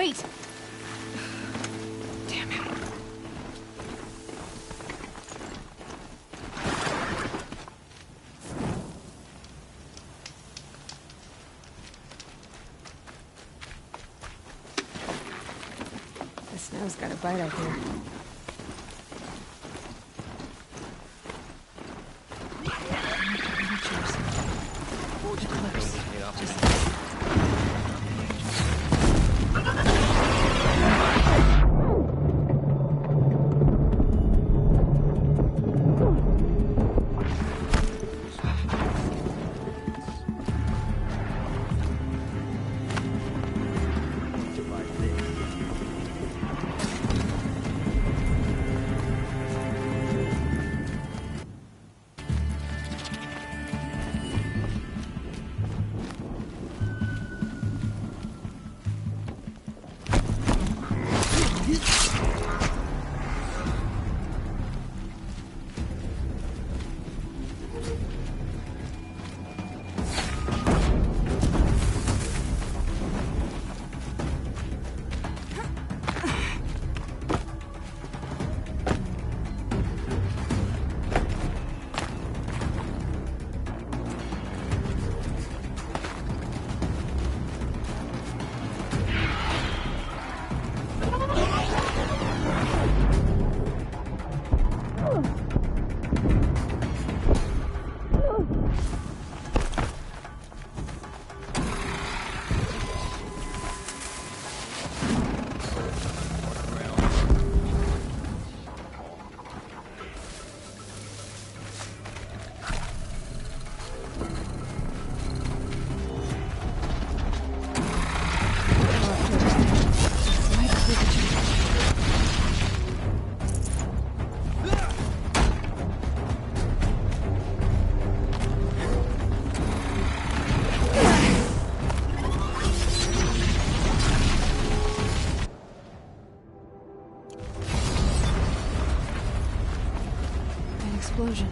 Speaker 1: Wait! Damn it. The snow's got a bite out here. ECLIPSE. Explosion.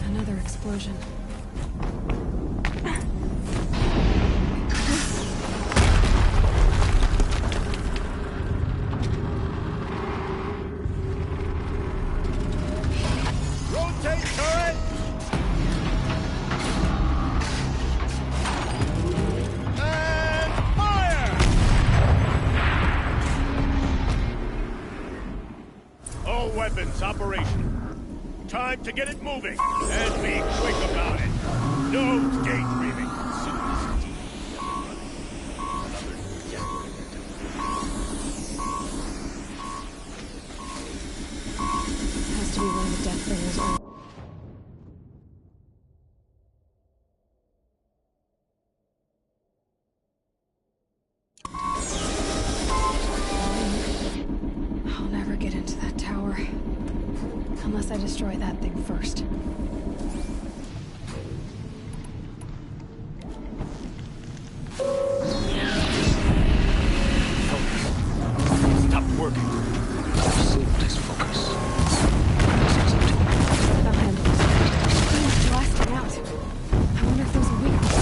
Speaker 1: Another explosion.
Speaker 12: Weapons operational. Time to get it moving, and be quick about it. No daydreaming.
Speaker 1: Has to be one of the death bringers or... I'll never get into that tower. Unless I destroy that thing first.
Speaker 12: Stop working.
Speaker 7: Please focus.
Speaker 1: I'll handle it. This thing is blasting out. I wonder if there's a weakness.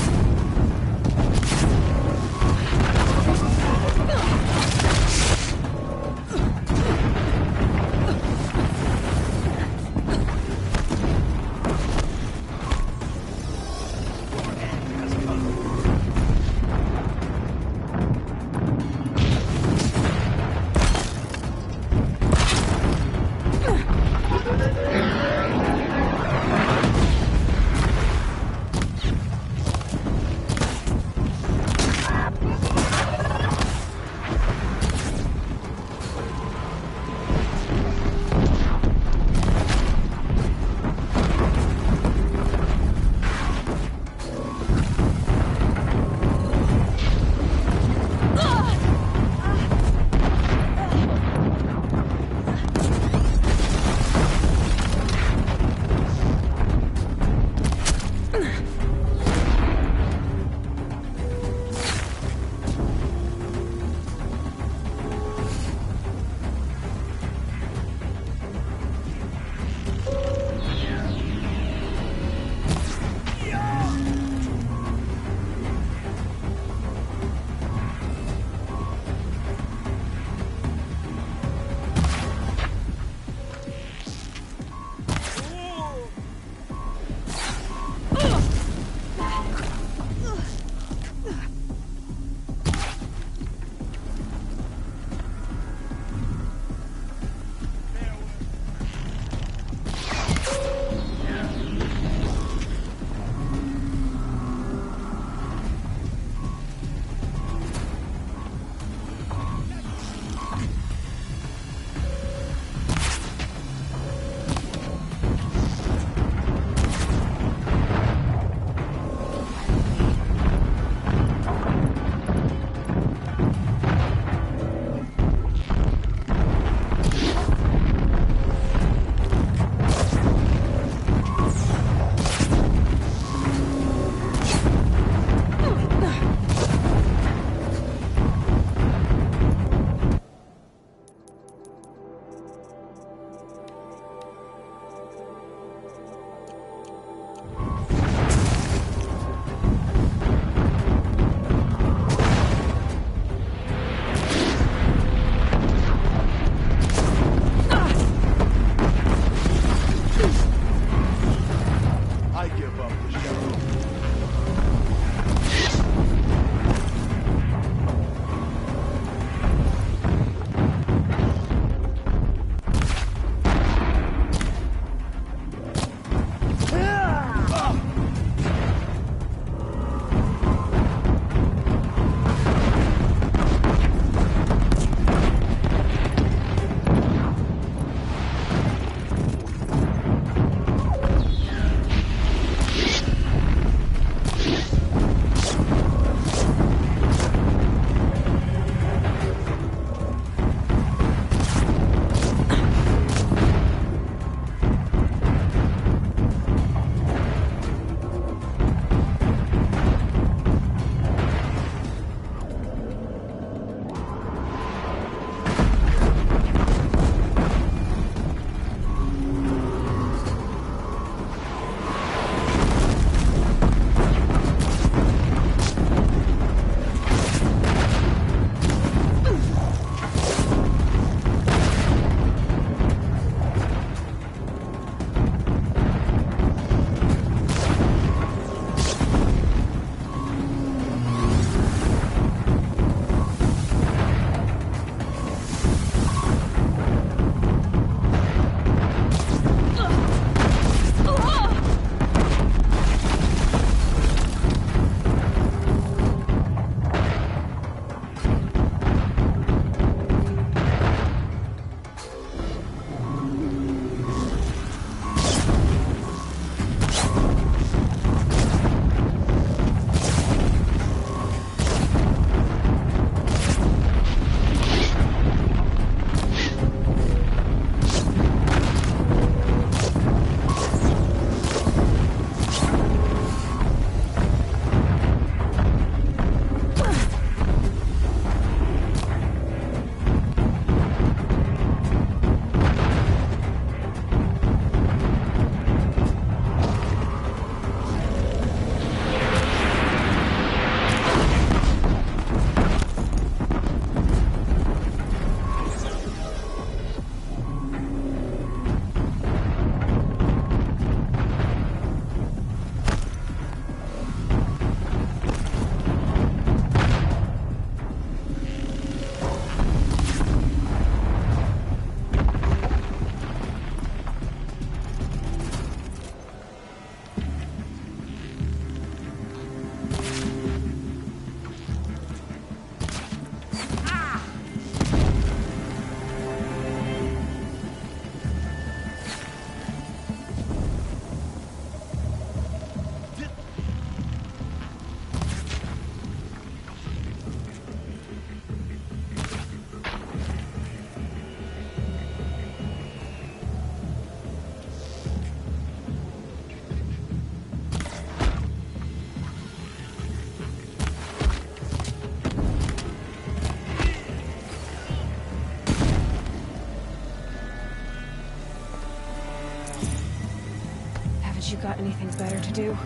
Speaker 1: you got anything better to do?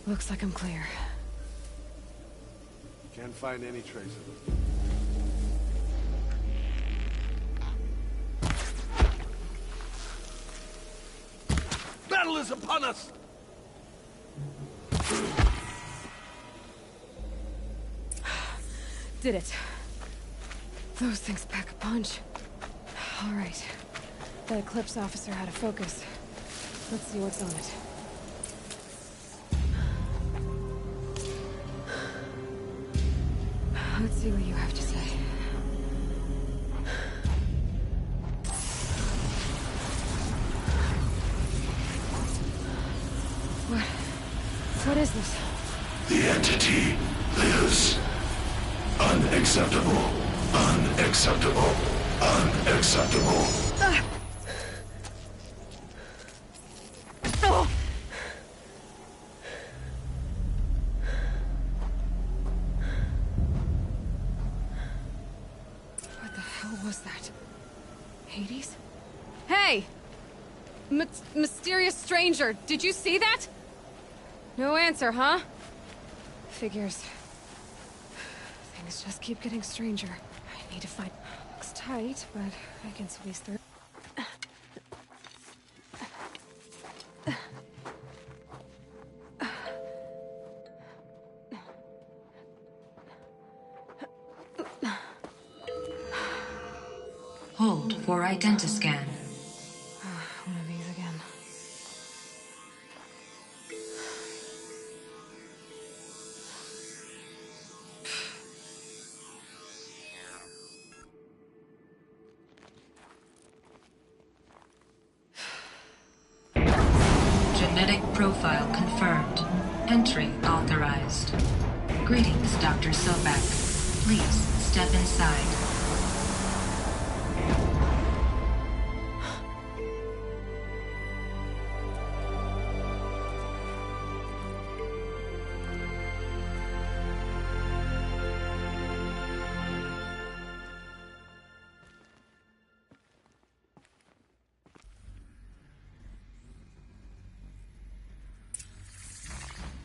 Speaker 1: Looks like I'm clear.
Speaker 4: Can't find any trace of them.
Speaker 12: Battle is upon us!
Speaker 1: Did it. Those things pack a punch. All right. That ECLIPSE officer had a focus. Let's see what's on it. Let's see what you have to say. What is this?
Speaker 19: The entity lives. Unacceptable. Unacceptable. Unacceptable.
Speaker 1: Oh! What the hell was that? Hades? Hey! Mysterious stranger, did you see that? No answer, huh? Figures. Things just keep getting stranger. I need to find... Looks tight, but I can squeeze through.
Speaker 20: Hold for identiscan.
Speaker 1: One of these again.
Speaker 20: Genetic profile confirmed. Entry authorized. Greetings, Dr. Sobek. Please step inside.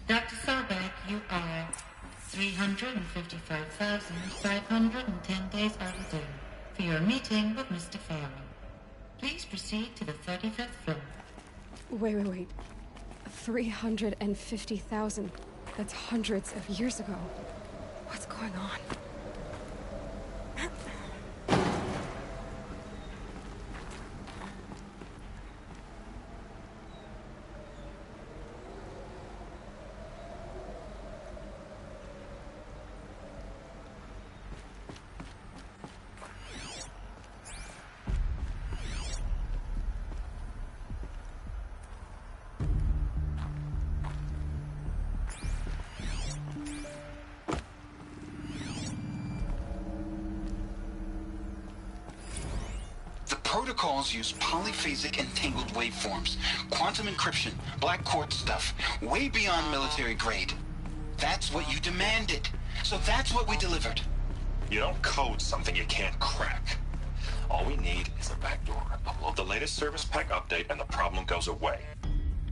Speaker 23: Dr. Sobek, you are 355,510 days overdue for your meeting with Mr. Farrell. Please proceed to the 35th floor.
Speaker 1: Wait. 350,000. That's hundreds of years ago. What's going on?
Speaker 25: Protocols use polyphasic entangled waveforms, quantum encryption, black quartz stuff, way beyond military grade. That's what you demanded, so that's what we delivered.
Speaker 26: You don't code something you can't crack. All we need is a backdoor. Upload the latest service pack update and the problem goes away.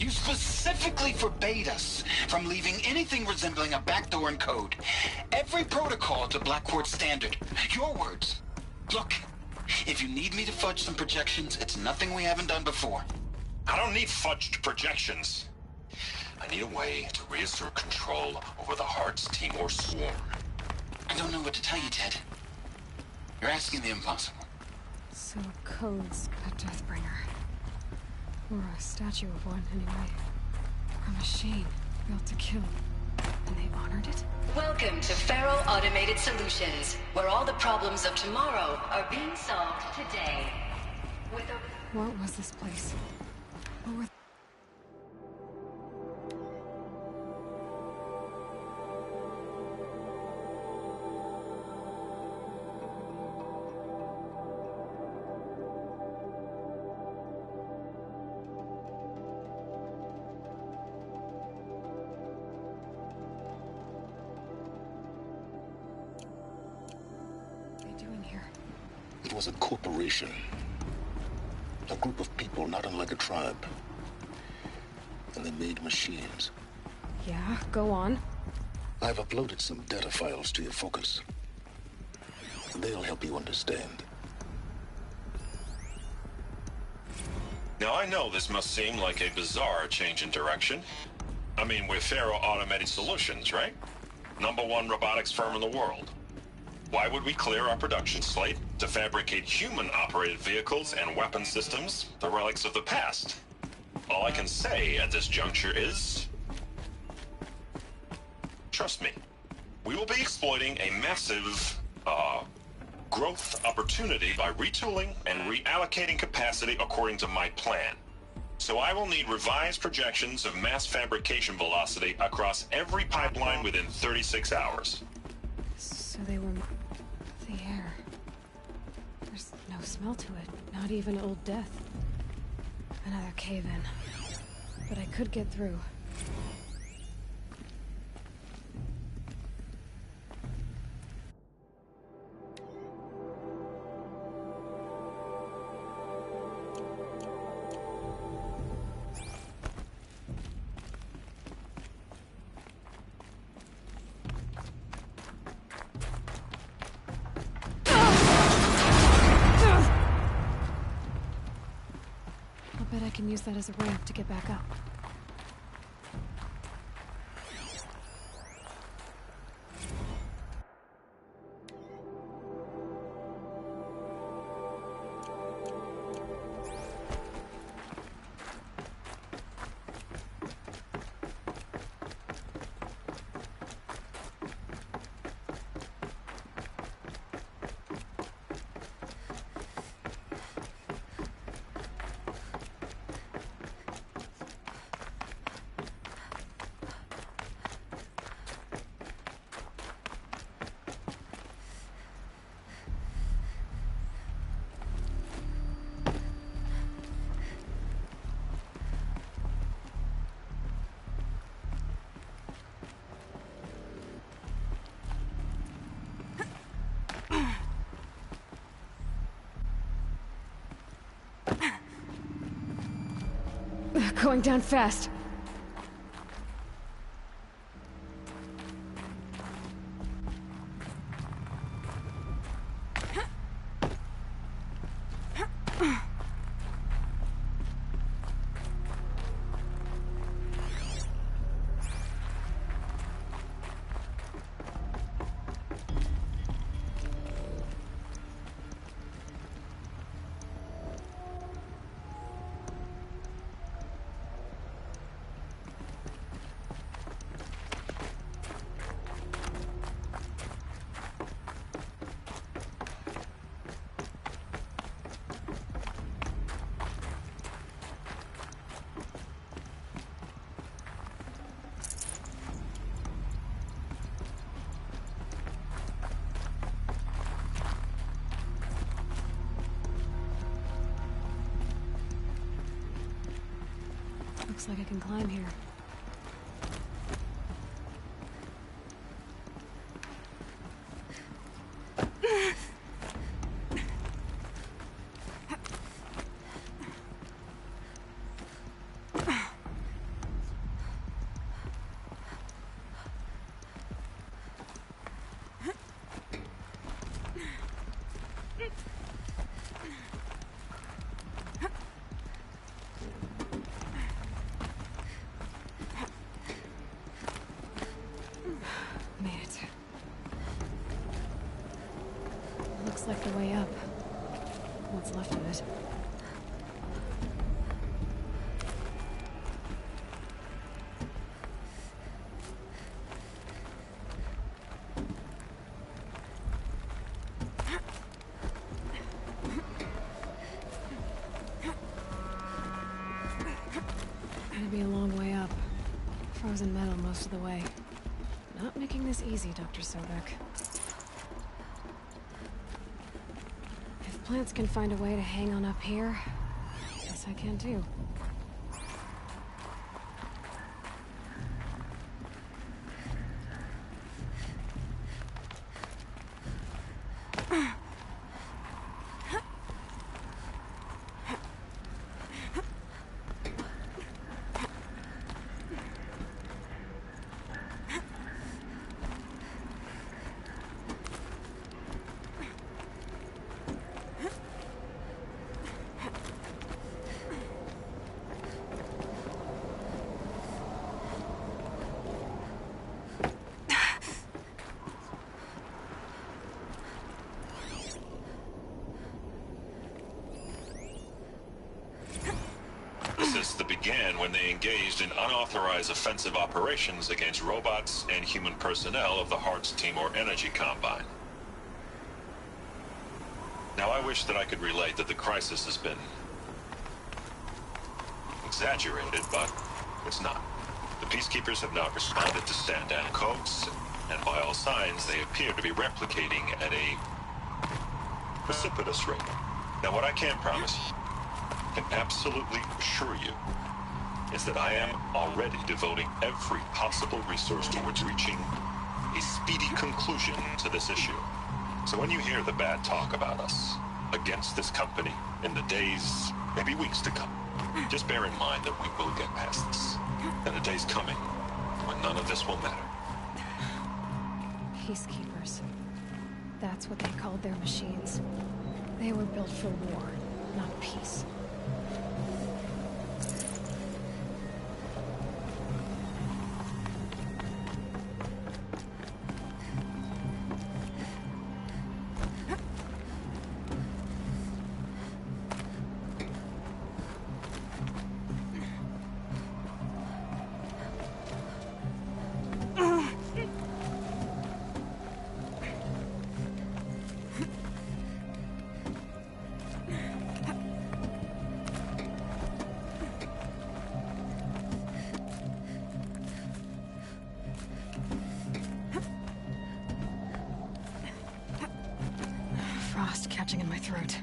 Speaker 25: You specifically forbade us from leaving anything resembling a backdoor in code. Every protocol to black quartz standard. Your words. Look. If you need me to fudge some projections, it's nothing we haven't done before.
Speaker 26: I don't need fudged projections. I need a way to reassert control over the Heart's Timor swarm.
Speaker 25: I don't know what to tell you, Ted. You're asking the impossible.
Speaker 1: So code's a Deathbringer. Or a statue of one, anyway. A machine built to kill. And they honored it?
Speaker 27: Welcome to Faro Automated Solutions, where all the problems of tomorrow are being solved today.
Speaker 1: What was this place? What were...
Speaker 7: was a corporation. A group of people not unlike a tribe. And they made machines.
Speaker 1: Yeah, go on.
Speaker 7: I've uploaded some data files to your focus. They'll help you understand.
Speaker 26: Now, I know this must seem like a bizarre change in direction. I mean, we're Faro Automated Solutions, right? #1 robotics firm in the world. Why would we clear our production slate to fabricate human-operated vehicles and weapon systems, the relics of the past? All I can say at this juncture is... trust me. We will be exploiting a massive, growth opportunity by retooling and reallocating capacity according to my plan. So I will need revised projections of mass fabrication velocity across every pipeline within 36 hours.
Speaker 1: So they were... the air. There's no smell to it, not even Old Death. Another cave-in. But I could get through. I bet I can use that as a ramp to get back up. Going down fast. Looks like I can climb here. Made it. Looks like the way up. What's left of it. Gonna be a long way up. Frozen metal most of the way. Not making this easy, Dr. Sobek. If plants can find a way to hang on up here, guess I can too.
Speaker 26: crisis that began when they engaged in unauthorized offensive operations against robots and human personnel of the Hearts Timor Energy Combine. Now, I wish that I could relate that the crisis has been exaggerated, but it's not. The peacekeepers have not responded to stand-down codes, and by all signs, they appear to be replicating at a precipitous rate. Now, what I can promise, can absolutely assure you, is that I am already devoting every possible resource towards reaching a speedy conclusion to this issue. So when you hear the bad talk about us against this company in the days, maybe weeks to come, just bear in mind that we will get past this. And a day's coming when none of this will matter.
Speaker 1: Peacekeepers. That's what they called their machines. They were built for war, not peace. Frost catching in my throat.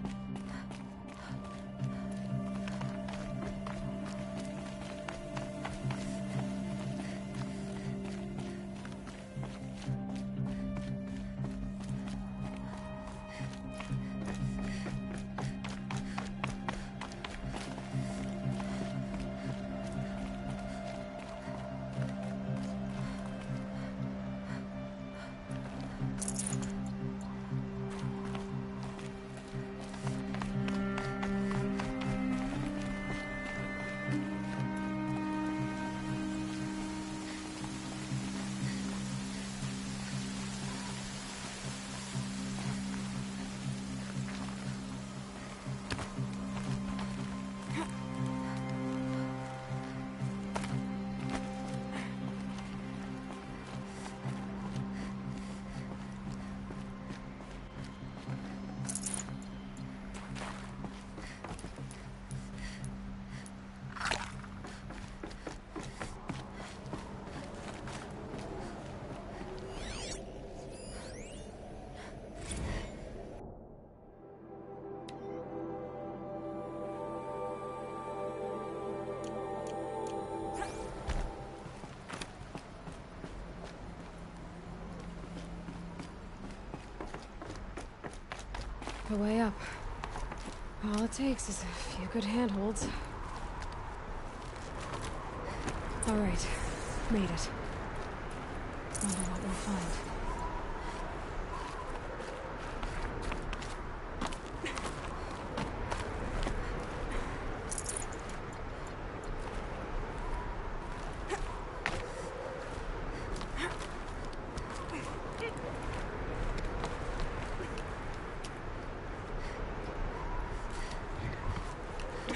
Speaker 1: The way up. All it takes is a few good handholds. All right, made it. Wonder what we'll find.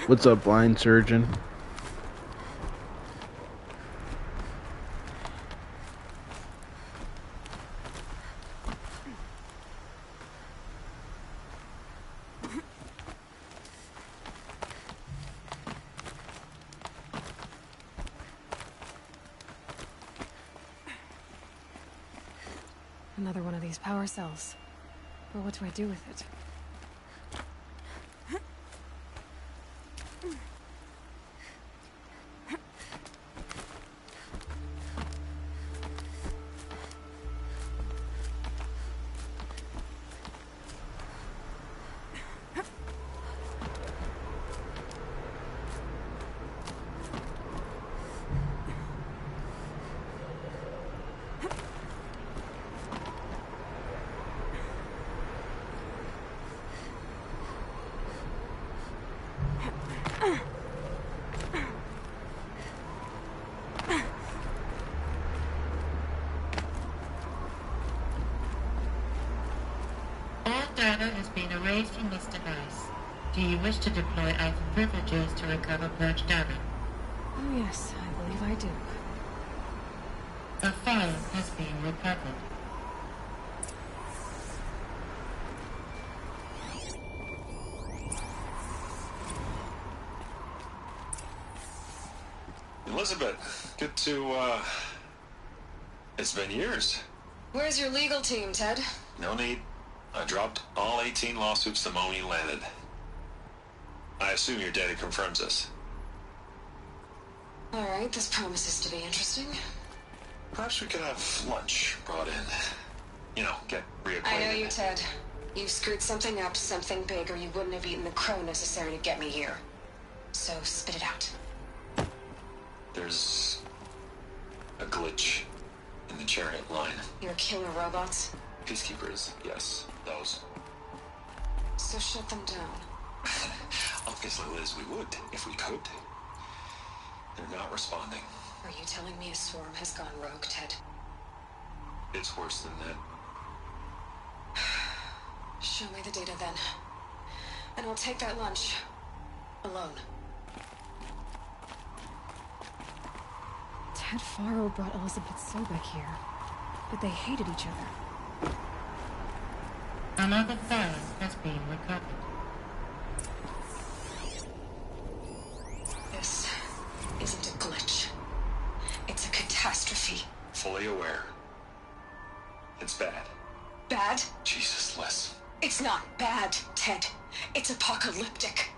Speaker 5: What's up, blind surgeon?
Speaker 1: Another one of these power cells. But what do I do with it?
Speaker 23: Data has been erased from this device. Do you wish to deploy alpha privileges to recover purged data?
Speaker 1: Oh yes, I believe I do.
Speaker 23: A file has been recovered.
Speaker 26: Elizabeth, good to, it's been years.
Speaker 1: Where's your legal team, Ted?
Speaker 26: No need. I dropped all 18 lawsuits the moment you landed. I assume your data confirms this.
Speaker 1: Alright, this promises to be interesting.
Speaker 26: Perhaps we could have lunch brought in. You know, get reacquainted.
Speaker 1: I know you, Ted. You've screwed something up, something big, or you wouldn't have eaten the crow necessary to get me here. So, spit it out.
Speaker 26: There's a glitch in the chariot line.
Speaker 1: Your killer robots?
Speaker 26: Peacekeepers, yes, those.
Speaker 1: So shut them down.
Speaker 26: Obviously, Liz, we would, if we could. They're not responding.
Speaker 1: Are you telling me a swarm has gone rogue, Ted?
Speaker 26: It's worse than that.
Speaker 1: Show me the data then. And I'll take that lunch. Alone. Ted Faro brought Elizabeth Sobek here. But they hated each other.
Speaker 23: Another file has been recovered.
Speaker 1: This isn't a glitch. It's a catastrophe.
Speaker 26: Fully aware. It's bad.
Speaker 1: Bad?
Speaker 26: Jesus, Liz.
Speaker 1: It's not bad, Ted. It's apocalyptic.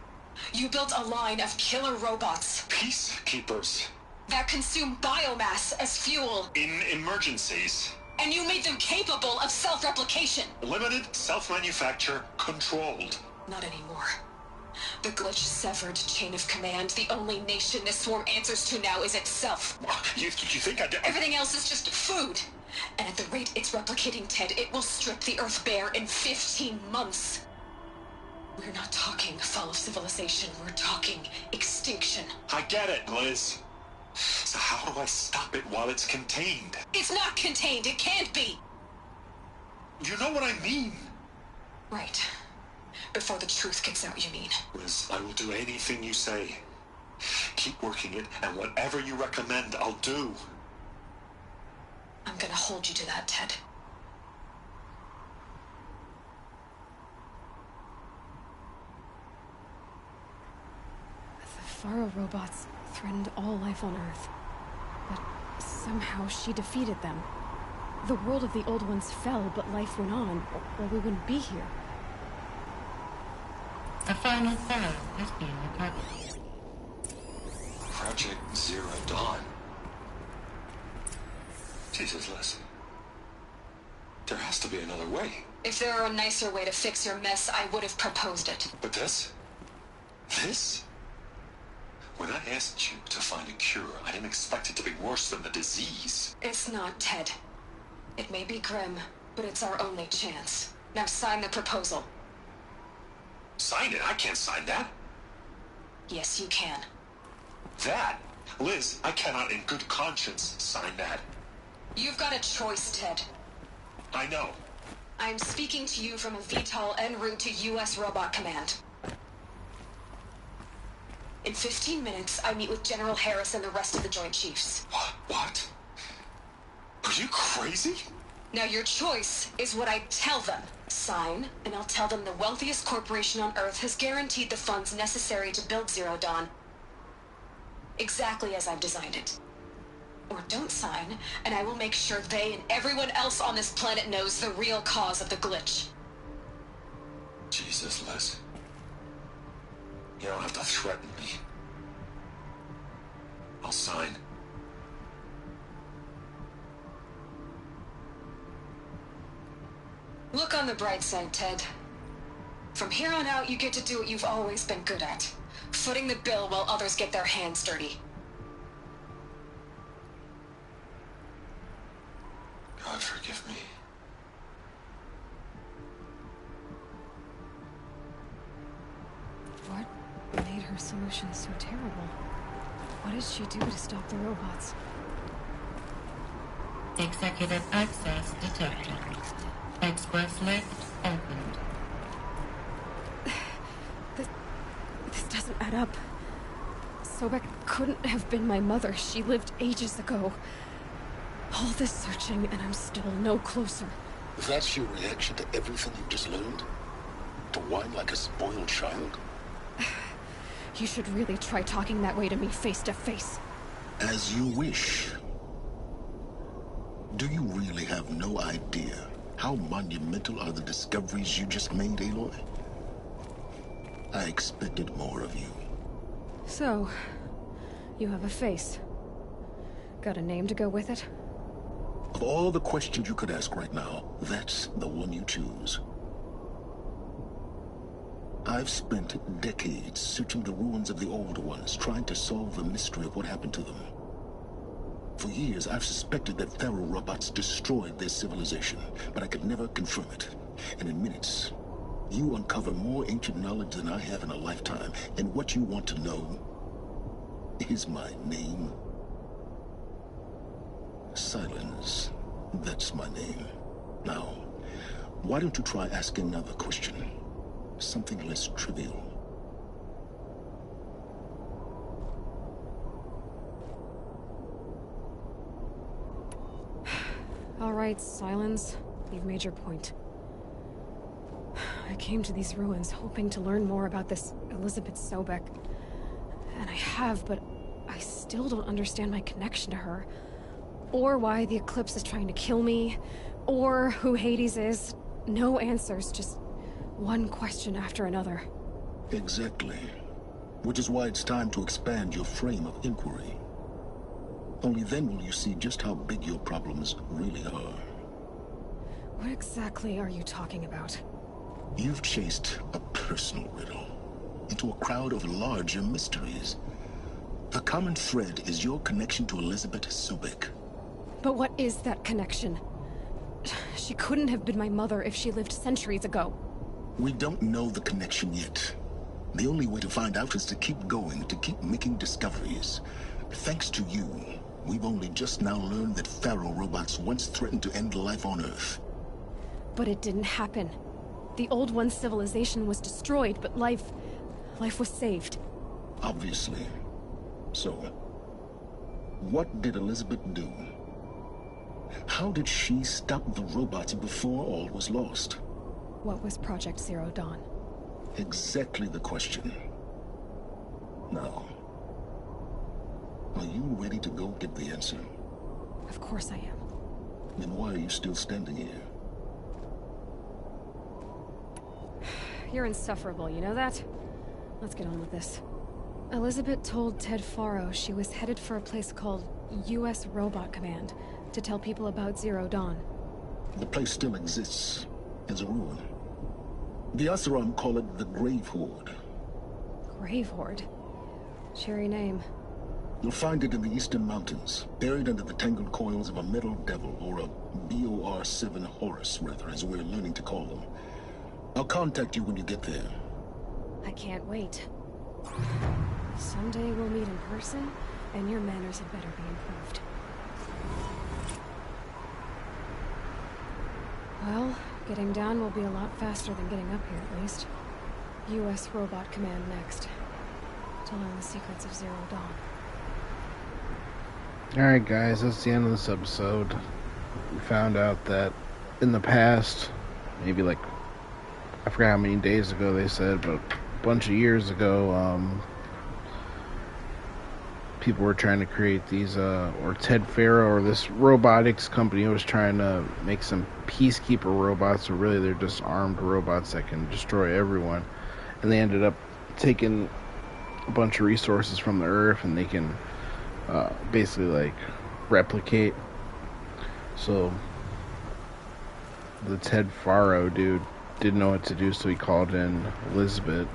Speaker 1: You built a line of killer robots.
Speaker 26: Peacekeepers.
Speaker 1: That consume biomass as fuel.
Speaker 26: In emergencies.
Speaker 1: And you made them capable of self-replication.
Speaker 26: Limited, self-manufacture, controlled.
Speaker 1: Not anymore. The glitch severed chain of command. The only nation this swarm answers to now is itself.
Speaker 26: You think I did?
Speaker 1: Everything else is just food. And at the rate it's replicating, Ted, it will strip the Earth bare in 15 months. We're not talking fall of civilization. We're talking extinction.
Speaker 26: I get it, Liz. So how do I stop it while it's contained?
Speaker 1: It's not contained. It can't be.
Speaker 26: You know what I mean.
Speaker 1: Right. Before the truth gets out, you mean?
Speaker 26: Liz, I will do anything you say. Keep working it, and whatever you recommend, I'll do.
Speaker 1: I'm gonna hold you to that, Ted. The Faro robots threatened all life on Earth. But somehow she defeated them. The world of the old ones fell, but life went on, or we wouldn't be here.
Speaker 23: A final file has been recovered.
Speaker 26: Project Zero Dawn. Jesus, Liz. There has to be another way.
Speaker 1: If there were a nicer way to fix your mess, I would have proposed it.
Speaker 26: But this? This? When I asked you to find a cure, I didn't expect it to be worse than the disease.
Speaker 1: It's not, Ted. It may be grim, but it's our only chance. Now sign the proposal.
Speaker 26: Sign it? I can't sign that.
Speaker 1: Yes, you can.
Speaker 26: That? Liz, I cannot in good conscience sign that.
Speaker 1: You've got a choice, Ted.
Speaker 26: I know.
Speaker 1: I'm speaking to you from a VTOL en route to U.S. Robot Command. In 15 minutes, I meet with General Harris and the rest of the Joint Chiefs.
Speaker 26: What? Are you crazy?
Speaker 1: Now your choice is what I tell them. Sign, and I'll tell them the wealthiest corporation on Earth has guaranteed the funds necessary to build Zero Dawn. Exactly as I've designed it. Or don't sign, and I will make sure they and everyone else on this planet knows the real cause of the glitch.
Speaker 26: Jesus, Liz. You don't have to threaten me. I'll sign.
Speaker 1: Look on the bright side, Ted. From here on out, you get to do what you've always been good at. Footing the bill while others get their hands dirty.
Speaker 26: God forgive me.
Speaker 1: What made her solution so terrible? What did she do to stop the robots?
Speaker 23: Executive access detected. Express lift opened.
Speaker 1: This doesn't add up. Sobek couldn't have been my mother. She lived ages ago. All this searching, and I'm still no closer.
Speaker 7: That's your reaction to everything you just learned? To whine like a spoiled child?
Speaker 1: You should really try talking that way to me face to face.
Speaker 7: As you wish. Do you really have no idea how monumental are the discoveries you just made, Aloy? I expected more of you.
Speaker 1: So, you have a face. Got a name to go with it?
Speaker 7: Of all the questions you could ask right now, that's the one you choose. I've spent decades searching the ruins of the older ones, trying to solve the mystery of what happened to them. For years, I've suspected that Faro robots destroyed their civilization, but I could never confirm it. And in minutes, you uncover more ancient knowledge than I have in a lifetime, and what you want to know is my name. Silence. That's my name. Now, why don't you try asking another question? Something less trivial.
Speaker 1: All right, Silence. You've made your point. I came to these ruins hoping to learn more about this Elizabeth Sobek. And I have, but I still don't understand my connection to her. Or why the Eclipse is trying to kill me. Or who Hades is. No answers, just one question after another.
Speaker 7: Exactly. Which is why it's time to expand your frame of inquiry. Only then will you see just how big your problems really are.
Speaker 1: What exactly are you talking about?
Speaker 7: You've chased a personal riddle into a crowd of larger mysteries. The common thread is your connection to Elizabeth Sobek.
Speaker 1: But what is that connection? She couldn't have been my mother if she lived centuries ago.
Speaker 7: We don't know the connection yet. The only way to find out is to keep going, to keep making discoveries. Thanks to you, we've only just now learned that Faro robots once threatened to end life on Earth.
Speaker 1: But it didn't happen. The Old One's civilization was destroyed, but life was saved.
Speaker 7: Obviously. So, what did Elizabeth do? How did she stop the robots before all was lost?
Speaker 1: What was Project Zero Dawn?
Speaker 7: Exactly the question. Now, are you ready to go get the answer?
Speaker 1: Of course I am.
Speaker 7: Then why are you still standing here?
Speaker 1: You're insufferable, you know that? Let's get on with this. Elizabeth told Ted Faro she was headed for a place called U.S. Robot Command to tell people about Zero Dawn.
Speaker 7: The place still exists as a ruin. The Oseram call it the Grave Horde.
Speaker 1: Grave Horde? Cheery name.
Speaker 7: You'll find it in the Eastern Mountains, buried under the tangled coils of a metal devil, or a BOR-7 Horus, rather, as we're learning to call them. I'll contact you when you get there.
Speaker 1: I can't wait. Someday we'll meet in person, and your manners had better be improved. Well, getting down will be a lot faster than getting up here, at least. U.S. Robot Command next. To learn the secrets of Zero Dawn.
Speaker 5: Alright guys, that's the end of this episode. We found out that in the past, maybe like, I forgot how many days ago they said, but a bunch of years ago, people were trying to create these, or Ted Faro, or this robotics company was trying to make some peacekeeper robots, so really they're just armed robots that can destroy everyone. And they ended up taking a bunch of resources from the Earth, and they can basically like replicate. So the Ted Faro dude didn't know what to do, so he called in Elizabeth,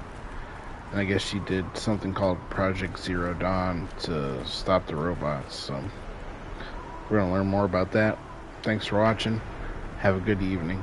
Speaker 5: and I guess she did something called Project Zero Dawn to stop the robots. So we're gonna learn more about that. Thanks for watching. Have a good evening.